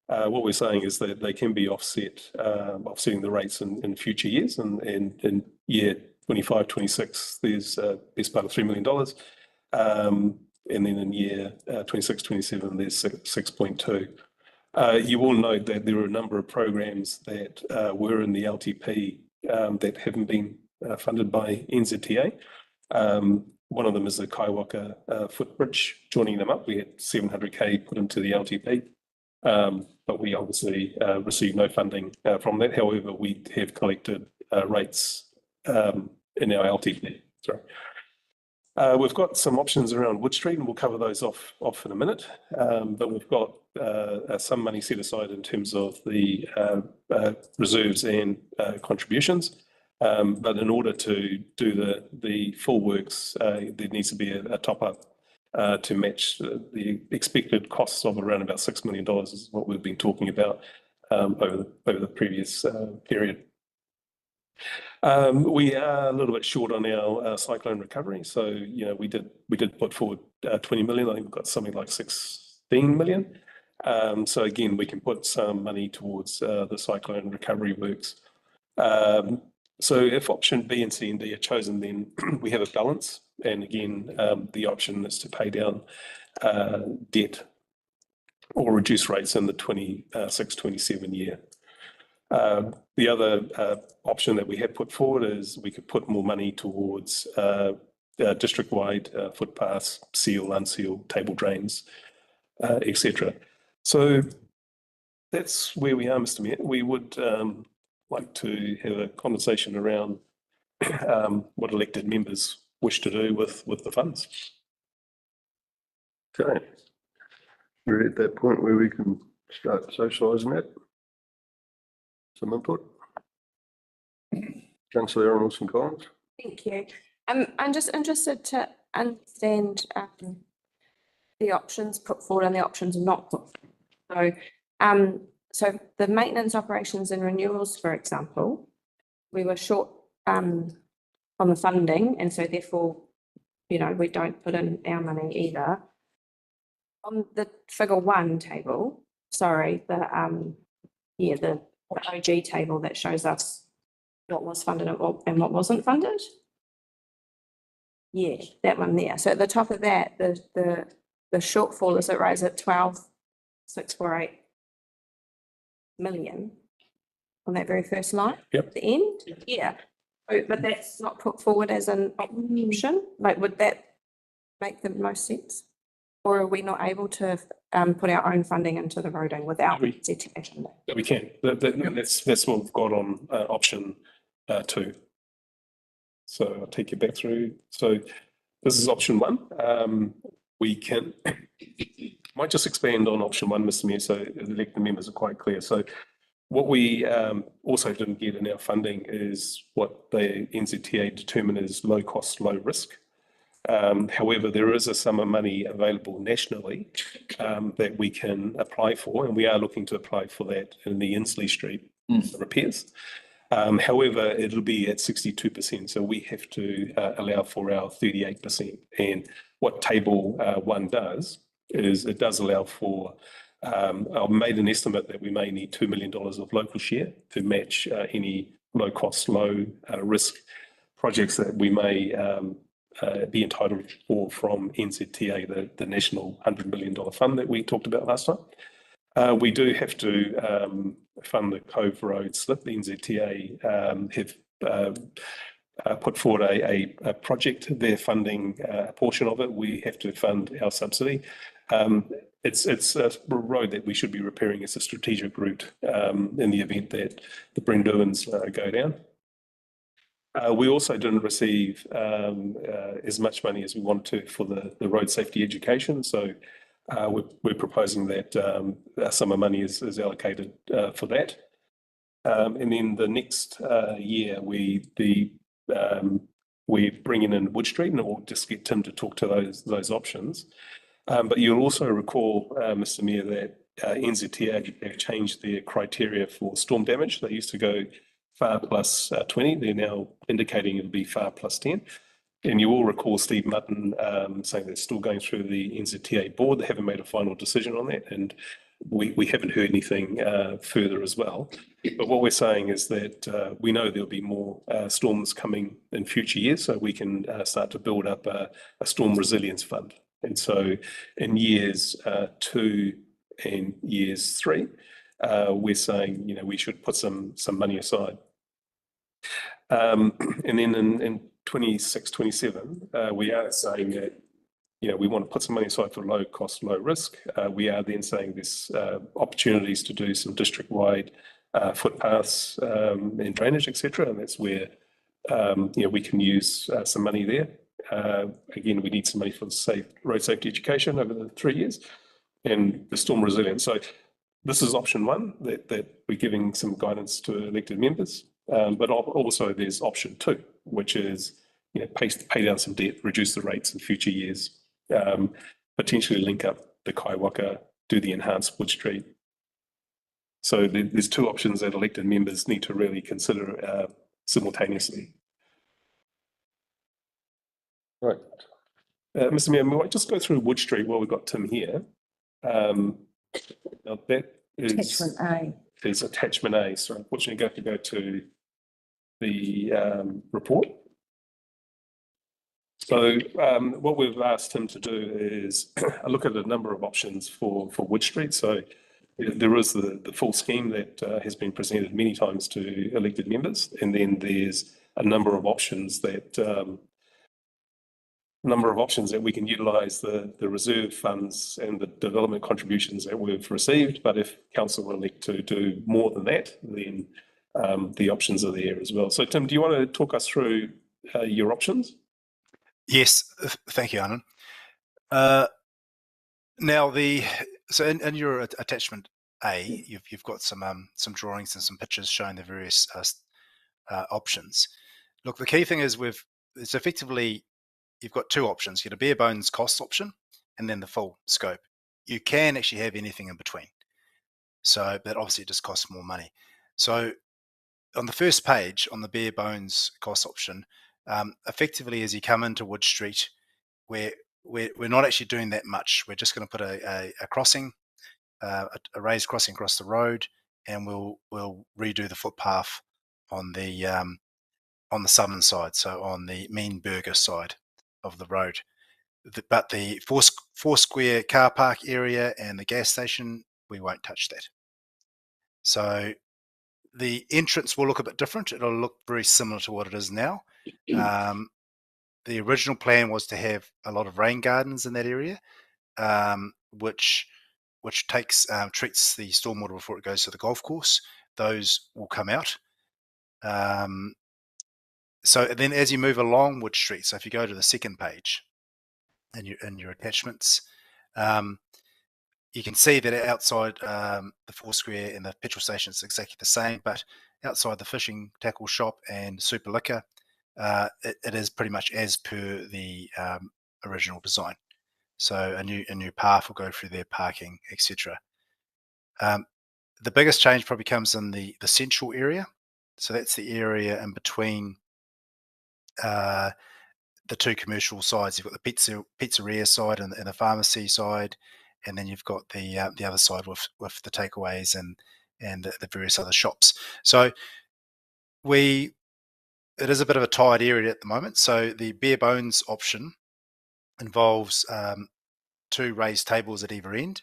what we're saying is that they can be offsetting the rates in future years, and in year 25, 26, there's best part of $3 million. And then in year 26, 27, there's 6.2. You will note that there are a number of programs that were in the LTP that haven't been funded by NZTA. One of them is the Kaiwaka footbridge. Joining them up, we had 700K put into the LTP, but we obviously received no funding from that. However, we have collected rates in our LTP. Sorry. We've got some options around Wood Street, and we'll cover those off in a minute. But we've got some money set aside in terms of the reserves and contributions. But in order to do the full works, there needs to be a top-up to match the expected costs of around about $6 million is what we've been talking about over the previous period. We are a little bit short on our cyclone recovery. So, you know, we did put forward 20 million. I think we've got something like 16 million. So again, we can put some money towards the cyclone recovery works. So if option B and C and D are chosen, then we have a balance. And again, the option is to pay down debt or reduce rates in the 26-27 year. The other option that we have put forward is we could put more money towards district-wide footpaths, seal, unseal, table drains, etc. So That's where we are, Mr. Mayor. We would like to have a conversation around what elected members wish to do with the funds. Okay. We're at that point where we can start socialising that. Some input. Councillor Aaron Wilson-Collins. Thank you. I'm just interested to understand the options put forward and the options not put forward. So the maintenance operations and renewals, for example, we were short on the funding, and so therefore, we don't put in our money either. On the figure 1 table, sorry, the OG table that shows us what was funded and what wasn't funded. Yeah, that one there. So at the top of that, the shortfall is it rise at 12,648 million on that very first line. Yep. At the end. Yeah. But that's not put forward as an option. Like, would that make the most sense? Or are we not able to put our own funding into the roading without ZTA? We can. That's what we've got on option 2. So I'll take you back through. So this is option 1. We can might just expand on option 1, Mr. Mayor, so the elected members are quite clear. So what we also didn't get in our funding is what the NZTA determined as low cost, low risk. However, there is a sum of money available nationally that we can apply for, and we are looking to apply for that in the Inslee Street repairs. However, it'll be at 62%, so we have to allow for our 38%. And what table 1 does is it does allow for, I've made an estimate that we may need $2 million of local share to match any low cost, low risk projects that we may be entitled for from NZTA, the national $100 million fund that we talked about last time. We do have to fund the Cove Road slip. The NZTA have put forward a project. They're funding a portion of it. We have to fund our subsidy. It's a road that we should be repairing as a strategic route in the event that the Brenduans go down. We also didn't receive as much money as we wanted to for the road safety education. So we're proposing that a sum of money is allocated for that. And then the next year, we're bringing in Wood Street, and we'll just get Tim to talk to those options. But you'll also recall, Mr. Mayor, that NZTA have changed their criteria for storm damage. They used to go FAR plus 20. They're now indicating it'll be FAR plus 10. And you will recall Steve Mutton saying they're still going through the NZTA board. They haven't made a final decision on that, and we haven't heard anything further as well. But what we're saying is that we know there'll be more storms coming in future years, so we can start to build up a storm resilience fund. And so in years 2 and years 3, we're saying, we should put some money aside. And then in 26, 27, we are saying that, we want to put some money aside for low cost, low risk. We are then saying there's opportunities to do some district-wide footpaths and drainage, etc. And that's where, we can use some money there. Again, we need some money for the road safety education over the 3 years and the storm resilience. So this is option 1 that we're giving some guidance to elected members. But also there's option 2, which is, pay down some debt, reduce the rates in future years, potentially link up the Kaiwaka, do the enhanced Wood Street. So there's 2 options that elected members need to really consider simultaneously. Right. Mr. Mayor, we might just go through Wood Street while we've got Tim here. Now that is attachment A. So unfortunately, I have to go to the report. So what we've asked him to do is look at a number of options for Wood Street. So there is the full scheme that has been presented many times to elected members, and then there's a number of options that number of options that we can utilise the reserve funds and the development contributions that we've received. But if council would elect to do more than that, then the options are there as well. So Tim, do you want to talk us through your options? Yes, thank you, Anand. Now so in your attachment A, you've got some drawings and some pictures showing the various options. Look, the key thing is it's effectively you've got two options. You get a bare bones cost option and then the full scope. You can actually have anything in between. So that obviously just costs more money. So on the first page, on the bare bones cost option, effectively as you come into Wood Street, we're not actually doing that much. We're just going to put a crossing, a raised crossing across the road, and we'll redo the footpath on the southern side, so on the Mean-Burger side of the road. But the four square car park area and the gas station, we won't touch that. So the entrance will look a bit different. It'll look very similar to what it is now. The original plan was to have a lot of rain gardens in that area, which treats the stormwater before it goes to the golf course. Those will come out. So then as you move along Wood Street, so if you go to the second page in your attachments, you can see that outside the four square and the petrol station is exactly the same, but outside the fishing tackle shop and super liquor, it is pretty much as per the original design. So a new path will go through their parking, etc. The biggest change probably comes in the central area. So that's the area in between the two commercial sides. You've got the pizzeria side and the pharmacy side, and then you've got the other side with the takeaways and the various other shops. So it is a bit of a tired area at the moment. So the bare bones option involves two raised tables at either end.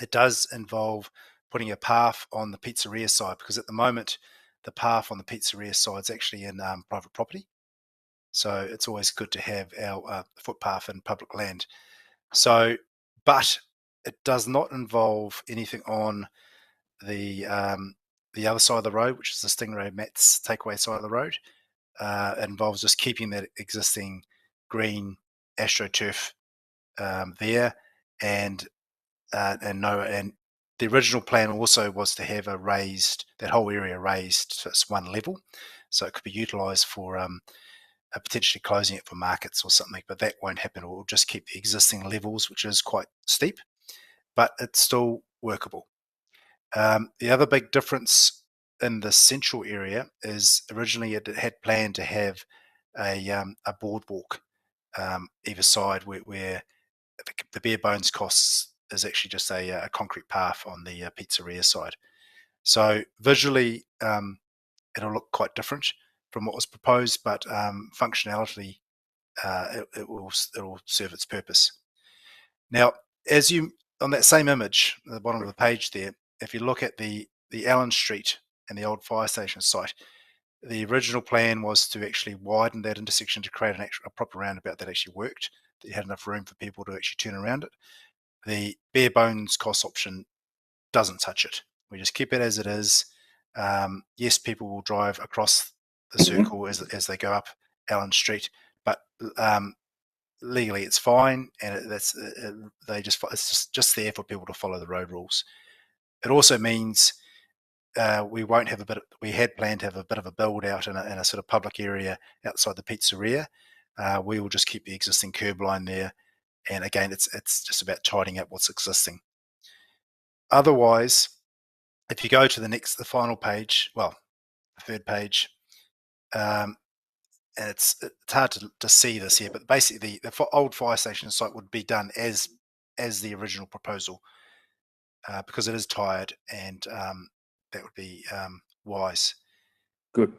It does involve putting a path on the pizzeria side, because at the moment the path on the pizzeria side is actually in private property. So it's always good to have our footpath in public land. So, but it does not involve anything on the other side of the road, which is the Stingray Mats takeaway side of the road. It involves just keeping that existing green AstroTurf there, and the original plan also was to have that whole area raised so it's one level, so it could be utilised for potentially closing it for markets or something, but that won't happen. We'll just keep the existing levels, which is quite steep, but it's still workable. The other big difference in the central area is originally it had planned to have a boardwalk either side where the bare bones costs is actually just a concrete path on the pizzeria side. So visually, it'll look quite different from what was proposed, but functionality, it'll serve its purpose. Now, on that same image, at the bottom of the page there, if you look at the Allen Street and the old fire station site, the original plan was to actually widen that intersection to create a proper roundabout that actually worked, that you had enough room for people to actually turn around it. The bare bones cost option doesn't touch it. We just keep it as it is. Yes, people will drive across the circle as they go up Allen Street, but legally it's fine, and it's just there for people to follow the road rules. It also means we had planned to have a bit of a build out in a sort of public area outside the pizzeria. We will just keep the existing curb line there, and again, it's just about tidying up what's existing. Otherwise, if you go to the final page, well, the third page, and it's hard to see this here, but basically the old fire station site would be done as the original proposal, because it is tired, and that would be wise. Good.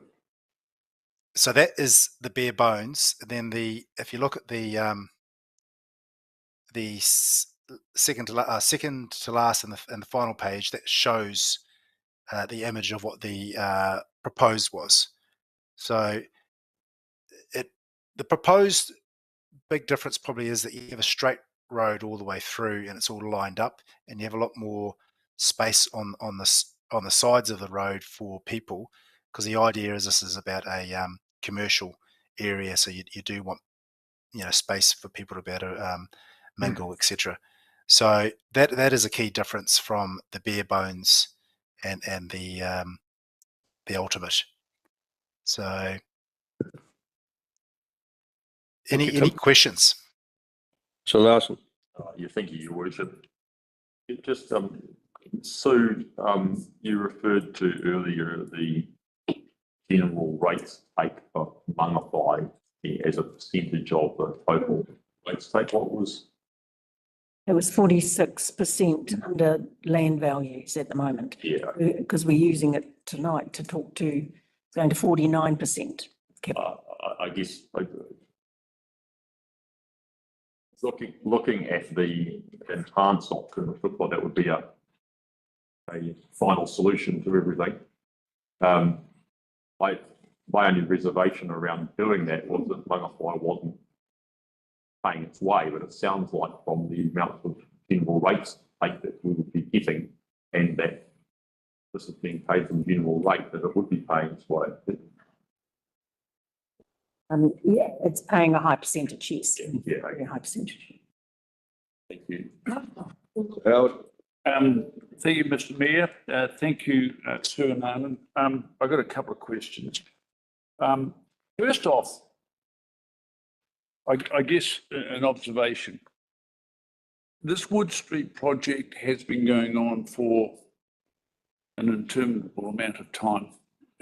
So that is the bare bones. Then if you look at the second to last and the final page, that shows the image of what the proposed was. So the proposed big difference probably is that you have a straight road all the way through and it's all lined up, and you have a lot more space on the sides of the road for people, because the idea is this is about a commercial area, so you do want space for people to be able to mingle, etc. So that is a key difference from the bare bones and the ultimate. So any questions? So Larson. Yeah, thank you, Your Worship. It just, Sue, you referred to earlier the general rates take for Mangawhai as a percentage of the total rates take. What was? It was 46% under land values at the moment. Yeah. Because we're using it tonight to talk to, going to 49%. I guess looking at the enhanced option, which looked like that would be a final solution to everything. My only reservation around doing that was that Mangawhai wasn't paying its way, but it sounds like from the amount of general rates take that we would be getting, and that this is being paid from general rate, that it would be paying its way. Yeah, it's paying a high percentage, yes. Yeah. Very high percentage. Thank you. Howard. Thank you, Mr. Mayor. Thank you, Sue and Arnon. I've got a couple of questions. First off, I guess an observation. This Wood Street project has been going on for an interminable amount of time.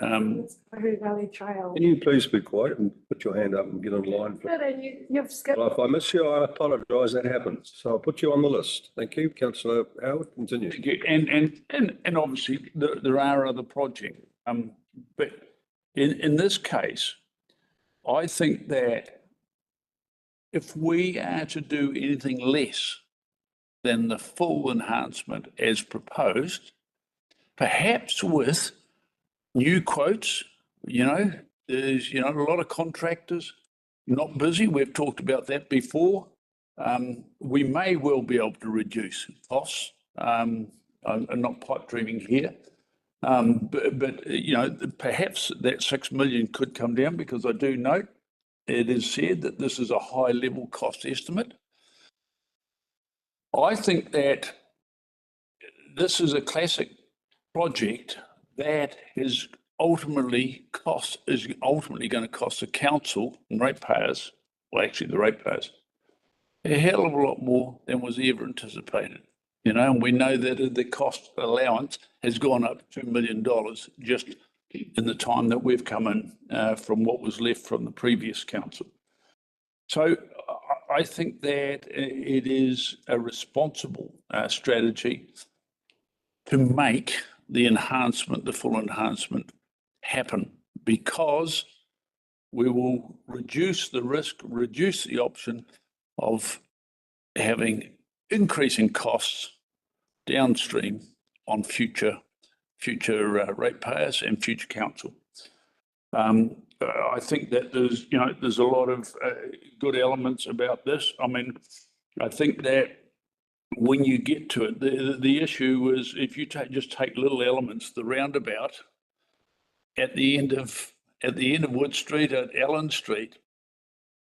Waihu Valley Trail. Can you please be quiet and put your hand up and get online? But you've skipped. Well, if I miss you, I apologise. That happens. So I'll put you on the list. Thank you, Councillor Howard. Continue. Thank you. And obviously there are other projects. But in this case, I think that if we are to do anything less than the full enhancement as proposed, perhaps with new quotes, there's, a lot of contractors not busy. We've talked about that before. We may well be able to reduce costs. I'm not pipe dreaming here. But perhaps that 6 million could come down, because I do note it is said that this is a high level cost estimate. I think that this is a classic project that is ultimately going to cost the council and ratepayers, well, actually the ratepayers, a hell of a lot more than was ever anticipated. And we know that the cost allowance has gone up $2 million just in the time that we've come in from what was left from the previous council. So I think that it is a responsible strategy to make the enhancement, the full enhancement, happen, because we will reduce the risk, reduce the option of having increasing costs downstream on future ratepayers and future council. I think that there's a lot of good elements about this. I mean, I think that when you get to it, the issue is if you just take little elements, the roundabout at the end of Wood Street at Allen Street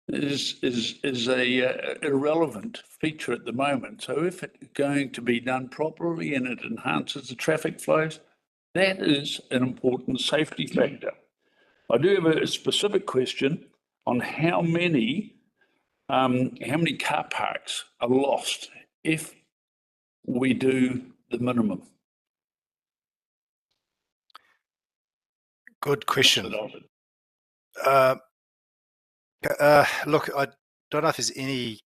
is a irrelevant feature at the moment. So if it's going to be done properly and it enhances the traffic flows, that is an important safety factor. I do have a specific question on how many car parks are lost if we do the minimum. Good question. Look, I don't know if there's any.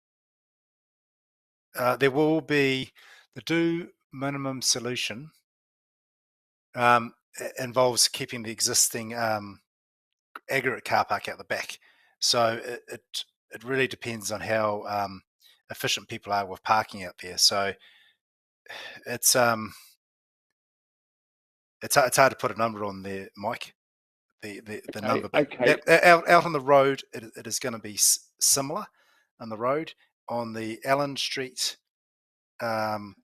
There will be the do minimum solution. Involves keeping the existing aggregate car park out the back. So it really depends on how efficient people are with parking out there. So it's hard to put a number on there, Mike. The number, but okay. out on the road, it is going to be similar. on the road. On the Allen Street, on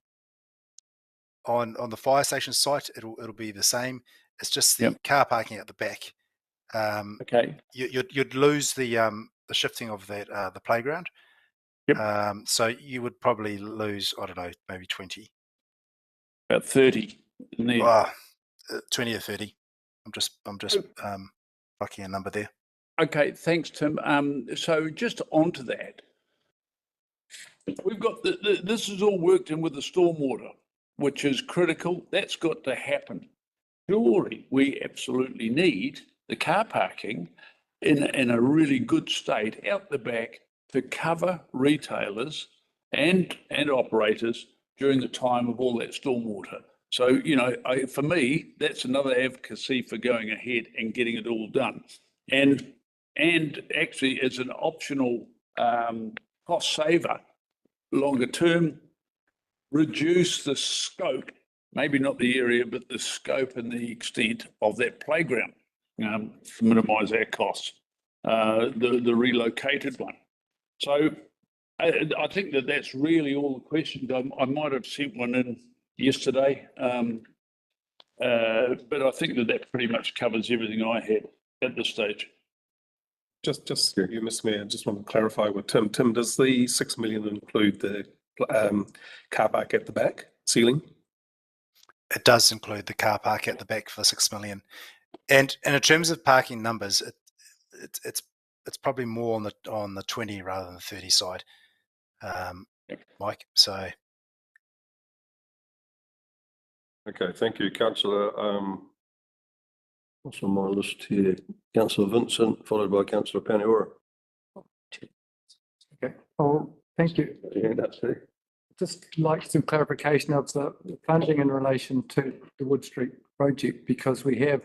the fire station site, it'll be the same. It's just the car parking at the back. Okay. You'd lose the shifting of that the playground. So you would probably lose, I don't know, maybe 20. About 30. 20 or 30. I'm just plucking a number there. Okay, thanks, Tim. So just onto that, we've got this is all worked in with the stormwater, which is critical. That's got to happen. Surely we absolutely need the car parking in a really good state out the back to cover retailers and operators during the time of all that stormwater. So, you know, for me, that's another advocacy for going ahead and getting it all done. And actually, as an optional cost saver, longer term, reduce the scope, maybe not the area, but the scope and the extent of that playground to minimise our costs, the relocated one. So I think that's really all the questions. I might have sent one in yesterday, but I think that pretty much covers everything I had at this stage. Just you, Mr. Mayor, I just want to clarify with Tim. Tim, does the 6 million include the car park at the back ceiling? It does include the car park at the back for 6 million. And in terms of parking numbers, it's probably more on the 20 rather than the 30 side, Mike. So. Okay, thank you, Councillor. What's on my list here? Councillor Vincent, followed by Councillor Paniora. Okay. Oh, thank you. Just like some clarification of the funding in relation to the Wood Street project, because we have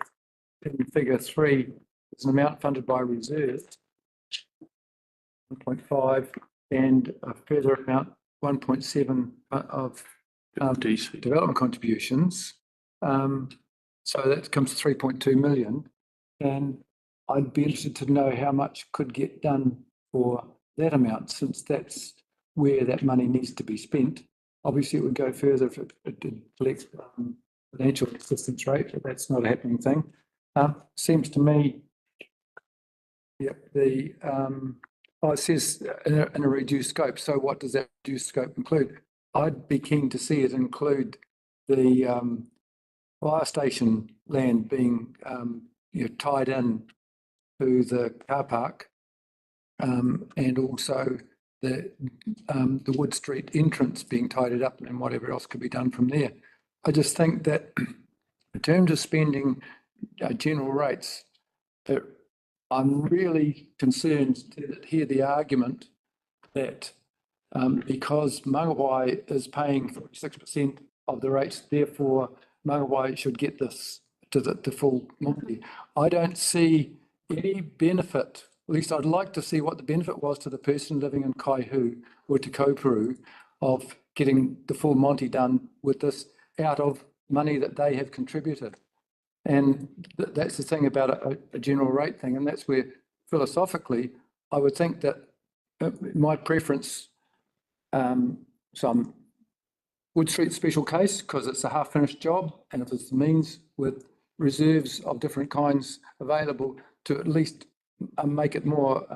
in figure 3, there's an amount funded by reserve, 1.5, and a further amount, 1.7 of development contributions. So that comes to 3.2 million. And I'd be interested to know how much could get done for that amount, since that's where that money needs to be spent. Obviously, it would go further if it collects financial assistance rate, but that's not a happening thing. Seems to me, it says in a reduced scope. So what does that reduced scope include? I'd be keen to see it include the fire station land being tied in to the car park, and also the Wood Street entrance being tidied up, and whatever else could be done from there. I just think that in terms of spending general rates, I'm really concerned to hear the argument that because Mangawhai is paying 46% of the rates, therefore Mangawhai should get this to the full monty. I don't see any benefit, at least I'd like to see what the benefit was to the person living in Kaihu or Te Kaupuru of getting the full monty done with this out of money that they have contributed. And that's the thing about a general rate thing, and that's where philosophically I would think that my preference, some Wood Street special case, because it's a half-finished job, and if there's the means with reserves of different kinds available to at least make it more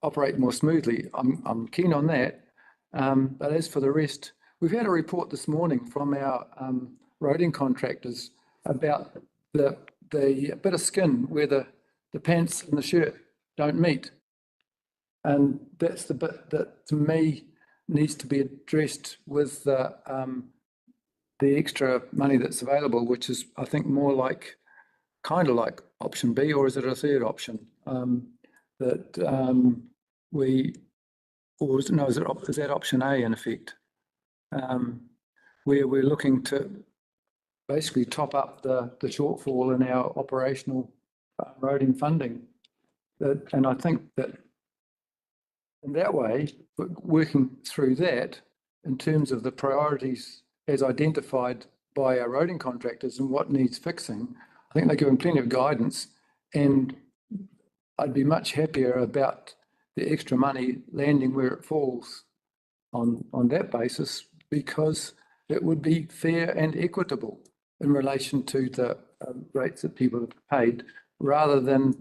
operate more smoothly, I'm keen on that. But as for the rest, we've had a report this morning from our roading contractors about the bit of skin where the pants and the shirt don't meet, and that's the bit that to me needs to be addressed with the extra money that's available, which is, I think, more like kind of like option B, or is it a third option that is that option A in effect, where we're looking to basically top up the shortfall in our operational roading funding. And I think that in that way, working through that in terms of the priorities as identified by our roading contractors and what needs fixing, I think they're giving plenty of guidance, and I'd be much happier about the extra money landing where it falls on that basis, because it would be fair and equitable in relation to the rates that people have paid, rather than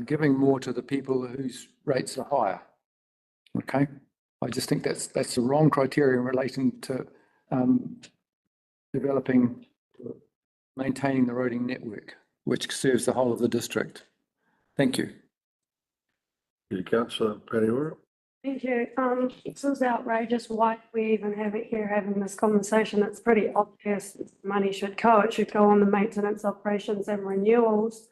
giving more to the people whose rates are higher. Okay, I just think that's the wrong criteria in relation to maintaining the roading network, which serves the whole of the district. Thank you. Thank you, Councillor Paniora. Thank you. This is outrageous. Why do we even have it here having this conversation? It's pretty obvious money should go. It should go on the maintenance, operations and renewals,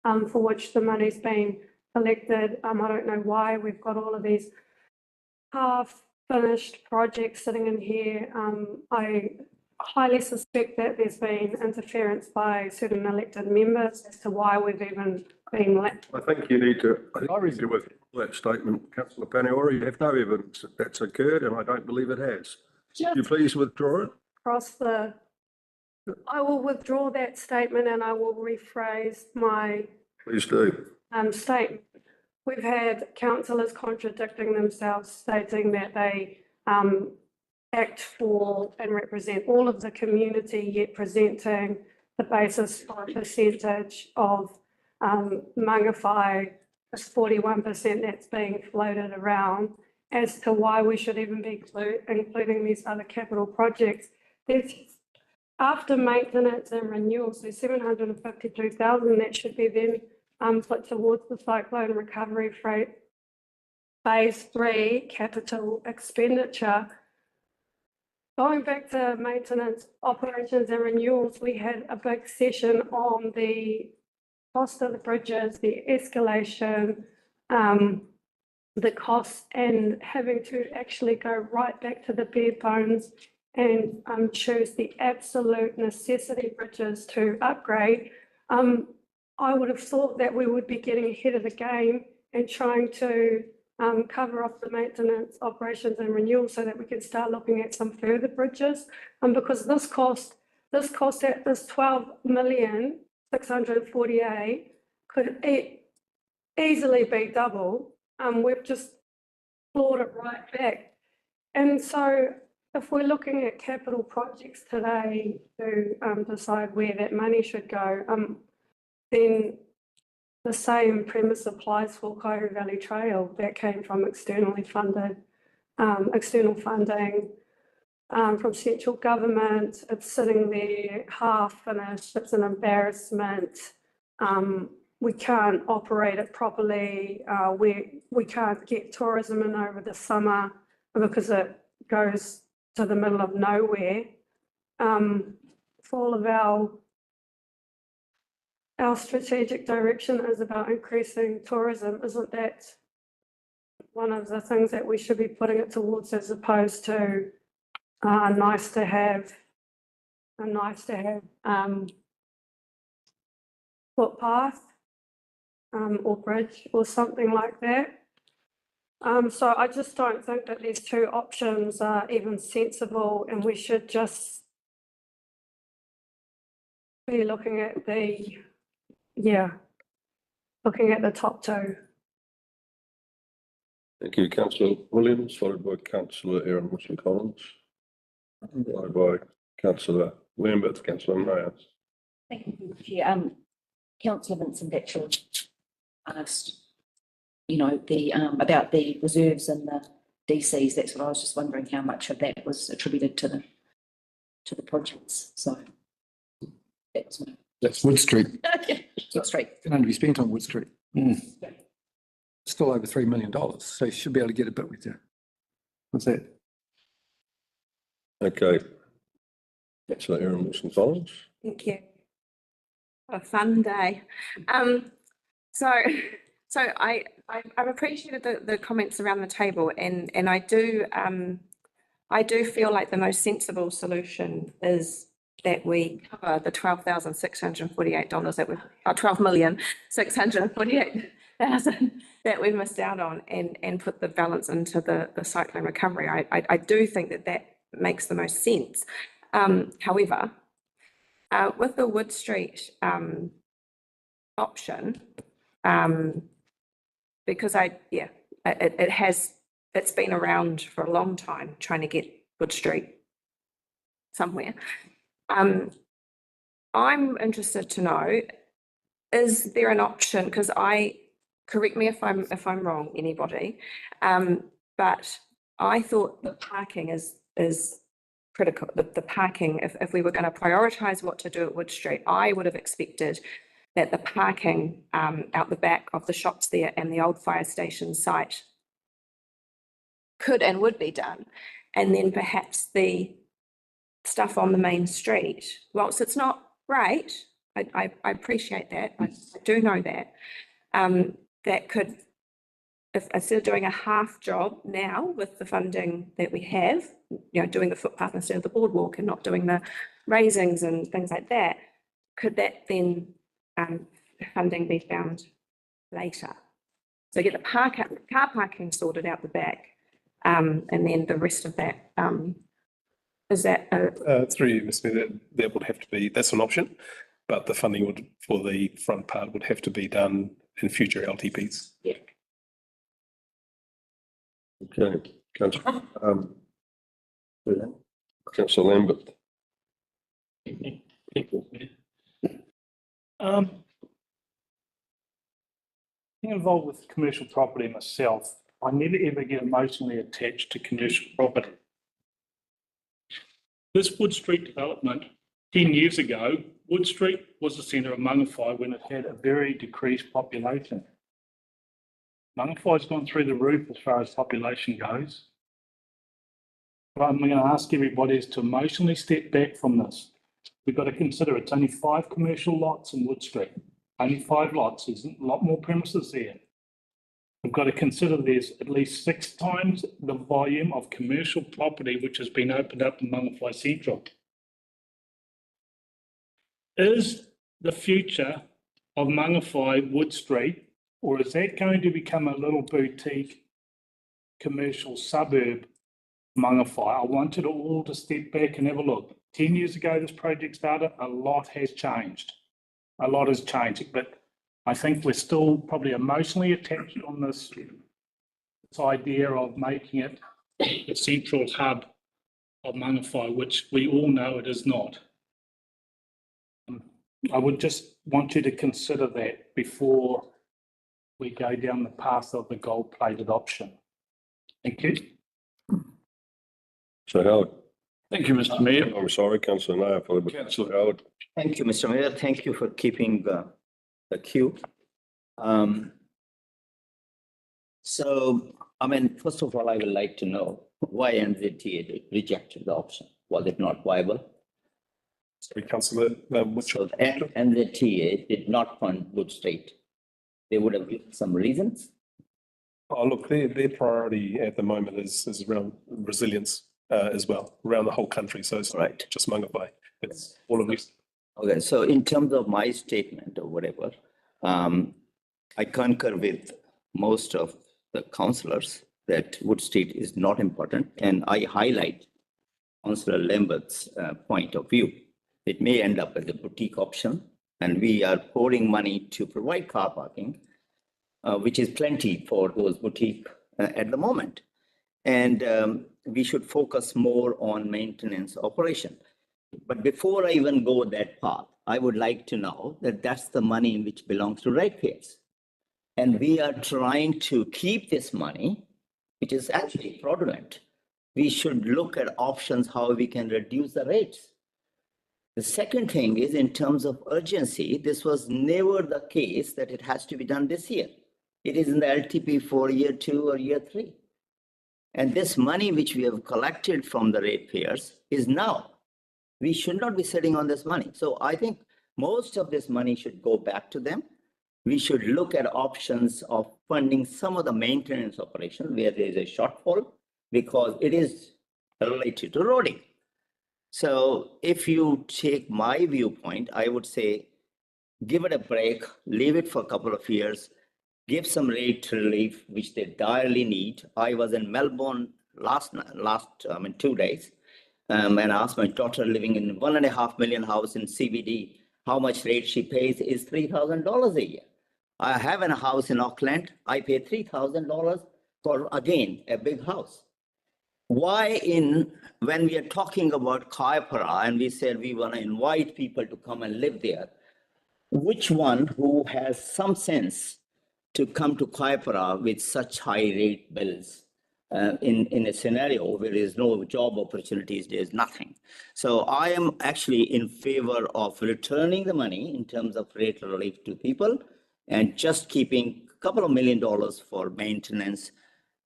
for which the money's been collected. I don't know why we've got all of these half-finished projects sitting in here. I highly suspect that there's been interference by certain elected members as to why we've even been let. I think you need to, with that statement, Councillor Paniora, you have no evidence that that's occurred, and I don't believe it has. Just You please withdraw it. I will withdraw that statement and I will rephrase my Please do. statement. We've had councillors contradicting themselves, stating that they act for and represent all of the community, yet presenting the basis for a percentage of Mangawhai, this 41% that's being floated around, as to why we should even be including these other capital projects. There's, after maintenance and renewals, there's 752,000 that should be then put towards the cyclone recovery phase 3 capital expenditure. Going back to maintenance, operations and renewals, we had a big session on the cost of the bridges, the escalation, the costs, and having to actually go right back to the bare bones and choose the absolute necessity bridges to upgrade. I would have thought that we would be getting ahead of the game and trying to cover off the maintenance, operations and renewals so that we can start looking at some further bridges. Because this cost at this 12,648,000 could easily be double. We've just clawed it right back. And so if we're looking at capital projects today to decide where that money should go, then the same premise applies for Kairu Valley Trail. That came from externally funded, external funding from central government. It's sitting there half finished. It's an embarrassment. We can't operate it properly. We can't get tourism in over the summer because it goes to the middle of nowhere. For all of our strategic direction is about increasing tourism. Isn't that one of the things that we should be putting it towards, as opposed to a nice to have footpath or bridge or something like that? So I just don't think that these two options are even sensible, and we should just be looking at the top two. Thank you, Councillor Williams, followed by Councillor Aaron Wilson-Collins, followed by Councillor Lambert, Councillor Mayers. Thank you, Chair. Councillor Vincent actually asked, about the reserves and the DCs. That's what I was just wondering, how much of that was attributed to the projects. So that's Wood Street. Wood Street. It can only be spent on Wood Street. Still over $3 million, so you should be able to get a bit with you. What's that? Okay. Councillor Aaron Wilson-Collins. Thank you. A fun day. So I've appreciated the comments around the table, and I do feel like the most sensible solution is that we cover the $12,648 that we've, $12,648,000 that we missed out on, and put the balance into the cyclone recovery. I do think that makes the most sense. However, with the Wood Street option, because it's been around for a long time, trying to get Wood Street somewhere. I'm interested to know, is there an option, because correct me if I'm wrong, anybody, but I thought the parking is critical. The parking, if we were going to prioritise what to do at Wood Street, I would have expected that the parking out the back of the shops there and the old fire station site could and would be done. And then perhaps the stuff on the main street, whilst it's not great, I appreciate that, I do know that, that could, if instead of doing a half job now with the funding that we have, doing the footpath instead of the boardwalk and not doing the raisings and things like that, could that then funding be found later? So get the car parking sorted out the back, and then the rest of that, is that through you, Ms. Mayor, that would have to be, that's an option, but the funding for the front part would have to be done in future LTPs. Yeah. Okay, Councillor Councillor Lambert. Being involved with commercial property myself, I never ever get emotionally attached to commercial property. This Wood Street development, 10 years ago, Wood Street was the centre of Mangawhai when it had a very decreased population. Mangawhai's gone through the roof as far as population goes. But I'm going to ask everybody is to emotionally step back from this. We've got to consider it's only 5 commercial lots in Wood Street. Only 5 lots, there's a lot more premises there. We've got to consider there's at least 6 times the volume of commercial property which has been opened up in Mangawhai Central. Is the future of Mangawhai Wood Street, or is that going to become a little boutique commercial suburb Mangawhai? I wanted all to step back and have a look. 10 years ago this project started, a lot has changed. A lot has changed, but I think we're still probably emotionally attached on this idea of making it the central hub of Mangawhai, which we all know it is not. I would just want you to consider that before we go down the path of the gold-plated option. Thank you. So Howard. Thank you, Mr. Mayor. I'm sorry, Councillor Nair. Councillor Howard. Thank you, Mr. Mayor. Thank you for keeping the queue. So, first of all, I would like to know why NZTA rejected the option. Was it not viable? Sorry, Councillor, so NZTA did not fund Wood Street. They would have given some reasons. Oh, look, their priority at the moment is around resilience as well, around the whole country. So it's right. Just Mangawhai. It's all of this. Okay, so in terms of my statement or whatever, I concur with most of the councillors that Wood Street is not important, and I highlight Councillor Lambert's point of view. It may end up as a boutique option, and we are pouring money to provide car parking, which is plenty for those boutique at the moment. And we should focus more on maintenance operation. But before I even go that path, I would like to know that that's the money which belongs to ratepayers. And we are trying to keep this money, which is actually fraudulent. We should look at options how we can reduce the rates. The second thing is in terms of urgency, this was never the case that it has to be done this year. It is in the LTP for year 2 or year 3. And this money which we have collected from the ratepayers is now. We should not be sitting on this money. So I think most of this money should go back to them. We should look at options of funding some of the maintenance operations where there is a shortfall because it is related to roading. So if you take my viewpoint, I would say, give it a break, leave it for a couple of years, give some rate relief, which they direly need. I was in Melbourne last 2 days, and asked my daughter living in $1.5 million house in CBD, how much rate she pays is $3,000 a year. I have a house in Auckland. I pay $3,000 for, again, a big house. Why when we are talking about Kaipara and we said we want to invite people to come and live there, which one who has some sense to come to Kaipara with such high rate bills in a scenario where there is no job opportunities, there's nothing. So I am actually in favor of returning the money in terms of rate relief to people and just keeping a couple of $1 million for maintenance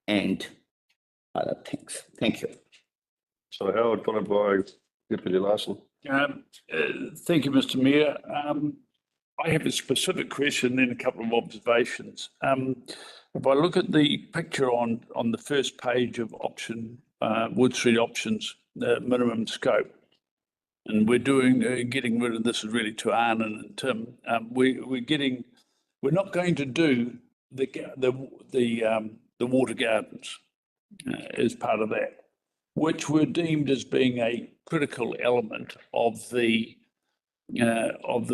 and other things. Thank you. So Howard, followed by Deputy Larson. Thank you, Mr. Mayor. I have a specific question and a couple of observations. If I look at the picture on the first page of option, Wood Street options, minimum scope, and we're doing getting rid of this is really to Arnon and Tim. We're not going to do the water gardens as part of that, which were deemed as being a critical element of the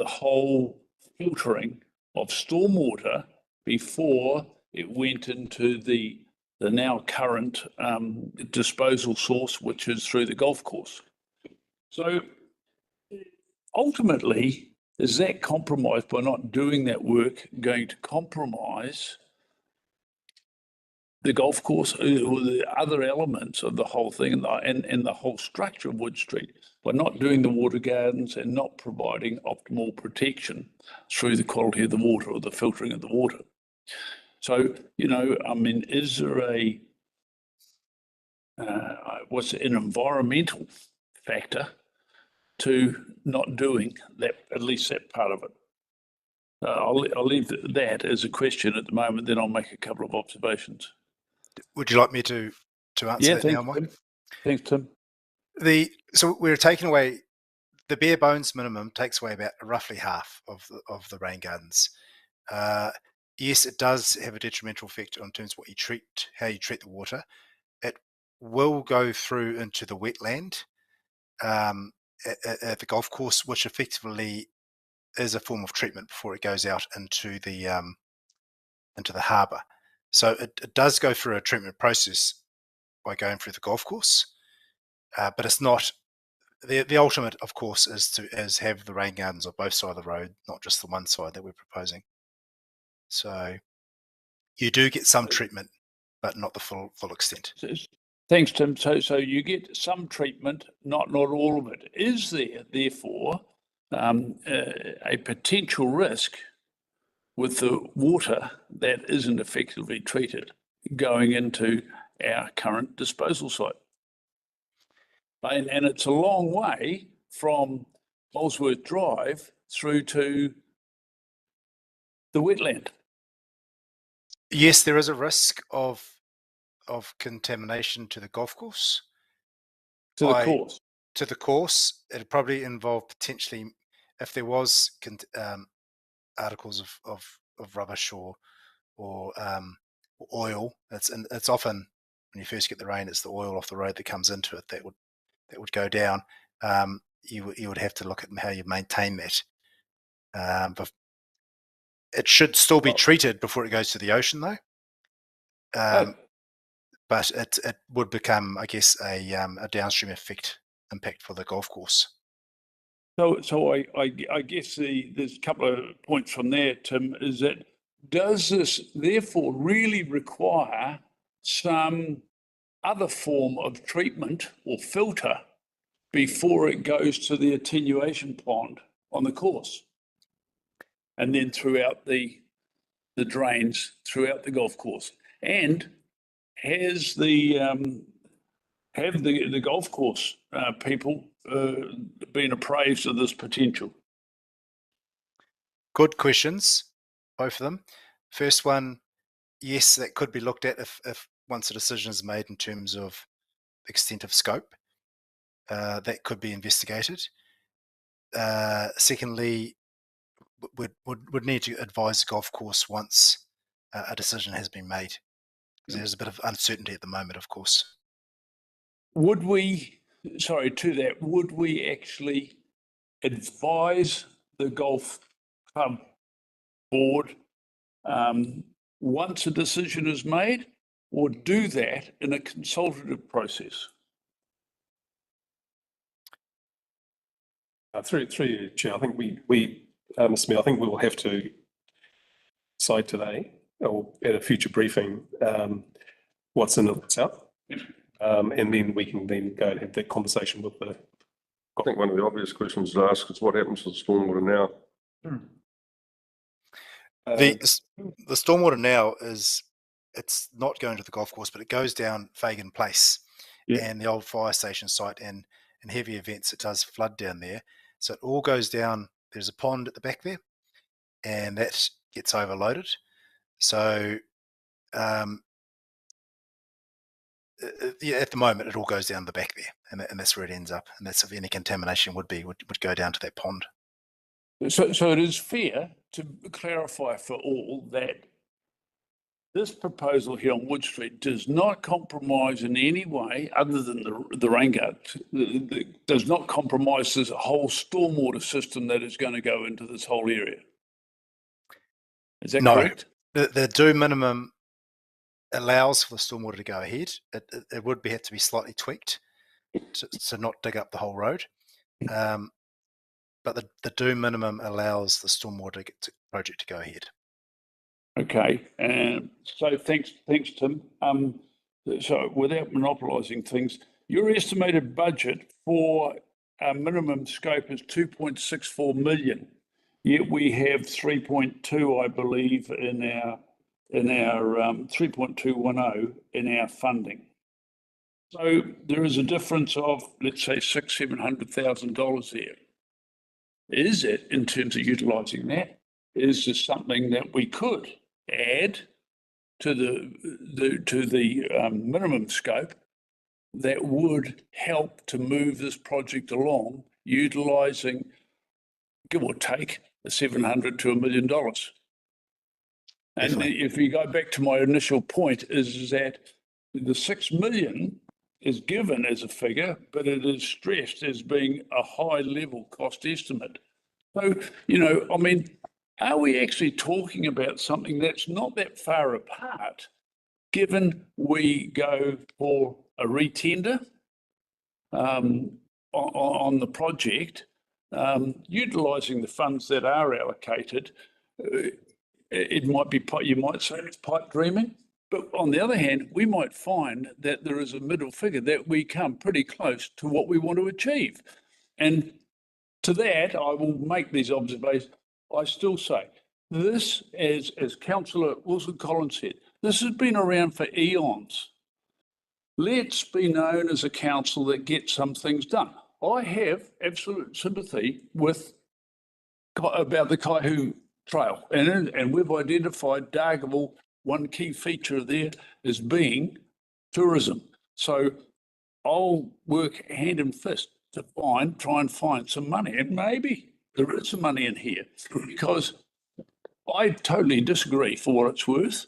whole filtering of stormwater before it went into the now current disposal source, which is through the golf course. So ultimately, is that compromise by not doing that work going to compromise the golf course or the other elements of the whole thing and the whole structure of Wood Street by not doing the water gardens and not providing optimal protection through the quality of the water or the filtering of the water? So, I mean, is there an environmental factor to not doing that, at least that part of it? I'll leave that as a question at the moment, then I'll make a couple of observations. Would you like me to answer that now, Mike? Thanks, Tim. So we're taking away the bare bones minimum takes away about roughly half of the rain gardens. Yes, it does have a detrimental effect on terms of how you treat the water. It will go through into the wetland at the golf course, which effectively is a form of treatment before it goes out into the harbour. So it does go through a treatment process by going through the golf course, but it's not the ultimate, of course, is have the rain gardens on both sides of the road, not just the one side that we're proposing. So you do get some treatment, but not the full extent. Thanks, Tim. So you get some treatment, not all of it. Is there therefore a potential risk with the water that isn't effectively treated going into our current disposal site? And it's a long way from Molesworth Drive through to the wetland. Yes, there is a risk of contamination to the golf course. To the course? To the course. It'd probably involve potentially, if there was articles of rubbish or oil. It's often when you first get the rain, it's the oil off the road that comes into it that would go down. You would have to look at how you maintain that. But it should still be treated before it goes to the ocean, though. But it would become, I guess, a downstream impact for the golf course. So I guess there's a couple of points from there, Tim, is that does this therefore really require some other form of treatment or filter before it goes to the attenuation pond on the course? And then throughout the drains throughout the golf course. And has have the golf course people been appraised of this potential? Good questions, both of them. First one, yes, that could be looked at if once a decision is made in terms of extent of scope, that could be investigated. Secondly, would need to advise the golf course once a decision has been made. There's a bit of uncertainty at the moment, of course. Would we actually advise the golf club board once a decision is made, or do that in a consultative process? Through you, Chair, I think Mr. Mayor, I think we will have to decide today or at a future briefing what's in and what's out. And then we can then go and have that conversation with the. I think one of the obvious questions to ask is what happens to the stormwater now? The stormwater now it's not going to the golf course, but it goes down Fagan Place and the old fire station site, and in heavy events it does flood down there. So it all goes down. There's a pond at the back there, and that gets overloaded. So yeah, at the moment it all goes down the back there, and that's where it ends up. And that's if any contamination would go down to that pond. So it is fair to clarify for all that this proposal here on Wood Street does not compromise in any way, other than the rain guard, does not compromise this whole stormwater system that is going to go into this whole area. Is that correct? The due minimum allows for the stormwater to go ahead. It would have to be slightly tweaked to not dig up the whole road. But the due minimum allows the stormwater project to go ahead. Okay, so thanks, Tim. So without monopolising things, your estimated budget for our minimum scope is 2.64 million. Yet we have 3.2, I believe, in our 3.210 in our funding. So there is a difference of, let's say, $600,000-700,000 there. Is it, in terms of utilising that, is this something that we could add to the minimum scope that would help to move this project along, utilising, give or take, $700,000 to $1 million? And if you go back to my initial point, is that the 6 million is given as a figure, but it is stressed as being a high level cost estimate. So, I mean, are we actually talking about something that's not that far apart, given we go for a retender on the project, utilising the funds that are allocated? It might be, you might say it's pipe dreaming, but on the other hand, we might find that there is a middle figure that we come pretty close to what we want to achieve. And to that, I will make these observations. I still say this, as Councillor Wilson-Collins said, this has been around for eons. Let's be known as a council that gets some things done. I have absolute sympathy about the Kaihu Trail, and we've identified Dargaville, one key feature there as being tourism. So I'll work hand and fist to try and find some money, and maybe there is some money in here, because I totally disagree, for what it's worth,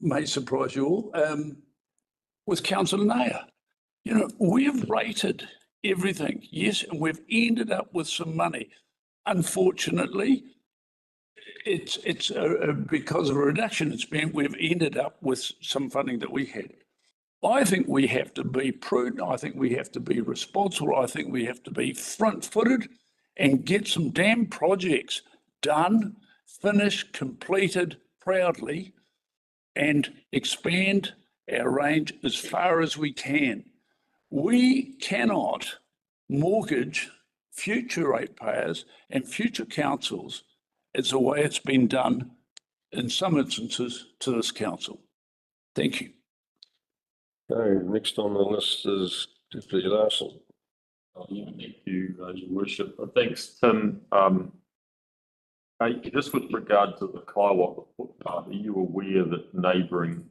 may surprise you all, with Councillor Nair. We've rated everything, yes, and we've ended up with some money. Unfortunately, it's because of a reduction in spend, we've ended up with some funding that we had. I think we have to be prudent. I think we have to be responsible. I think we have to be front-footed and get some damn projects done, finished, completed proudly, and expand our range as far as we can. We cannot mortgage future ratepayers and future councils as the way it's been done in some instances to this council. Thank you. Okay, next on the list is Deputy Larson. Thank you, Your Worship. Thanks, Tim. Just with regard to the Kaiwaka footpath, are you aware that neighbouring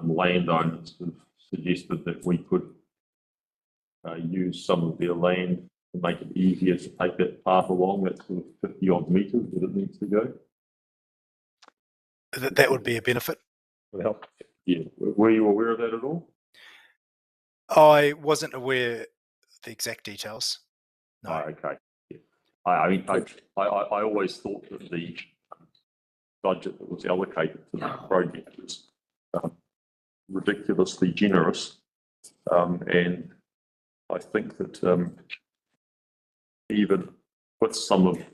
landowners have suggested that we could use some of their land to make it easier to take that path along, that sort of 50 odd metres that it needs to go? That would be a benefit. Would help. Yeah. Were you aware of that at all? I wasn't aware of the exact details. No. Oh, okay. Yeah. I mean, I always thought that the budget that was allocated to that project was ridiculously generous. And I think that even with some of the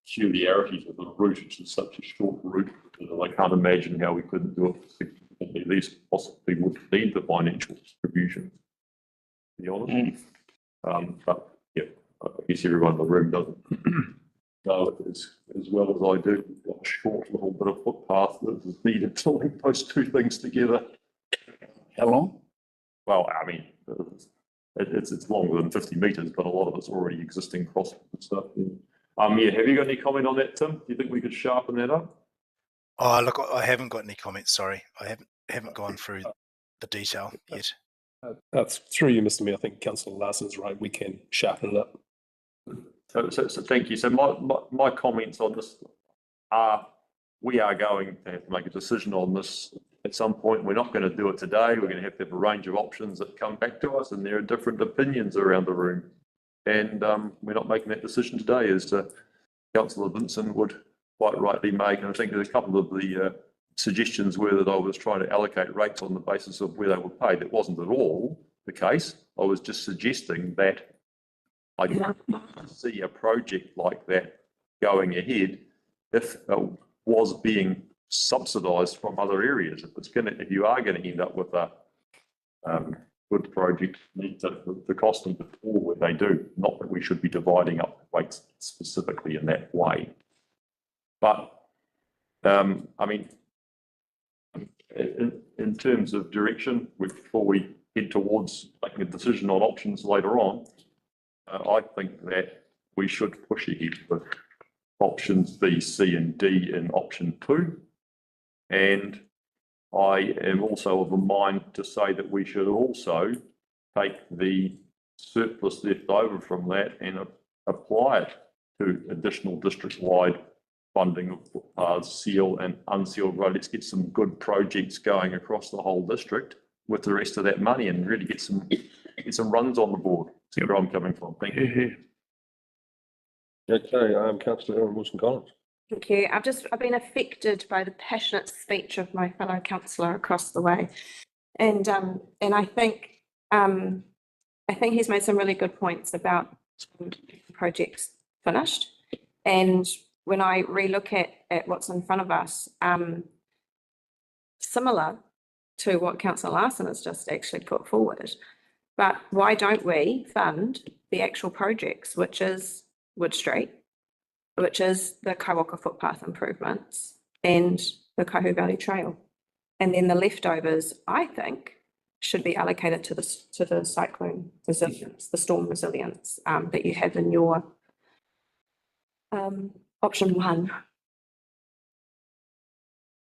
peculiarities of the route, which is such a short route, I can't imagine how we couldn't do it significantly less. Possibly would need the financial distribution, to be honest. But yeah, I guess everyone in the room doesn't know it as well as I do. We've got a short little bit of footpath that is needed to link those two things together. How long? Well, I mean, it's longer than 50 metres, but a lot of it's already existing crossings and stuff. Yeah, have you got any comment on that, Tim? Do you think we could sharpen that up? Oh, look, I haven't got any comments. Sorry, I haven't gone through the detail yet. That's through you, Mr. Mayor. I think Councillor Larson's right. We can sharpen it up. So thank you. So my comments on this are, we are going to have to make a decision on this at some point. We're not going to do it today. We're going to have a range of options that come back to us, and there are different opinions around the room. And we're not making that decision today, as Councillor Vincent would quite rightly make. And I think there's a couple of the suggestions were that I was trying to allocate rates on the basis of where they were paid. That wasn't at all the case. I was just suggesting that I don't see a project like that going ahead if it was being subsidised from other areas. If you are going to end up with a good project, the cost them before where they do. Not that we should be dividing up rates specifically in that way. But I mean, in terms of direction, before we head towards making a decision on options later on, I think that we should push ahead with options B, C and D in option 2. And I am also of a mind to say that we should also take the surplus left over from that and apply it to additional district-wide funding of footpaths, sealed and unsealed road. Let's get some good projects going across the whole district with the rest of that money and really get some runs on the board. See where I'm coming from. Thank you. Okay, Councillor Erin Wilson-Collins. Thank you. I've been affected by the passionate speech of my fellow councillor across the way, and I think he's made some really good points about projects finished. And when I relook at what's in front of us, similar to what Councillor Larson has just actually put forward, but why don't we fund the actual projects, which is Wood Street, which is the Kaiwaka footpath improvements and the Kaihu Valley Trail. And then the leftovers, I think, should be allocated to the cyclone resilience, the storm resilience that you have in your option 1.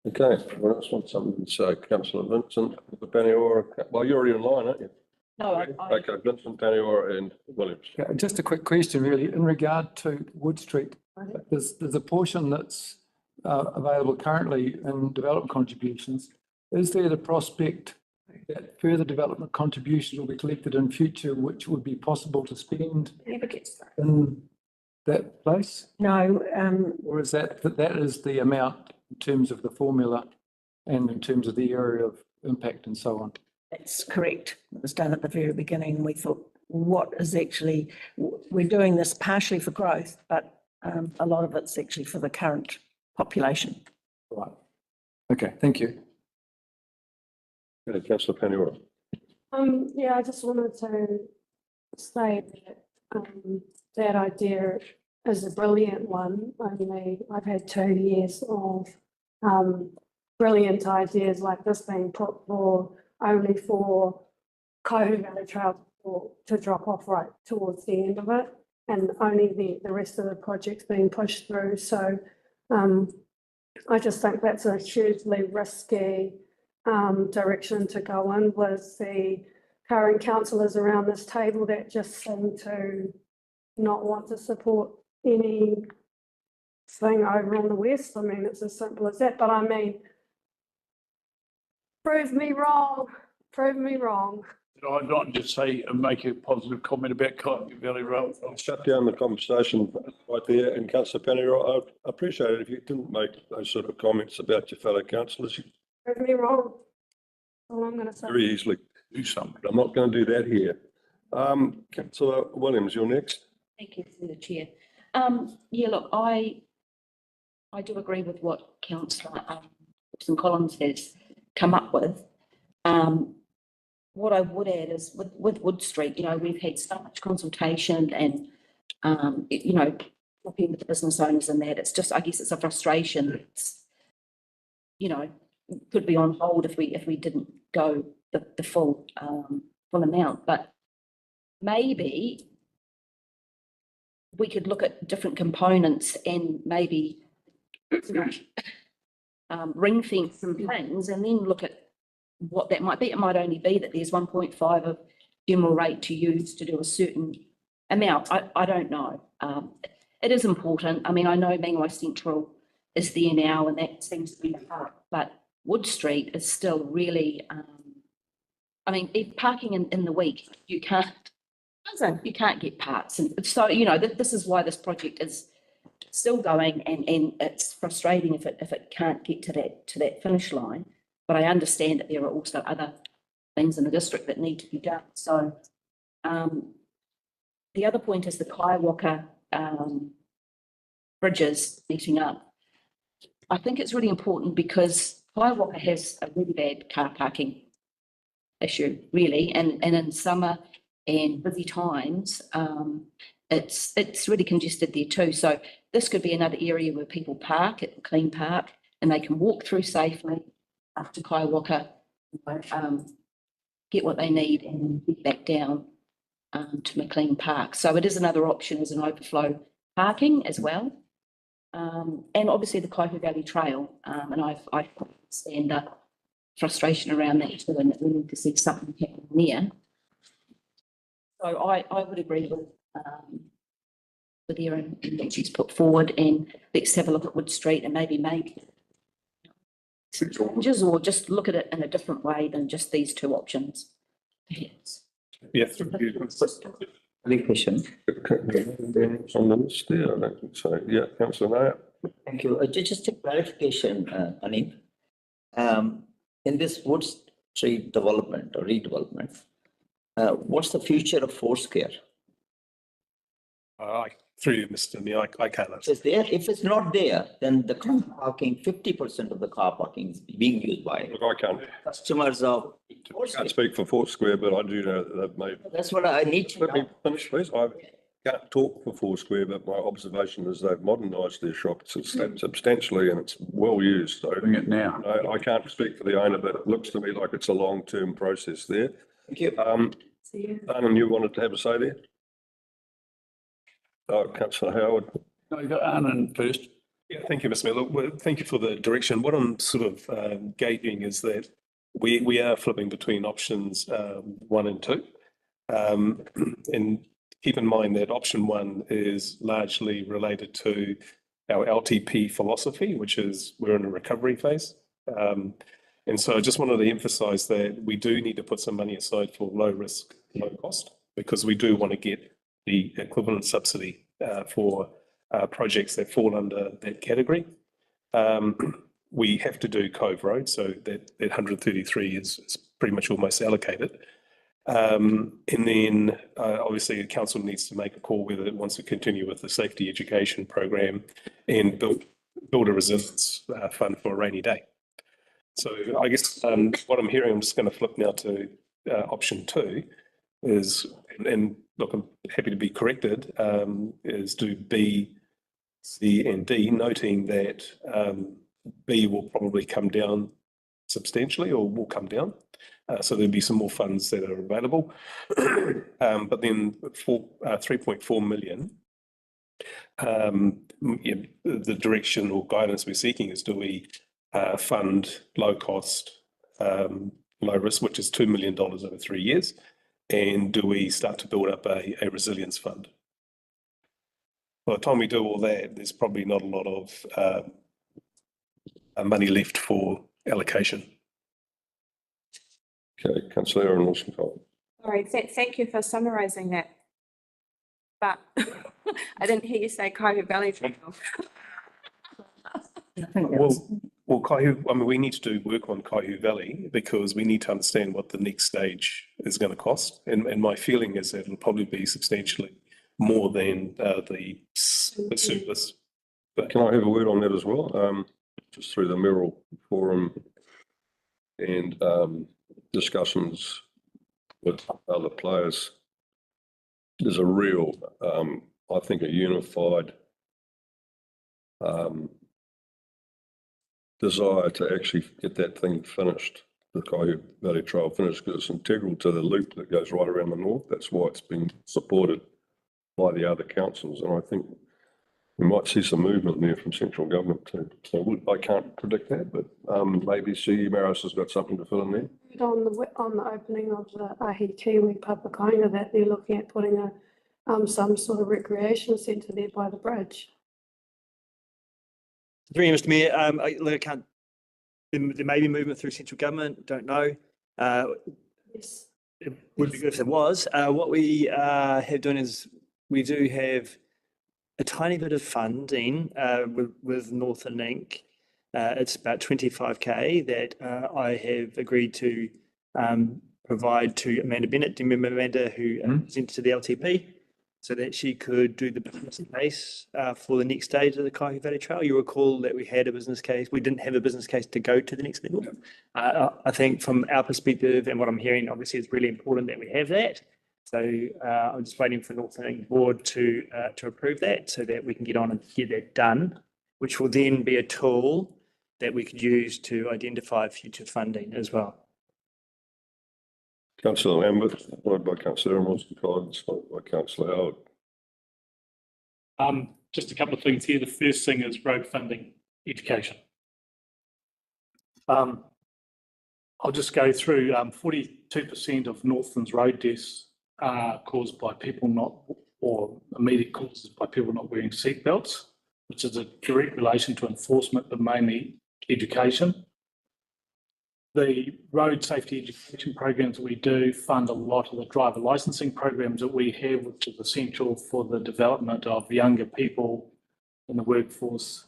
Okay, well, else wants something to say? Councillor Vincent, Paniora. Well, you're already online, aren't you? No, Okay, Vincent, Paniora and Williams. Yeah, just a quick question really, in regard to Wood Street, there's a portion that's available currently in development contributions. Is there the prospect that further development contributions will be collected in future, which would be possible to spend in that place? No. Or is that is the amount in terms of the formula and in terms of the area of impact and so on? That's correct. It was done at the very beginning. We thought, what is actually, we're doing this partially for growth, but a lot of it's actually for the current population. Right. Okay, thank you. Okay, Councillor Paniora. Yeah, I just wanted to say that that idea is a brilliant one. I've had 2 years of brilliant ideas like this being put for only for Kaihu Valley Trail to drop off right towards the end of it, and only the rest of the projects being pushed through. So I just think that's a hugely risky direction to go in with the current councillors around this table that just seem to not want to support anything over on the west. I mean, it's as simple as that. But I mean, prove me wrong. Did I not just say and make a positive comment about Kaiwaka Valley Road? I'll shut down the conversation right there. And councillor Pannier, I appreciate it if you didn't make those sort of comments about your fellow councillors. Prove me wrong. That's all I'm gonna say. Very easily do something. I'm not going to do that here. Councillor Williams, you're next. Thank you, through the chair. Yeah, look, I do agree with what Councillor Gibson Collins has come up with. What I would add is with Wood Street, you know, we've had so much consultation and, you know, talking with the business owners and that, it's just, I guess it's a frustration. It's, you know, could be on hold if we didn't go the full amount, but maybe we could look at different components and maybe ring fence some things and then look at what that might be. It might only be that there's 1.5 of general rate to use to do a certain amount. I don't know. It is important. I mean, I know Mangawhai Central is there now and that seems to be the heart, but Wood Street is still really, I mean, if parking in the week, you can't get parts. And so, you know, this is why this project is still going and it's frustrating if it can't get to that finish line. But I understand that there are also other things in the district that need to be done. So the other point is the Kaiwaka bridges meeting up. I think it's really important because Kaiwaka has a really bad car parking issue, really, and in summer and busy times, it's really congested there too. So this could be another area where people park at Maclean Park and they can walk through safely up to Kaiwaka, get what they need and get back down to Maclean Park. So it is another option as an overflow parking as well. And obviously the Kaiwaka Valley Trail, and I understand the frustration around that too, and that we need to see something happen there. So I would agree with Erin and what she's put forward, and let's have a look at Wood Street and maybe make some changes or just look at it in a different way than just these two options. Perhaps. Yeah. Any question? On the list there, I don't think so. Yeah, councillor Nair. Thank you. Just a clarification, Annie. In this Wood Street development or redevelopment, what's the future of Foursquare? Through you, Mr. Mayor, I can't answer. It's there. If it's not there, then the car parking, 50% of the car parking is being used by Look, I can't customers of. can't speak for Foursquare, but I do know that they've made. That's what I need to Let me know. finish, please. I can't talk for Foursquare, but my observation is they've modernised their shop substantially and it's well used. So Doing it now. I can't speak for the owner, but it looks to me like it's a long-term process there. Thank you. Anand, you wanted to have a say there? Councillor Howard. No, you got Anand first. Yeah, thank you, Mr. Mayor. Look, well, thank you for the direction. What I'm sort of gauging is that we are flipping between options 1 and 2. And keep in mind that option 1 is largely related to our LTP philosophy, which is we're in a recovery phase. And so I just wanted to emphasise that we do need to put some money aside for low risk, low cost, because we do want to get the equivalent subsidy for projects that fall under that category. We have to do Cove Road, so that 133 is pretty much almost allocated. And then obviously the council needs to make a call whether it wants to continue with the safety education program and build a resilience fund for a rainy day. So I guess what I'm hearing, I'm just going to flip now to option 2 is, and look, I'm happy to be corrected, is do B, C and D, noting that B will probably come down substantially or will come down. So there'll be some more funds that are available. But then for 3.4 million, the direction or guidance we're seeking is do we fund low cost, low risk, which is $2 million over 3 years, and do we start to build up a resilience fund? By the time we do all that, there's probably not a lot of money left for allocation. Okay, Councillor Aaron Wilson-Cole. Sorry, thank you for summarising that. But I didn't hear you say Kaihu Valley Trail. Well, Kaihu, I mean, we need to do work on Kaihu Valley because we need to understand what the next stage is going to cost. And my feeling is that it'll probably be substantially more than the surplus. But can I have a word on that as well? Just through the Merrill Forum and discussions with other players, there's a real, I think, a unified desire to actually get that thing finished, the Kaihu Valley Trail finished, because it's integral to the loop that goes right around the north. That's why it's been supported by the other councils, and I think we might see some movement there from central government too. So I can't predict that, but maybe CE Maris has got something to fill in there. On the opening of the Ahi Kiwi Papakainga, that they're looking at putting a some sort of recreation centre there by the bridge. Through you, Mr. Mayor, I can't. There may be movement through central government. Don't know. Yes. It would be good if there was. What we have done is we do have a tiny bit of funding with Northern Link. It's about 25k that I have agreed to provide to Amanda Bennett. Do you remember Amanda, who presented to the LTP, so that she could do the business case for the next stage of the Kaihu Valley Trail? You recall that we had a business case. We didn't have a business case to go to the next level. I think from our perspective and what I'm hearing, obviously it's really important that we have that. So I'm just waiting for the Northern Link board to approve that so that we can get on and get that done, which will then be a tool that we could use to identify future funding as well. Councillor Lambert, followed by Councillor Wilson-Collins, followed by Councillor Howard. Just a couple of things here. The first thing is road funding education. I'll just go through 42% of Northland's road deaths are caused by people not, or immediate causes by people not wearing seatbelts, which is a direct relation to enforcement, but mainly education. The road safety education programs that we do fund a lot of the driver licensing programs that we have, which is essential for the development of younger people in the workforce.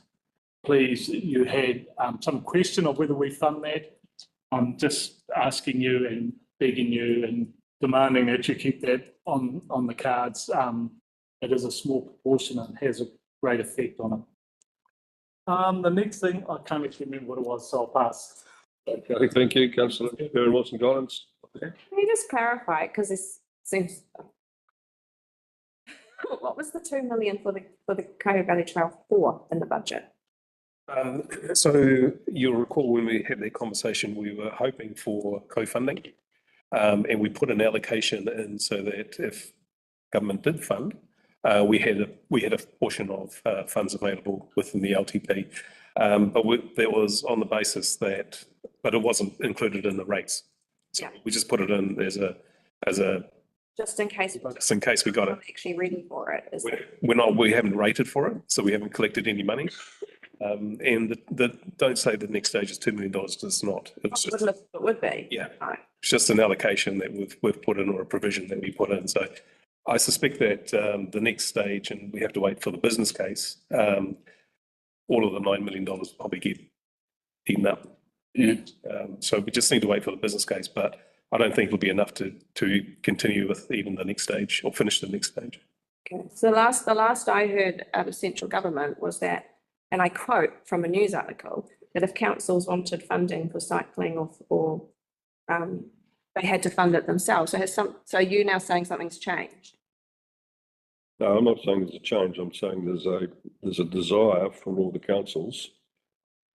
Please, you had some question of whether we fund that. I'm just asking you and begging you and demanding that you keep that on the cards. It is a small proportion and has a great effect on it. The next thing, I can't actually remember what it was, so I'll pass. Okay, thank you, Councillor Wilson-Collins. Can you just clarify, because this seems, what was the 2 million for the Kaihu Valley Trail for in the budget? So you'll recall when we had that conversation, we were hoping for co-funding, and we put an allocation in so that if government did fund, we had a portion of funds available within the LTP, but that was on the basis that, but it wasn't included in the rates. So we just put it in as a just in case we got it. Actually ready for it. We haven't rated for it, so we haven't collected any money. And don't say the next stage is $2 million, because it's not. It's just, it would be. Yeah. Right. It's just an allocation that we've put in, or a provision that we put in. So I suspect that the next stage, and we have to wait for the business case, all of the $9 million will probably get eaten up. Yeah. So we just need to wait for the business case, but I don't think it'll be enough to continue with even the next stage or finish the next stage. Okay. So the last I heard out of central government was that, and I quote from a news article, that if councils wanted funding for cycling or they had to fund it themselves. So you're now saying something's changed? No, I'm not saying there's a change. I'm saying there's a desire from all the councils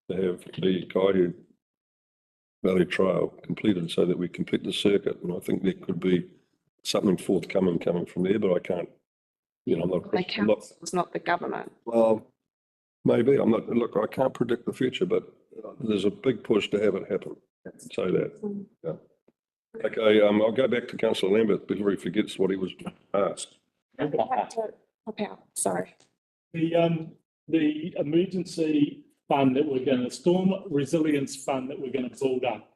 to have the Kaihu Valley Trail completed so that we complete the circuit. And I think there could be something forthcoming coming from there, but I can't, I'm not. The councils, not the government. Well, maybe. Look, I can't predict the future, but there's a big push to have it happen. Say that. Yeah. Okay, I'll go back to Councillor Lambert before he forgets what he was asked. Okay, sorry. The emergency fund that we're going to, storm resilience fund that we're going to build up.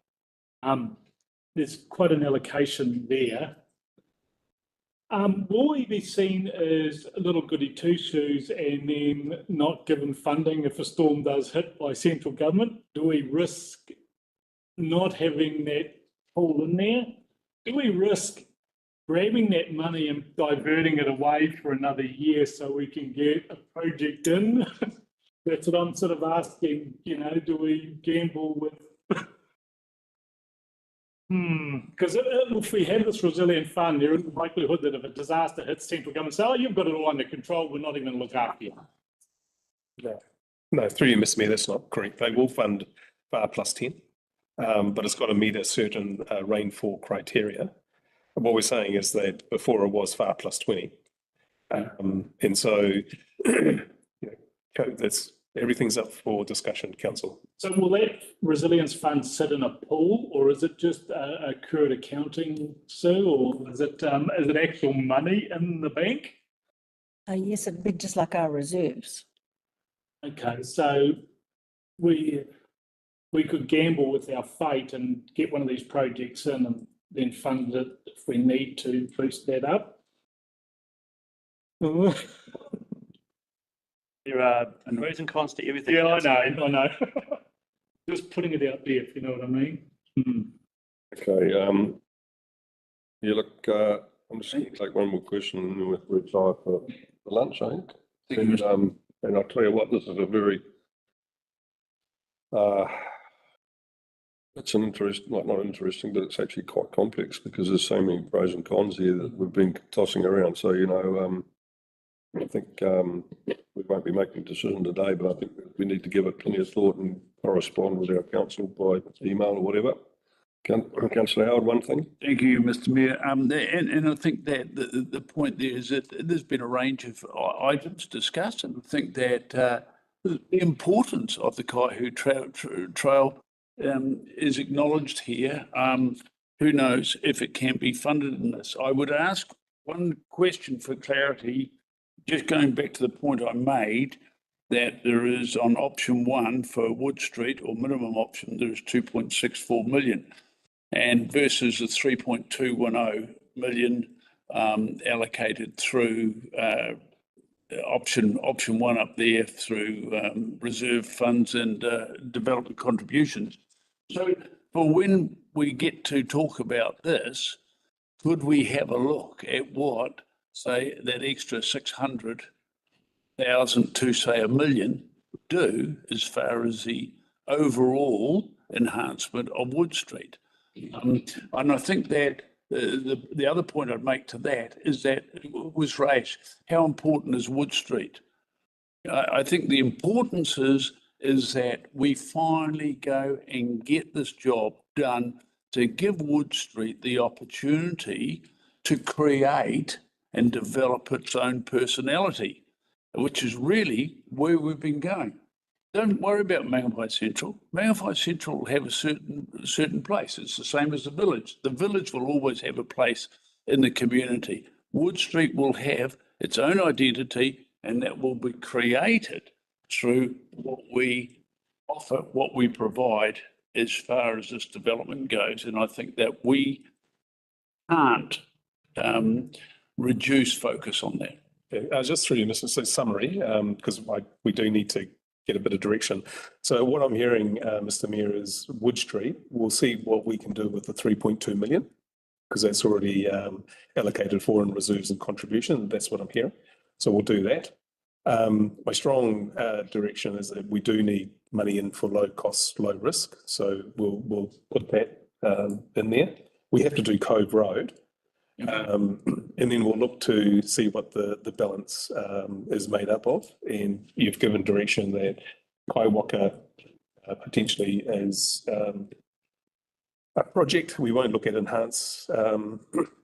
There's quite an allocation there Will we be seen as little goody two-shoes and then not given funding if a storm does hit by central government? Do we risk not having that pool in there? Do we risk grabbing that money and diverting it away for another year so we can get a project in? That's what I'm sort of asking, you know, do we gamble with? Because if we have this resilient fund, there is a likelihood that if a disaster hits, central government say, oh, you've got it all under control, we're not even going to look after you. No, through you, Mr. Mayor, that's not correct. They will fund FAR plus 10, but it's got to meet a certain rainfall criteria. And what we're saying is that before it was FAR plus 20. And so that's everything's up for discussion, Council. So will that resilience fund sit in a pool, or is it just a accrued accounting, Sue, or is it actual money in the bank? Yes, it'd be just like our reserves. Okay, so we could gamble with our fate and get one of these projects in and then fund it if we need to boost that up. There are pros and cons to everything. Yeah, I know. Just putting it out there, if you know what I mean. Okay, you look, I'm just going to take one more question and then we'll retire for the lunch, I think. And I'll tell you what, this is a very, it's an interesting, not interesting, but it's actually quite complex because there's so many pros and cons here that we've been tossing around. So, you know, I think we won't be making a decision today, but I think we need to give it plenty of thought and correspond with our council by email or whatever. Councillor Howard, one thing. Thank you, Mr. Mayor. And I think that the point there is that there's been a range of items discussed, and I think that the importance of the Kaihu Trail is acknowledged here. Who knows if it can be funded in this? I would ask one question for clarity, just going back to the point I made, that there is on option 1 for Wood Street, or minimum option, there is 2.64 million. And versus the 3.210 million allocated through option 1 up there through reserve funds and development contributions. So for when we get to talk about this, could we have a look at what, say, that extra 600,000 to say $1 million would do as far as the overall enhancement of Wood Street? And I think that the other point I'd make to that is that it was raised, how important is Wood Street? I think the importance is that we finally go and get this job done to give Wood Street the opportunity to create and develop its own personality, which is really where we've been going. Don't worry about Mangawhai Central. Mangawhai Central will have a certain place. It's the same as the village. The village will always have a place in the community. Wood Street will have its own identity, and that will be created through what we offer, what we provide as far as this development goes. And I think that we can't reduce focus on that. Yeah, just through your summary, because we do need to get a bit of direction. So what I'm hearing, Mr. Mayor, is Wood Street, we'll see what we can do with the 3.2 million, because that's already allocated for in reserves and contribution. That's what I'm hearing. So we'll do that. My strong direction is that we do need money in for low cost, low risk. So we'll put that in there. We have to do Cove Road. And then we'll look to see what the balance is made up of. And you've given direction that Kaiwaka potentially as a project. We won't look at enhance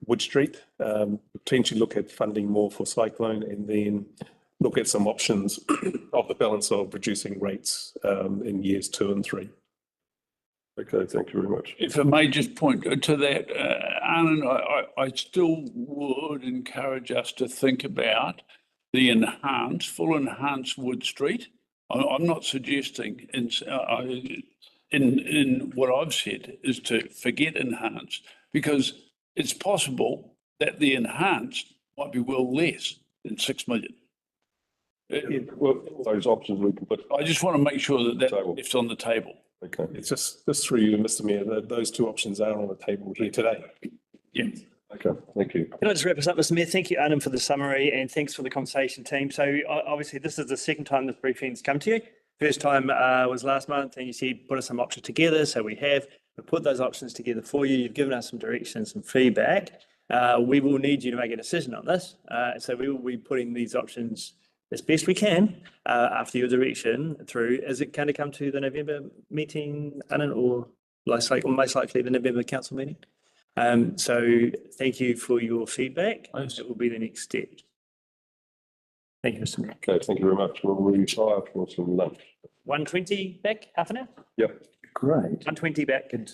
Wood Street, potentially look at funding more for Cyclone, and then look at some options of the balance of reducing rates in years 2 and 3. Okay, thank you very much. If I may just point to that, Anand, I still would encourage us to think about the full enhanced Wood Street. I'm not suggesting in what I've said is to forget enhanced, because it's possible that the enhanced might be well less than 6 million. Well, those options we can put. I just want to make sure that it's on the table. Okay. It's just through you, Mr. Mayor, those two options are on the table here today. Yeah. Okay, thank you. Can I just wrap us up, Mr. Mayor? Thank you, Adam, for the summary, and thanks for the conversation team. So obviously, this is the second time this briefing's come to you. First time was last month, and you said put us some options together. So we put those options together for you. You've given us some direction, some feedback. We will need you to make a decision on this. So we will be putting these options as best we can after your direction through. Is it going to come to the November meeting, Annan, or most likely the November council meeting? So thank you for your feedback. It will be the next step. Thank you, Mr. Mayor. Okay, thank you very much. We'll retire for some lunch. 1:20 back, half an hour? Yep. Great. 1:20 back. Good.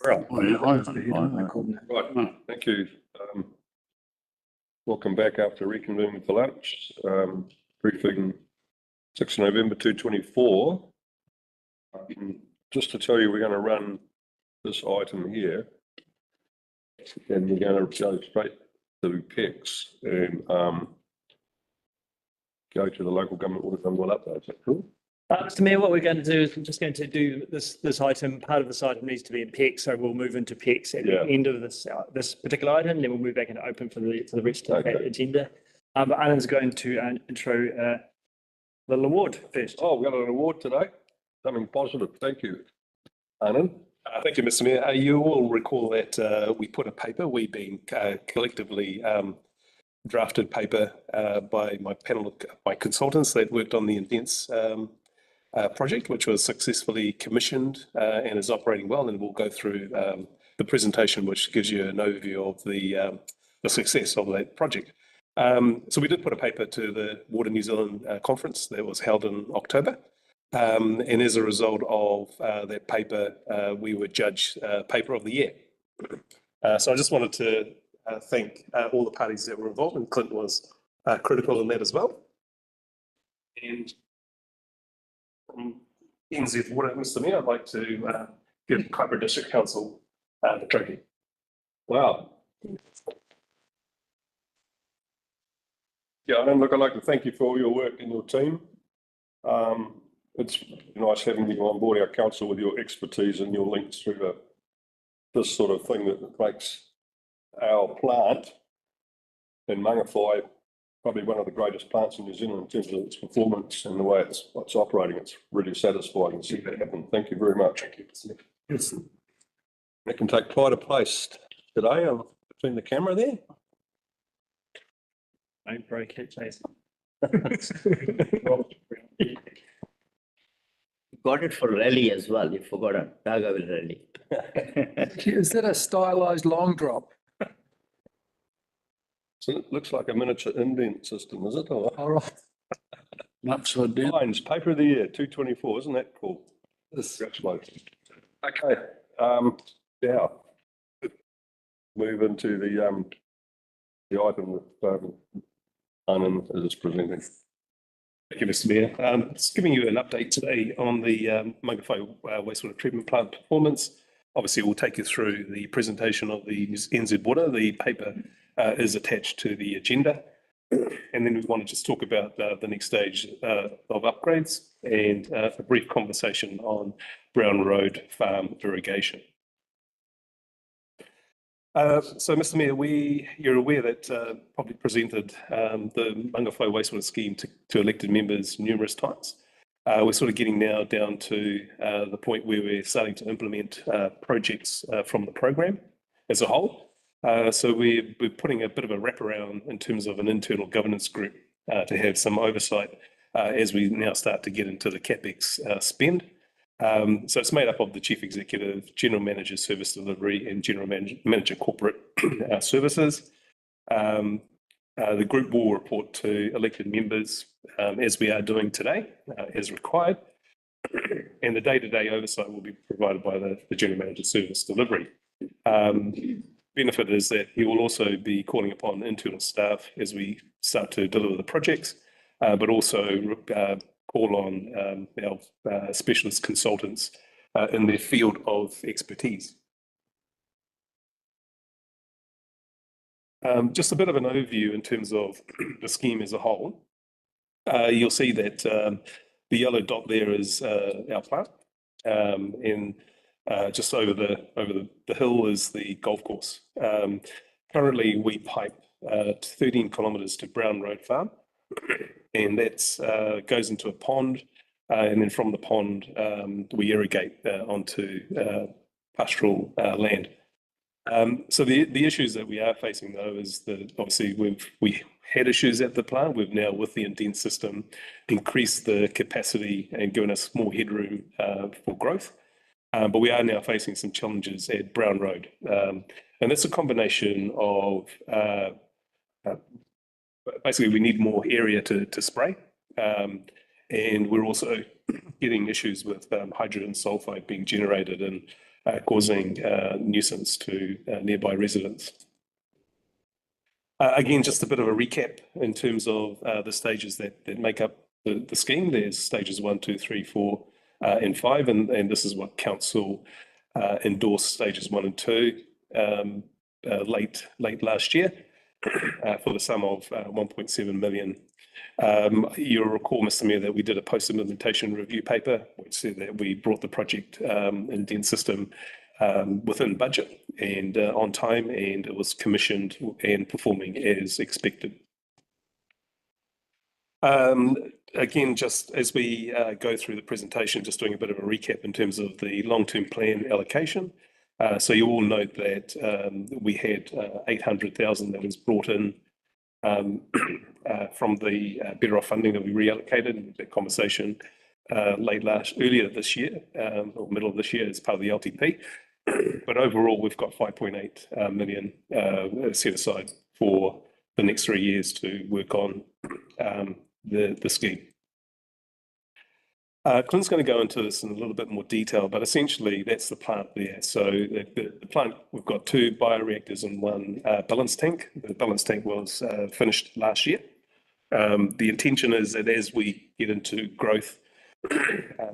Right, Right. thank you. Welcome back after reconvening for lunch. Briefing 6 November 2024. Just to tell you, we're going to run this item here. And we're going to go straight to PEX and go to the local government audit and we'll update. Is that cool? Mr. Mayor, what we're going to do is we're just going to do this item. Part of this item needs to be in PEX, so we'll move into PEX at the end of this particular item. Then we'll move back into open for the rest of the agenda. But Alan's going to intro the award first. Oh, we've got an award today. Something positive. Thank you, Anand. Thank you, Mr. Mayor. You all recall that we put a paper, we being collectively drafted paper by my panel of my consultants that worked on the Indents project, which was successfully commissioned and is operating well. And we'll go through the presentation, which gives you an overview of the success of that project. So we did put a paper to the Water New Zealand conference that was held in October. And as a result of that paper, we were judged Paper of the Year. So I just wanted to thank all the parties that were involved, and Clint was critical in that as well. And from NZ Water, Mr. Mayor, I'd like to give Kaipara District Council the trophy. Wow. Yeah, and look, I'd like to thank you for all your work and your team. It's nice having you on board our council with your expertise and your links through this sort of thing that makes our plant in Mangawhai probably one of the greatest plants in New Zealand in terms of its performance and the way it's operating. It's really satisfying to see that happen. Thank you very much. Thank you. Yes. It can take pride of place today between the camera there. Don't break it, Jason. Got it for rally as well. You forgot it. Dargaville rally. Is that a stylized long drop? So it looks like a miniature indent system, is it? All right. Upside down. Lines, Paper of the Year, 224. Isn't that cool? Yes. Congratulations. Okay. Now, move into the item that Anand is presenting. Thank you, Mr. Mayor. Just giving you an update today on the Mangawhai wastewater treatment plant performance. Obviously, we'll take you through the presentation of the NZ Water. The paper is attached to the agenda. And then we want to just talk about the next stage of upgrades and a brief conversation on Brown Road Farm irrigation. So, Mr. Mayor, you're aware that probably presented the Mangawhai wastewater scheme to elected members numerous times. We're sort of getting now down to the point where we're starting to implement projects from the program as a whole. So we're putting a bit of a wraparound in terms of an internal governance group to have some oversight as we now start to get into the CapEx spend. So it's made up of the Chief Executive, General Manager Service Delivery and General Manager Corporate Services. The group will report to elected members as we are doing today, as required. And the day-to-day oversight will be provided by the General Manager Service Delivery. Benefit is that he will also be calling upon internal staff as we start to deliver the projects, but also call on our specialist consultants in their field of expertise. Just a bit of an overview in terms of the scheme as a whole. You'll see that the yellow dot there is our plant, and just over the hill is the golf course. Currently, we pipe 13 kilometres to Brown Road Farm, and that goes into a pond, and then from the pond we irrigate onto pastoral land. So the issues that we are facing though is that obviously we had issues at the plant. We've now, with the Indent system, increased the capacity and given us more headroom for growth. But we are now facing some challenges at Brown Road. And that's a combination of basically we need more area to spray. And we're also getting issues with hydrogen sulfide being generated in causing nuisance to nearby residents. Again, just a bit of a recap in terms of the stages that make up the scheme. There's stages 1, 2, 3, 4, and 5, and this is what council endorsed stages 1 and 2 late last year for the sum of 1.7 million. You'll recall, Mr. Mayor, that we did a post-implementation review paper, which said that we brought the project indent system within budget and on time, and it was commissioned and performing as expected. Again, just as we go through the presentation, just doing a bit of a recap in terms of the long-term plan allocation. So you all note that we had 800,000 that was brought in from the Better Off funding that we reallocated. That conversation earlier this year, or middle of this year, as part of the LTP. But overall, we've got 5.8 million set aside for the next 3 years to work on the scheme. Clint's going to go into this in a little bit more detail, but essentially that's the plant there. So the plant, we've got 2 bioreactors and 1 balance tank. The balance tank was finished last year. The intention is that as we get into growth,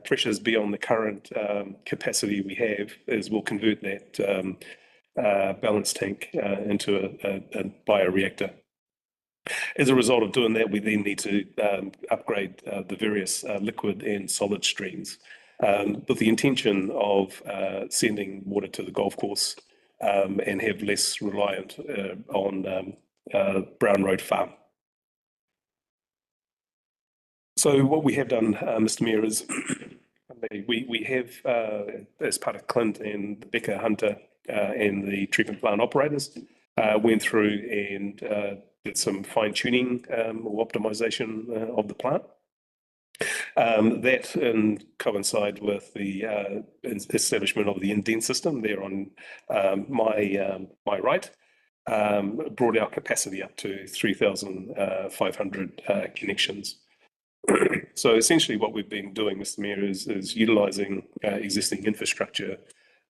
pressures beyond the current capacity we have, is we'll convert that balance tank into a bioreactor. As a result of doing that, we then need to upgrade the various liquid and solid streams with the intention of sending water to the golf course and have less reliant on Brown Road Farm. So what we have done, Mr. Mayor, is we have, as part of Clint and Becca Hunter and the treatment plant operators, went through and did some fine-tuning or optimization of the plant. That coincide with the establishment of the indent system there on my right, brought our capacity up to 3,500 connections. So essentially what we've been doing, Mr. Mayor, is utilising existing infrastructure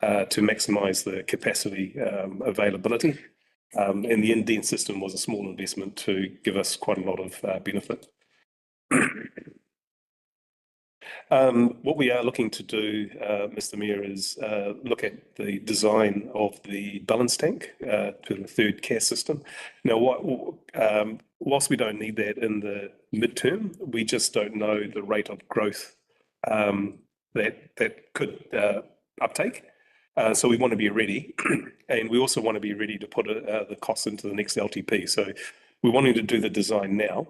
to maximise the capacity availability. And the indent system was a small investment to give us quite a lot of benefit. What we are looking to do, Mr. Mayor, is look at the design of the balance tank to the third CAS system. Now, whilst we don't need that in the midterm, we just don't know the rate of growth that could uptake. So we want to be ready, and we also want to be ready to put the costs into the next LTP. So we're wanting to do the design now,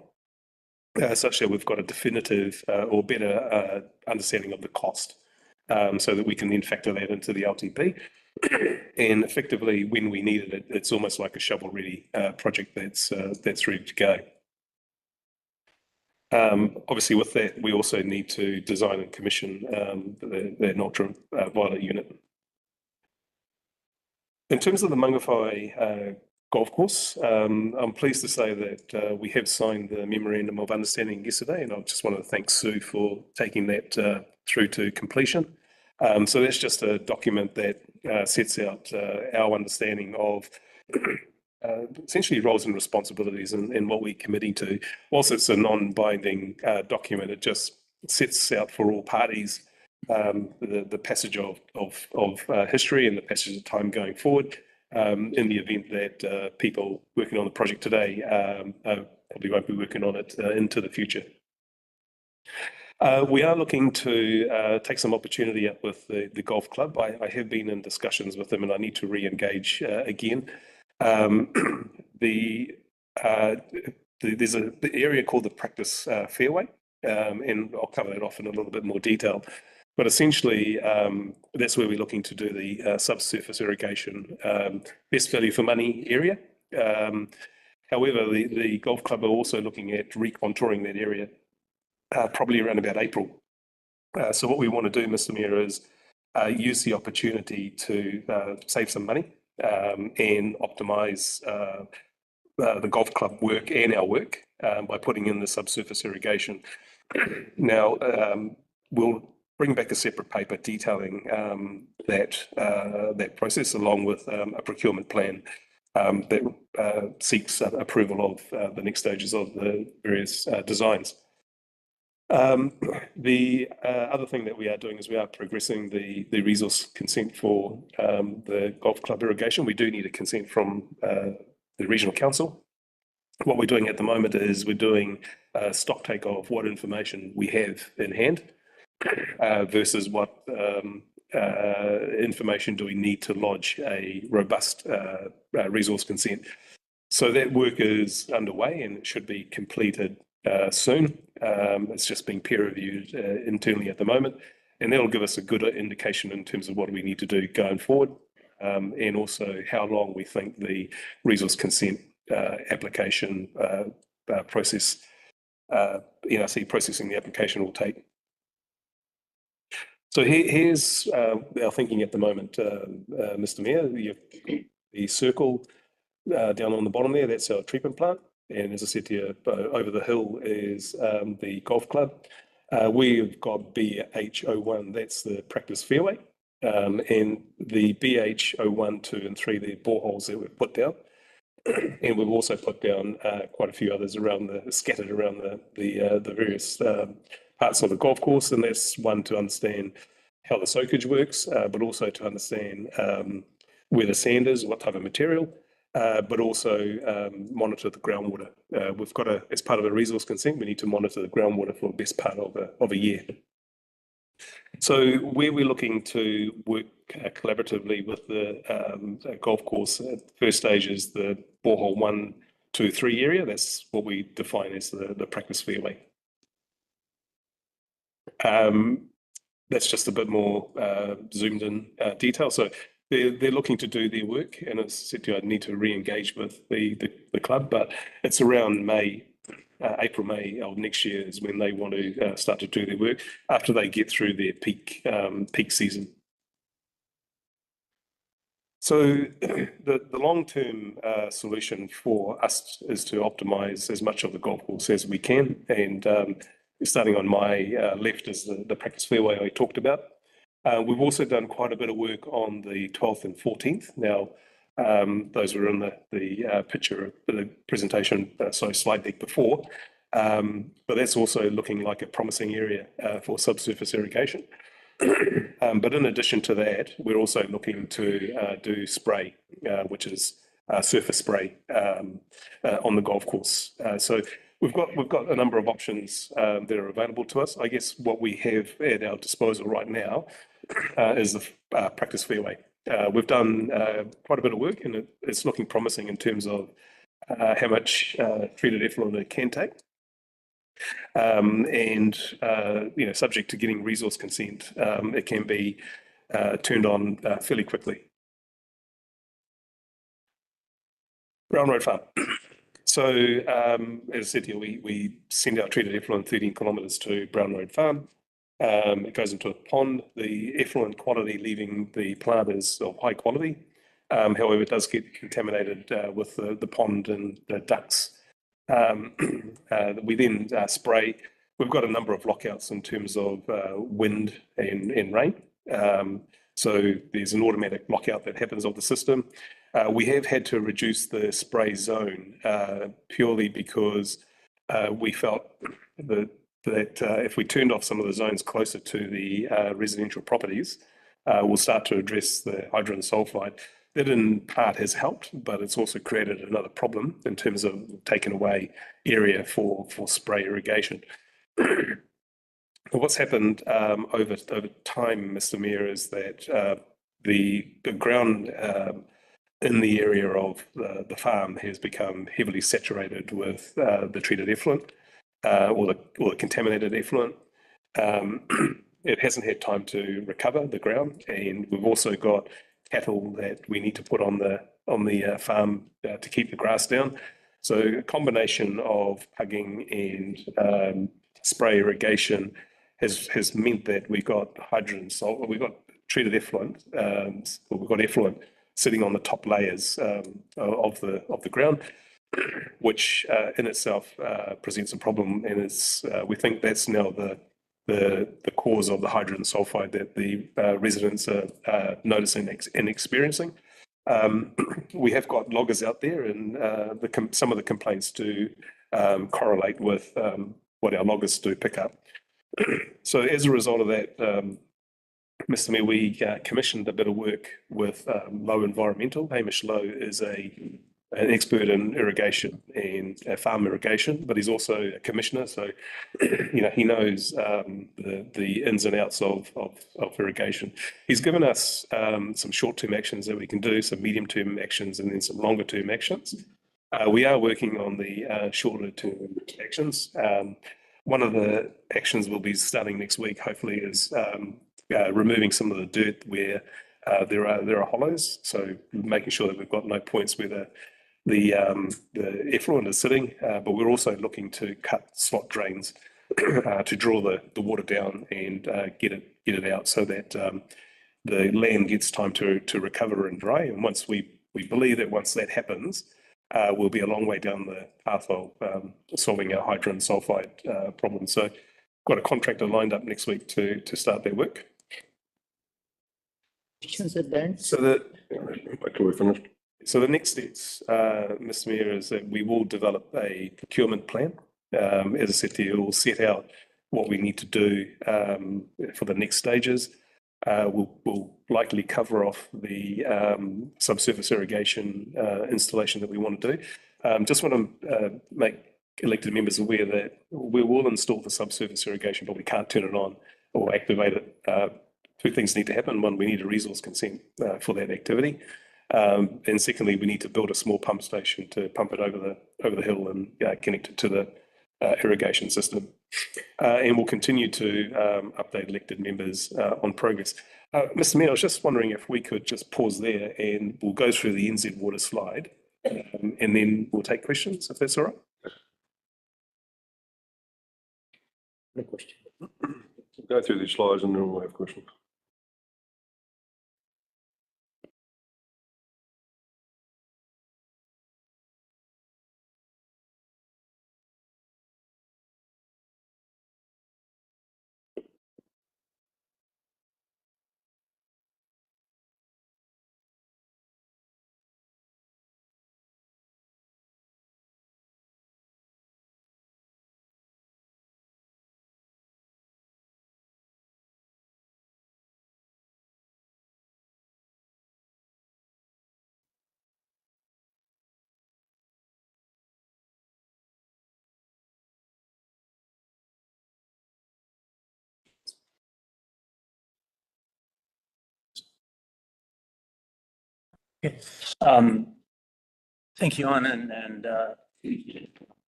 such that we've got a definitive or better understanding of the cost, so that we can then factor that into the LTP. And effectively, when we need it, it's almost like a shovel-ready project that's ready to go. Obviously, with that, we also need to design and commission the ultraviolet unit. In terms of the Mangawhai golf course, I'm pleased to say that we have signed the Memorandum of Understanding yesterday, and I just want to thank Sue for taking that through to completion. So that's just a document that sets out our understanding of essentially roles and responsibilities and what we're committing to. Whilst it's a non-binding document, it just sets out for all parties the passage of history and the passage of time going forward, in the event that people working on the project today probably won't be working on it into the future. We are looking to take some opportunity up with the golf club. I have been in discussions with them and I need to re-engage again. There's an area called the Practice Fairway, and I'll cover that off in a little bit more detail. But essentially, that's where we're looking to do the subsurface irrigation, best value for money area. However, the golf club are also looking at recontouring that area, probably around about April. So what we want to do, Mr. Mayor, is use the opportunity to save some money and optimise the golf club work and our work by putting in the subsurface irrigation. Now, we'll bring back a separate paper detailing that process, along with a procurement plan that seeks approval of the next stages of the various designs. The other thing that we are doing is we are progressing the resource consent for the golf club irrigation. We do need a consent from the regional council. What we're doing at the moment is we're doing a stock take of what information we have in hand versus what information do we need to lodge a robust resource consent. So that work is underway and it should be completed soon. It's just being peer reviewed internally at the moment, and that'll give us a good indication in terms of what we need to do going forward, and also how long we think the resource consent application process, NRC processing the application will take. So here's our thinking at the moment, Mr. Mayor. The circle down on the bottom there, that's our treatment plant. And as I said to you, over the hill is the golf club. We've got BH01, that's the practice fairway. And the BH01, 2 and 3, the boreholes that we've put down. And we've also put down quite a few others around scattered around the various parts of the golf course. And that's one to understand how the soakage works, but also to understand where the sand is, what type of material. But also monitor the groundwater. We've got as part of a resource consent, we need to monitor the groundwater for the best part of a year. So where we're looking to work collaboratively with the golf course, first stage is the borehole 1, 2, 3 area. That's what we define as the practice fairway. That's just a bit more zoomed in detail. So they're looking to do their work, and as I said to you, I need to re-engage with the club, but it's around April, May of next year is when they want to start to do their work after they get through their peak season. So the long-term solution for us is to optimize as much of the golf course as we can, and starting on my left is the practice fairway I talked about. We've also done quite a bit of work on the 12th and 14th. Now, those were in the picture of the presentation, slide deck before, but that's also looking like a promising area for subsurface irrigation. But in addition to that, we're also looking to do spray, which is surface spray on the golf course. So we've got a number of options that are available to us. I guess what we have at our disposal right now is the practice fairway. We've done quite a bit of work, and it's looking promising in terms of how much treated effluent it can take. And subject to getting resource consent, it can be turned on fairly quickly. Brown Road Farm. So, as I said to you, we send out treated effluent 13 kilometres to Brown Road Farm. It goes into a pond. The effluent quality leaving the plant is of high quality. However, it does get contaminated with the pond and the ducts. We then spray. We've got a number of lockouts in terms of wind and rain. So there's an automatic lockout that happens of the system. We have had to reduce the spray zone purely because we felt that if we turned off some of the zones closer to the residential properties, we'll start to address the hydrogen sulfide. That in part has helped, but it's also created another problem in terms of taking away area for spray irrigation. What's happened over time, Mr. Mayor, is that the ground in the area of the farm has become heavily saturated with the treated effluent or the contaminated effluent. It hasn't had time to recover the ground, and we've also got cattle that we need to put on the farm to keep the grass down. So a combination of pugging and spray irrigation has meant that we've got hydrogen salt, we've got treated effluent, we've got effluent sitting on the top layers of the ground, which in itself presents a problem, and we think that's now the cause of the hydrogen sulfide that the residents are noticing and experiencing. We have got loggers out there, and some of the complaints do correlate with what our loggers do pick up. So as a result of that, Mr. Mayor, we commissioned a bit of work with Lowe Environmental. Hamish Lowe is an expert in irrigation and farm irrigation, but he's also a commissioner, so he knows the ins and outs of irrigation. He's given us some short-term actions that we can do, some medium-term actions, and then some longer-term actions. We are working on the shorter-term actions. One of the actions we'll be starting next week, hopefully, is removing some of the dirt where there are hollows. So making sure that we've got no points where the effluent is sitting, but we're also looking to cut slot drains to draw the water down and get it out so that the land gets time to recover and dry. And once we believe that once that happens, we'll be a long way down the path of solving our hydrogen sulfide problem. So got a contractor lined up next week to start their work. So the next steps, Mr. Mayor, is that we will develop a procurement plan. As I said to you, we'll set out what we need to do for the next stages. We'll likely cover off the subsurface irrigation installation that we want to do. Just want to make elected members aware that we will install the subsurface irrigation, but we can't turn it on or activate it. Two things need to happen. One, we need a resource consent for that activity. And secondly, we need to build a small pump station to pump it over the hill and connect it to the irrigation system. And we'll continue to update elected members on progress. Mr. Mayor, I was just wondering if we could just pause there and we'll go through the NZ Water slide and then we'll take questions, if that's all right. No question. We'll go through these slides and then we'll have questions. Thank you, Anna, and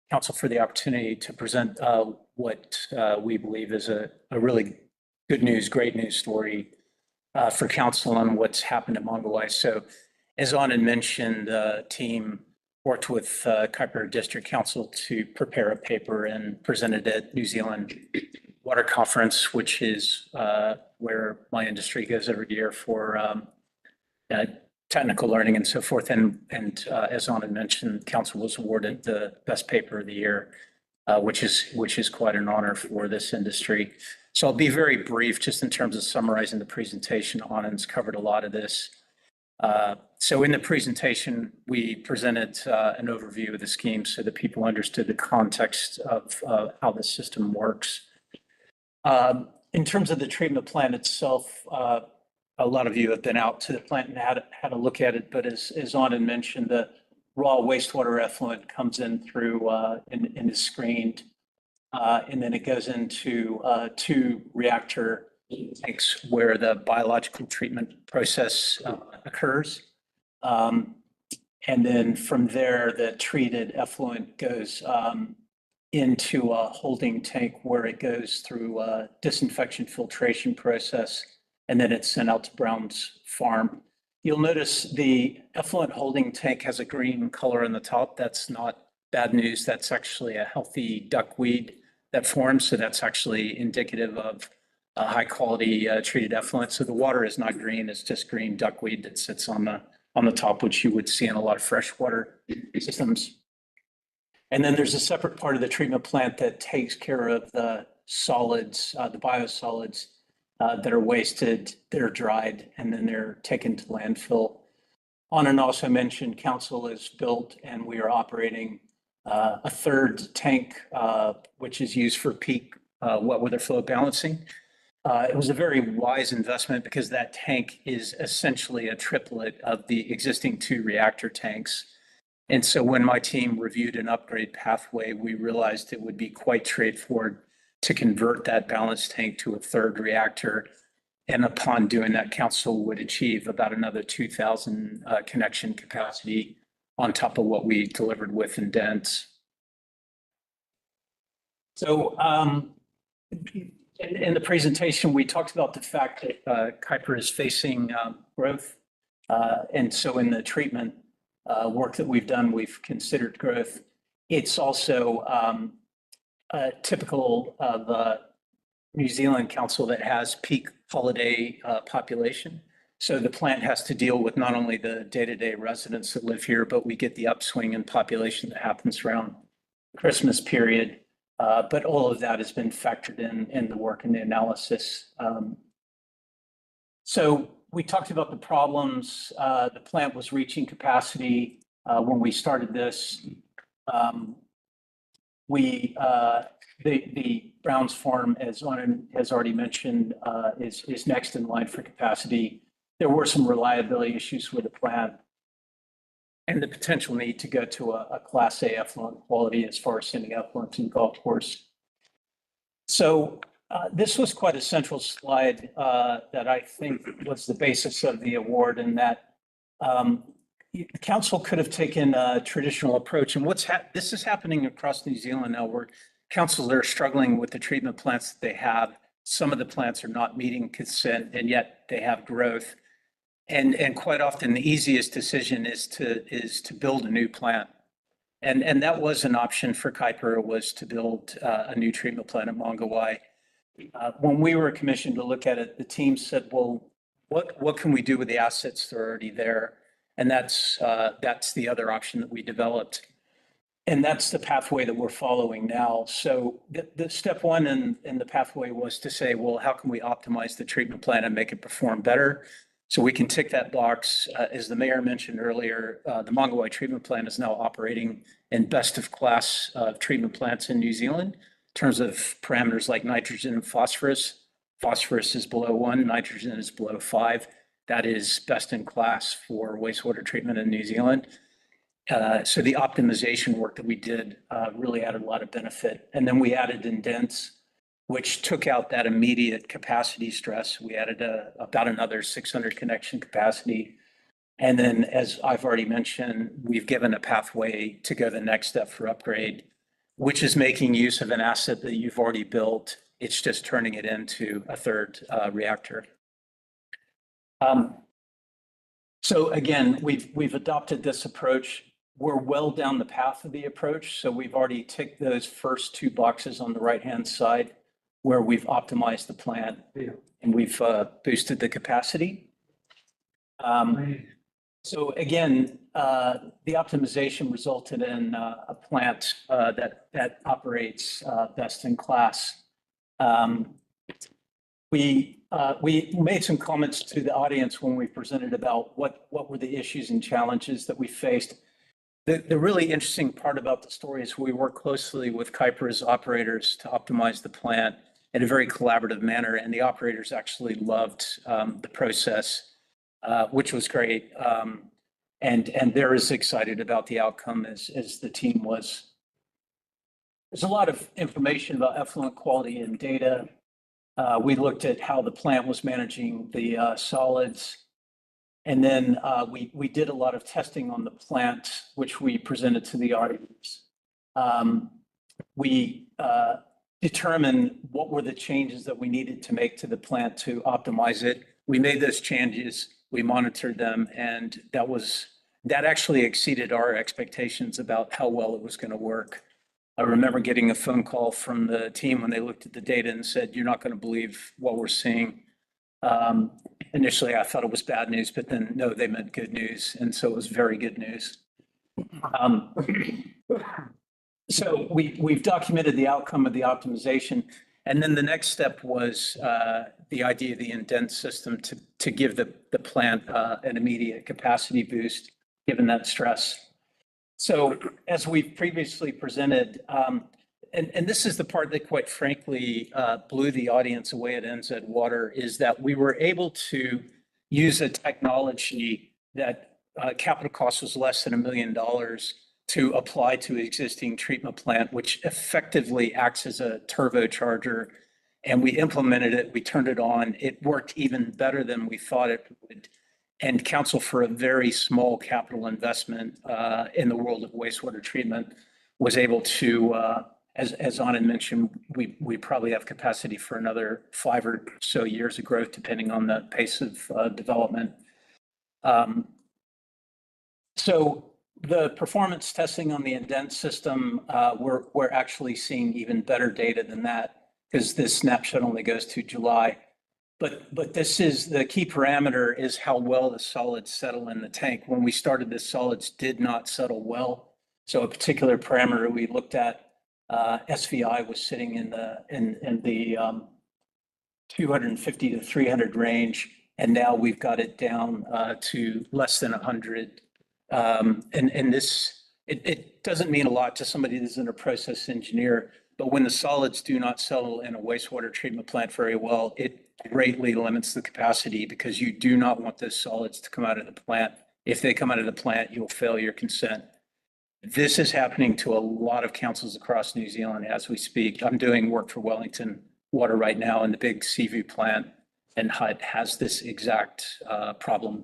Council for the opportunity to present what we believe is a really good news, great news story for Council on what's happened at Mongawai. So as Anna mentioned, the team worked with Kaipara District Council to prepare a paper and presented at New Zealand Water Conference, which is where my industry goes every year for technical learning and so forth. And as Anna mentioned, Council was awarded the best paper of the year, which is quite an honor for this industry. So I'll be very brief just in terms of summarizing the presentation. Anna's covered a lot of this. So in the presentation, we presented an overview of the scheme so that people understood the context of how the system works. In terms of the treatment plant itself, a lot of you have been out to the plant and had a look at it, but as Anna mentioned, the raw wastewater effluent comes in through and is screened, and then it goes into 2 reactor tanks where the biological treatment process occurs. And then from there, the treated effluent goes into a holding tank where it goes through a disinfection filtration process, and then it's sent out to Brown's Farm. You'll notice the effluent holding tank has a green color on the top. That's not bad news. That's actually a healthy duckweed that forms. So that's actually indicative of a high quality treated effluent. So the water is not green, it's just green duckweed that sits on the top, which you would see in a lot of freshwater systems. And then there's a separate part of the treatment plant that takes care of the solids, the biosolids that are wasted, they're dried, and then they're taken to landfill. Anand also mentioned council has built and we are operating a third tank, which is used for peak wet weather flow balancing. It was a very wise investment because that tank is essentially a triplet of the existing 2 reactor tanks. And so when my team reviewed an upgrade pathway, we realized it would be quite straightforward to convert that balance tank to a third reactor. And upon doing that, council would achieve about another 2,000 connection capacity on top of what we delivered with indents. So in the presentation, we talked about the fact that Kuiper is facing growth. And so in the treatment work that we've done, we've considered growth. It's also typical of New Zealand council that has peak holiday population. So the plant has to deal with not only the day-to-day residents that live here, but we get the upswing in population that happens around Christmas period. But all of that has been factored in the work and the analysis. So we talked about the problems. The plant was reaching capacity when we started this. The Browns Farm, as Anand has already mentioned, is next in line for capacity. There were some reliability issues with the plant and the potential need to go to a Class A effluent quality as far as sending effluent to the golf course. So this was quite a central slide that I think was the basis of the award, and that the council could have taken a traditional approach. And this is happening across New Zealand now, where councils are struggling with the treatment plants that they have. Some of the plants are not meeting consent, and yet they have growth. And quite often the easiest decision is to build a new plant. And that was an option for Kuiper, was to build a new treatment plant at Mangawhai. When we were commissioned to look at it, the team said, well, what can we do with the assets that are already there? And that's the other option that we developed. And that's the pathway that we're following now. So the step one in the pathway was to say, well, how can we optimize the treatment plant and make it perform better? So we can tick that box. As the mayor mentioned earlier, the Mangawhai treatment plant is now operating in best of class treatment plants in New Zealand in terms of parameters like nitrogen and phosphorus. Phosphorus is below 1, nitrogen is below 5. That is best in class for wastewater treatment in New Zealand. So the optimization work that we did really added a lot of benefit. And then we added indents, which took out that immediate capacity stress. We added about another 600 connection capacity. And then, as I've already mentioned, we've given a pathway to go the next step for upgrade, which is making use of an asset that you've already built. It's just turning it into a third reactor. So again, we've adopted this approach. We're well down the path of the approach. So we've already ticked those first 2 boxes on the right-hand side, where we've optimized the plant and we've boosted the capacity. So again, the optimization resulted in a plant that operates best in class. We made some comments to the audience when we presented about what were the issues and challenges that we faced. The really interesting part about the story is we work closely with Kuiper's operators to optimize the plant in a very collaborative manner, and the operators actually loved the process, which was great. And they're as excited about the outcome as the team was. There's a lot of information about effluent quality and data. We looked at how the plant was managing the solids. And then we did a lot of testing on the plant, which we presented to the audience. We determined what were the changes that we needed to make to the plant to optimize it. We made those changes, we monitored them, and that actually exceeded our expectations about how well it was going to work. I remember getting a phone call from the team when they looked at the data and said, "You're not going to believe what we're seeing." Initially, I thought it was bad news, but then no, they meant good news. And so it was very good news. So we've documented the outcome of the optimization. And then the next step was the idea of the indent system to give the plant an immediate capacity boost, given that stress. So as we've previously presented, and this is the part that quite frankly blew the audience away at NZ Water, is that we were able to use a technology that capital cost was less than $1 million to apply to existing treatment plant, which effectively acts as a turbocharger. And we implemented it, we turned it on. It worked even better than we thought it would. And council, for a very small capital investment in the world of wastewater treatment, was able to, as Anand mentioned, we probably have capacity for another 5 or so years of growth, depending on the pace of development. So the performance testing on the indent system, we're actually seeing even better data than that, because this snapshot only goes to July. But this is the key parameter, is how well the solids settle in the tank. When we started, the solids did not settle well. So a particular parameter we looked at, SVI, was sitting in the 250 to 300 range, and now we've got it down to less than 100. And this, it doesn't mean a lot to somebody that isn't a process engineer, but when the solids do not settle in a wastewater treatment plant very well, it greatly limits the capacity, because you do not want those solids to come out of the plant. If they come out of the plant, you'll fail your consent. This is happening to a lot of councils across New Zealand as we speak. I'm doing work for Wellington Water right now in the big Seaview plant, and HUD has this exact problem.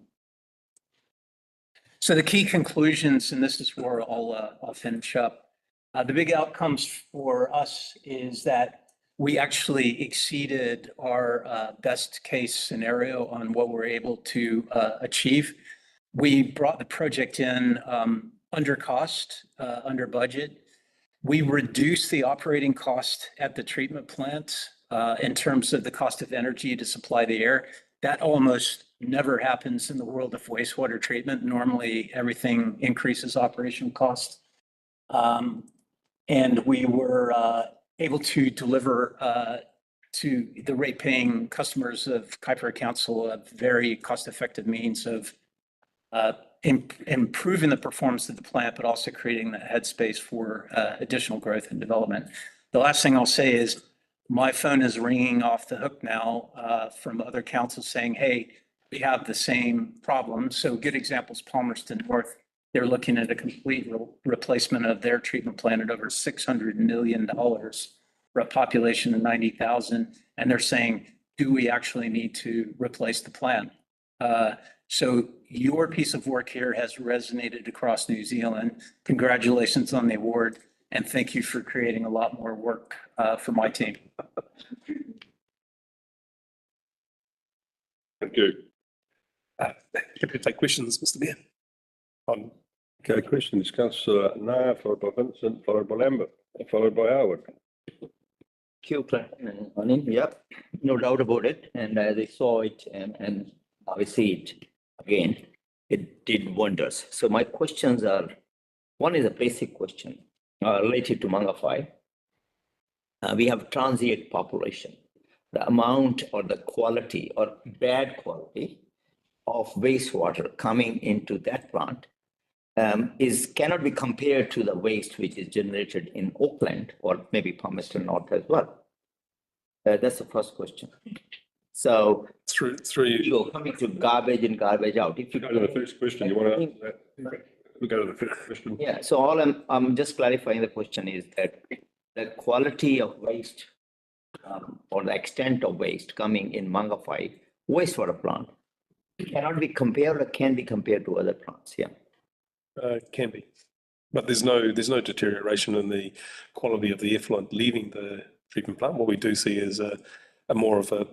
So the key conclusions, and this is where I'll finish up. The big outcomes for us is that we actually exceeded our best case scenario on what we're able to achieve. We brought the project in under cost, under budget. We reduced the operating cost at the treatment plant in terms of the cost of energy to supply the air. That almost never happens in the world of wastewater treatment. Normally, everything increases operational costs. And we were able to deliver to the rate-paying customers of Kaipara Council a very cost-effective means of improving the performance of the plant, but also creating the headspace for additional growth and development. The last thing I'll say is my phone is ringing off the hook now from other councils saying, hey, we have the same problem. So good examples, Palmerston North, they're looking at a complete replacement of their treatment plant at over $600 million for a population of 90,000. And they're saying, do we actually need to replace the plant? So your piece of work here has resonated across New Zealand. Congratulations on the award, and thank you for creating a lot more work for my team. Thank you. Happy to take questions, Mr. Mayor. Okay, questions. Councillor Nah, followed by Vincent, followed by Lambert, followed by Howard. Yep, no doubt about it. And as I saw it and I see it again, it did wonders. So my questions are, one is a basic question related to Mangawhai. We have transient population. The amount or the quality or bad quality of wastewater coming into that plant cannot be compared to the waste which is generated in Auckland or maybe Palmerston North as well. That's the first question. So through you're coming to garbage in, garbage out. If you go to the first question, you want to answer that? We'll go to the first question. Yeah. So all I'm just clarifying the question is that the quality of waste or the extent of waste coming in Mangawhai wastewater plant cannot be compared or can be compared to other plants. Yeah. Can be, but there's no deterioration in the quality of the effluent leaving the treatment plant. What we do see is a more of a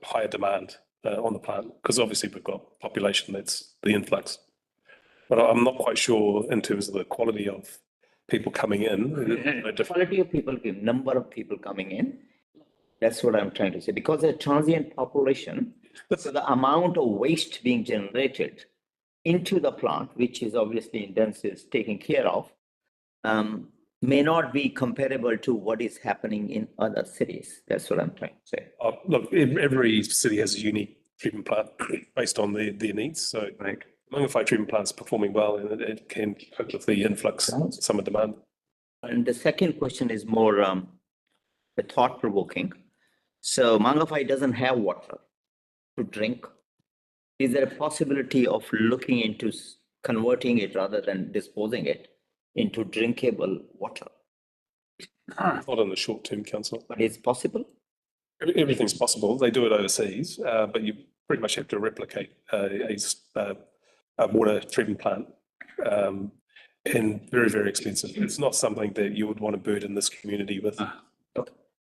higher demand on the plant, because obviously we've got population that's the influx. But I'm not quite sure in terms of the quality of people coming in. The quality of people, the number of people coming in. That's what I'm trying to say. Because a transient population, so the amount of waste being generated into the plant, which is obviously Indens is taking care of, may not be comparable to what is happening in other cities. That's what I'm trying to say. Look, every city has a unique treatment plant based on their needs. So Mangawhai treatment plant is performing well, and it can cope with the influx summer demand. And the second question is more thought-provoking. So Mangawhai doesn't have water to drink. Is there a possibility of looking into converting it rather than disposing it into drinkable water? Not in the short term, Councillor. But it's possible? Everything's possible. They do it overseas, but you pretty much have to replicate a water treatment plant, and very, very expensive. It's not something that you would want to burden this community with.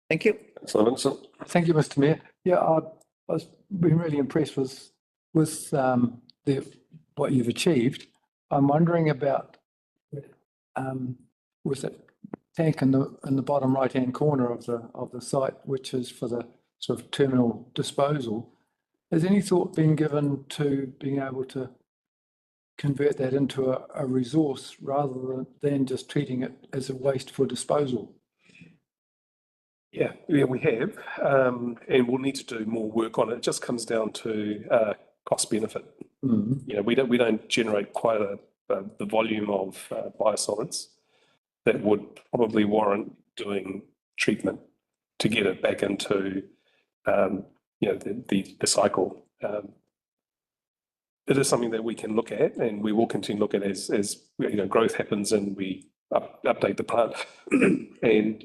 Thank you. So, Vincent. Thank you, Mr. Mayor. Yeah, I was been really impressed with what you've achieved. I'm wondering about with that tank in the bottom right hand corner of the site, which is for the sort of terminal disposal. Has any thought been given to being able to convert that into a resource rather than just treating it as a waste for disposal? Yeah, we have, and we'll need to do more work on it. It just comes down to cost benefit. Mm-hmm. You know, we don't generate quite the volume of biosolids that would probably warrant doing treatment to get it back into the cycle. It is something that we can look at, and we will continue to look at as growth happens and we update the plant, and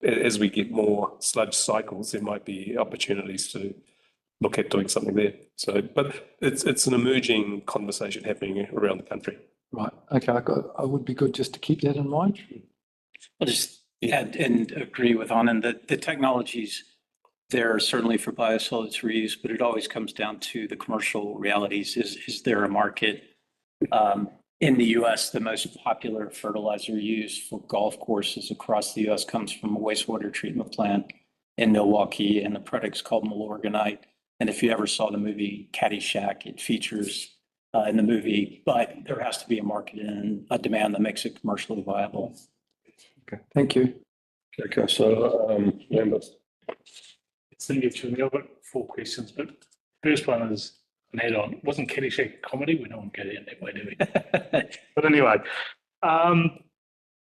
as we get more sludge cycles, there might be opportunities to look at doing something there. So, but it's an emerging conversation happening around the country. Right. Okay. I would be good just to keep that in mind. I'll just add and agree with Anand that the technologies there are certainly for biosolids reuse, but it always comes down to the commercial realities. Is there a market? In the US, the most popular fertilizer used for golf courses across the US comes from a wastewater treatment plant in Milwaukee, and the product's called Milorganite. And if you ever saw the movie Caddyshack, it features in the movie, but there has to be a market and a demand that makes it commercially viable. Okay, thank you. Okay, so Lambert. Thank you. I've got 4 questions, but first one is an add-on. Wasn't Caddyshack a comedy? We don't get in that way, do we? But anyway,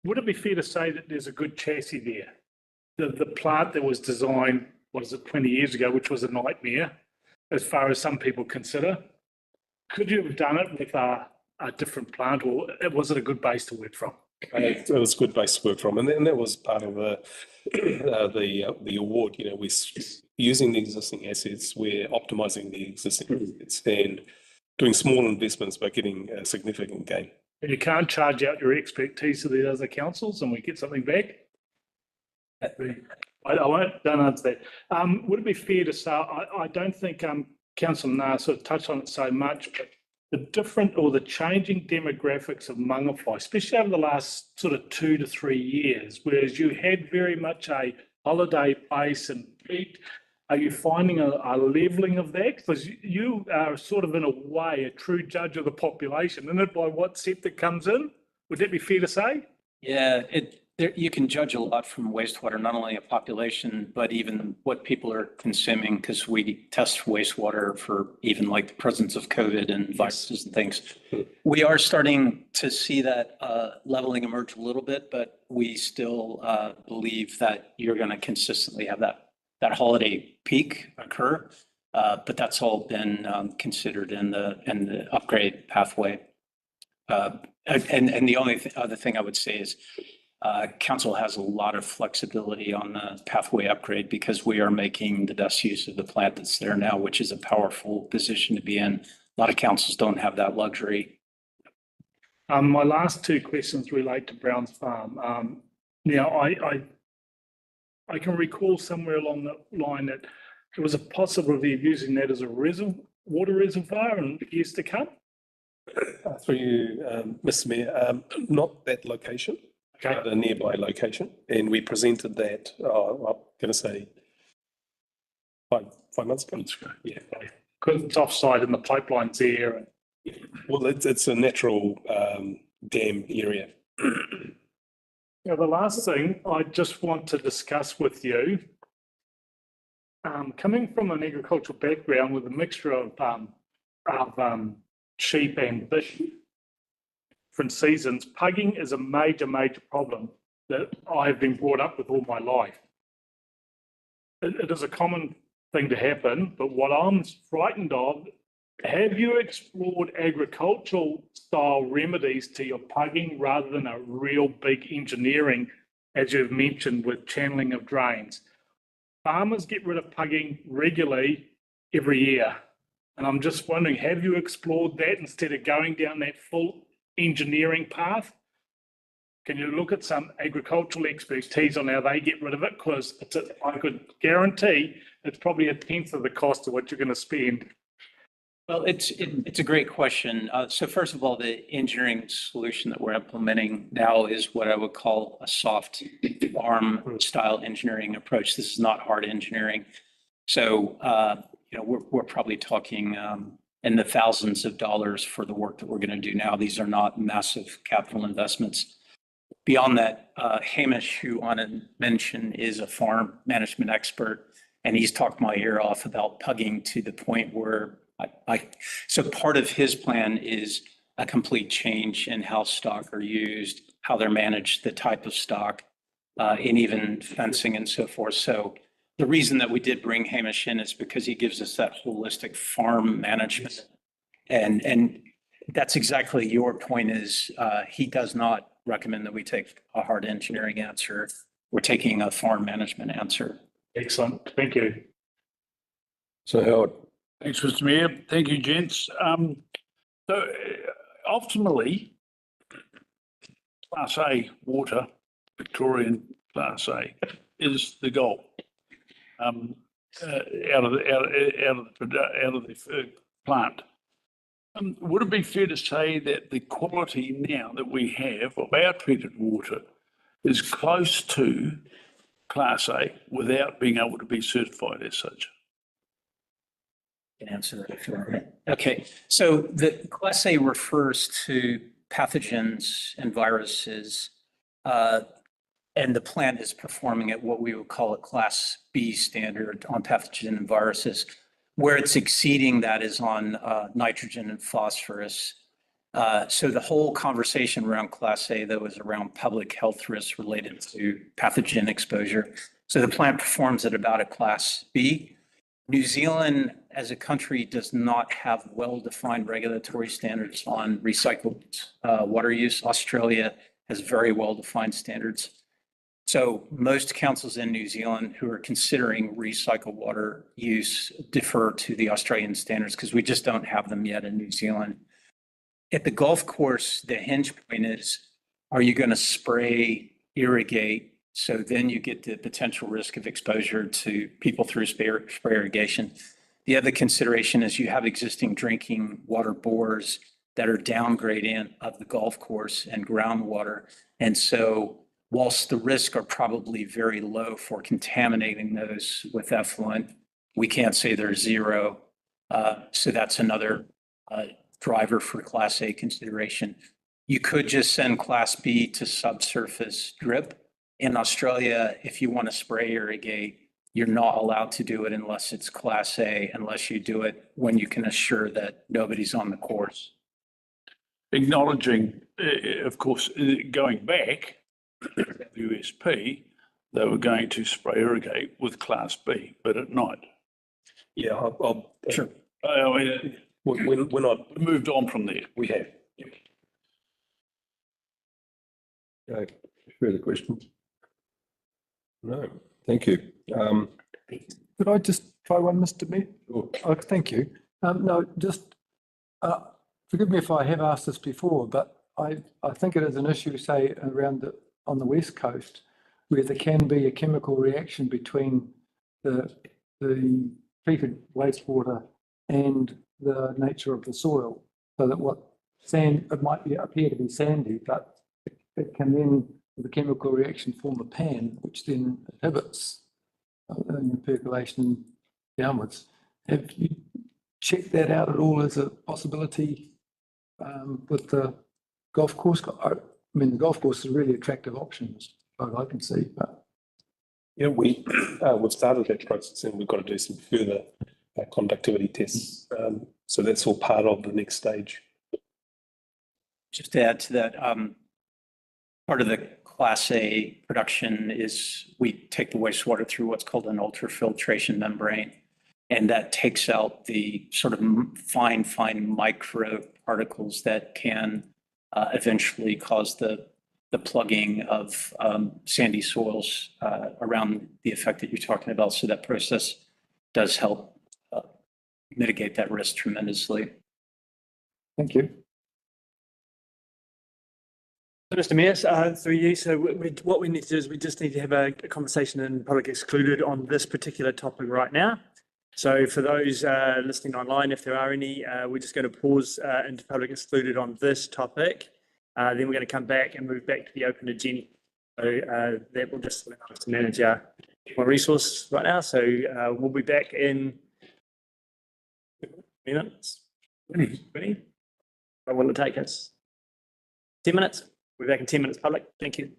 would it be fair to say that there's a good chassis there? The plant that was designed, 20 years ago, which was a nightmare, as far as some people consider. Could you have done it with a different plant, or was it a good base to work from? It was a good base to work from, and that was part of the award. We're using the existing assets, we're optimizing the existing assets, and doing small investments but getting a significant gain. And you can't charge out your expertise to the other councils, and we get something back. Don't answer that. Would it be fair to say, I don't think Councillor Nah sort of touched on it so much, but the different or the changing demographics of Mangawhai, especially over the last sort of 2 to 3 years, whereas you had very much a holiday base and peak, are you finding a levelling of that? Because you are sort of in a way a true judge of the population, isn't it, by what sector comes in? Would that be fair to say? Yeah, you can judge a lot from wastewater, not only a population, but even what people are consuming, because we test wastewater for even like the presence of COVID and viruses and things. We are starting to see that leveling emerge a little bit, but we still believe that you're going to consistently have that holiday peak occur. But that's all been considered in the upgrade pathway. And the only other thing I would say is council has a lot of flexibility on the pathway upgrade because we are making the best use of the plant that's there now, which is a powerful position to be in. A lot of councils don't have that luxury. My last 2 questions relate to Browns Farm. Now, I can recall somewhere along the line that there was a possibility of using that as a water reservoir in the years to come. Through you, Mr. Mayor, not that location. Okay. But a nearby location, and we presented that. I'm going to say 5 months ago. Yeah, because it's offside and the pipeline's there. Well, it's a natural dam area. Now, the last thing I just want to discuss with you, coming from an agricultural background with a mixture of sheep and fish, different seasons, pugging is a major problem that I've been brought up with all my life. It is a common thing to happen, but what I'm frightened of, have you explored agricultural style remedies to your pugging rather than a real big engineering, as you've mentioned, with channeling of drains? Farmers get rid of pugging regularly every year. And I'm just wondering, have you explored that instead of going down that full engineering path? Can you look at some agricultural expertise on how they get rid of it? Because I could guarantee it's probably a tenth of the cost of what you're going to spend. Well, it's a great question. So first of all, the engineering solution that we're implementing now is what I would call a soft farm style engineering approach. This is not hard engineering. So, we're probably talking in the thousands of dollars for the work that we're going to do now. These are not massive capital investments. Beyond that, Hamish, who Anna mentioned, is a farm management expert, and he's talked my ear off about pugging to the point where so part of his plan is a complete change in how stock are used, how they're managed, the type of stock, and even fencing and so forth. So the reason that we did bring Hamish in is because he gives us that holistic farm management. And that's exactly your point is he does not recommend that we take a hard engineering answer. We're taking a farm management answer. Excellent. Thank you. So Howard. Thanks, Mr. Mayor. Thank you, gents. So ultimately, Class A water, Victorian Class A, is the goal. Out of the plant. Would it be fair to say that the quality now that we have of our treated water is close to Class A without being able to be certified as such? Can answer that if you want. Okay, so the Class A refers to pathogens and viruses, and the plant is performing at what we would call a Class B standard on pathogen and viruses. Where it's exceeding that is on nitrogen and phosphorus. So the whole conversation around Class A, though, is around public health risks related to pathogen exposure. So the plant performs at about a Class B. New Zealand, as a country, does not have well-defined regulatory standards on recycled water use. Australia has very well-defined standards. So most councils in New Zealand who are considering recycled water use defer to the Australian standards because we just don't have them yet in New Zealand. At the golf course, the hinge point is, are you going to spray, irrigate? So then you get the potential risk of exposure to people through spray irrigation. The other consideration is you have existing drinking water bores that are downgradient of the golf course and groundwater. And so whilst the risks are probably very low for contaminating those with effluent, we can't say they're zero. So that's another driver for Class A consideration. You could just send Class B to subsurface drip. In Australia, if you want to spray irrigate, you're not allowed to do it unless it's Class A, unless you do it when you can assure that nobody's on the course. Acknowledging, of course, going back, the USP, they were going to spray irrigate with Class B, but at night. Yeah, I'll sure. We're not moved on from there. We have. Okay, further questions? No, thank you. Could I just try one, Mr. Mayor? Sure. Oh, thank you. No, just forgive me if I have asked this before, but I think it is an issue, say, on the West Coast, where there can be a chemical reaction between the treated wastewater and the nature of the soil, so that it might appear to be sandy, but it can then, with a chemical reaction, form a pan, which then inhibits percolation downwards. Have you checked that out at all as a possibility with the golf course? I mean, the golf course is a really attractive option, as far as I can see, but. Yeah, we've started that process and we've got to do some further conductivity tests. So that's all part of the next stage. Just to add to that, part of the Class A production is we take the wastewater through what's called an ultrafiltration membrane. And that takes out the sort of fine micro particles that can eventually cause the plugging of sandy soils around the effect that you're talking about. So that process does help mitigate that risk tremendously. Thank you. Mr. Mayor, through you, so what we need to do is we just need to have a conversation in public excluded on this particular topic right now. So for those listening online, if there are any, we're just going to pause into public excluded on this topic. Then we're going to come back and move back to the open agenda. So that will just allow us to manage our resource right now. So we'll be back in minutes. 20? What will it take us? 10 minutes? We'll be back in 10 minutes, public. Thank you.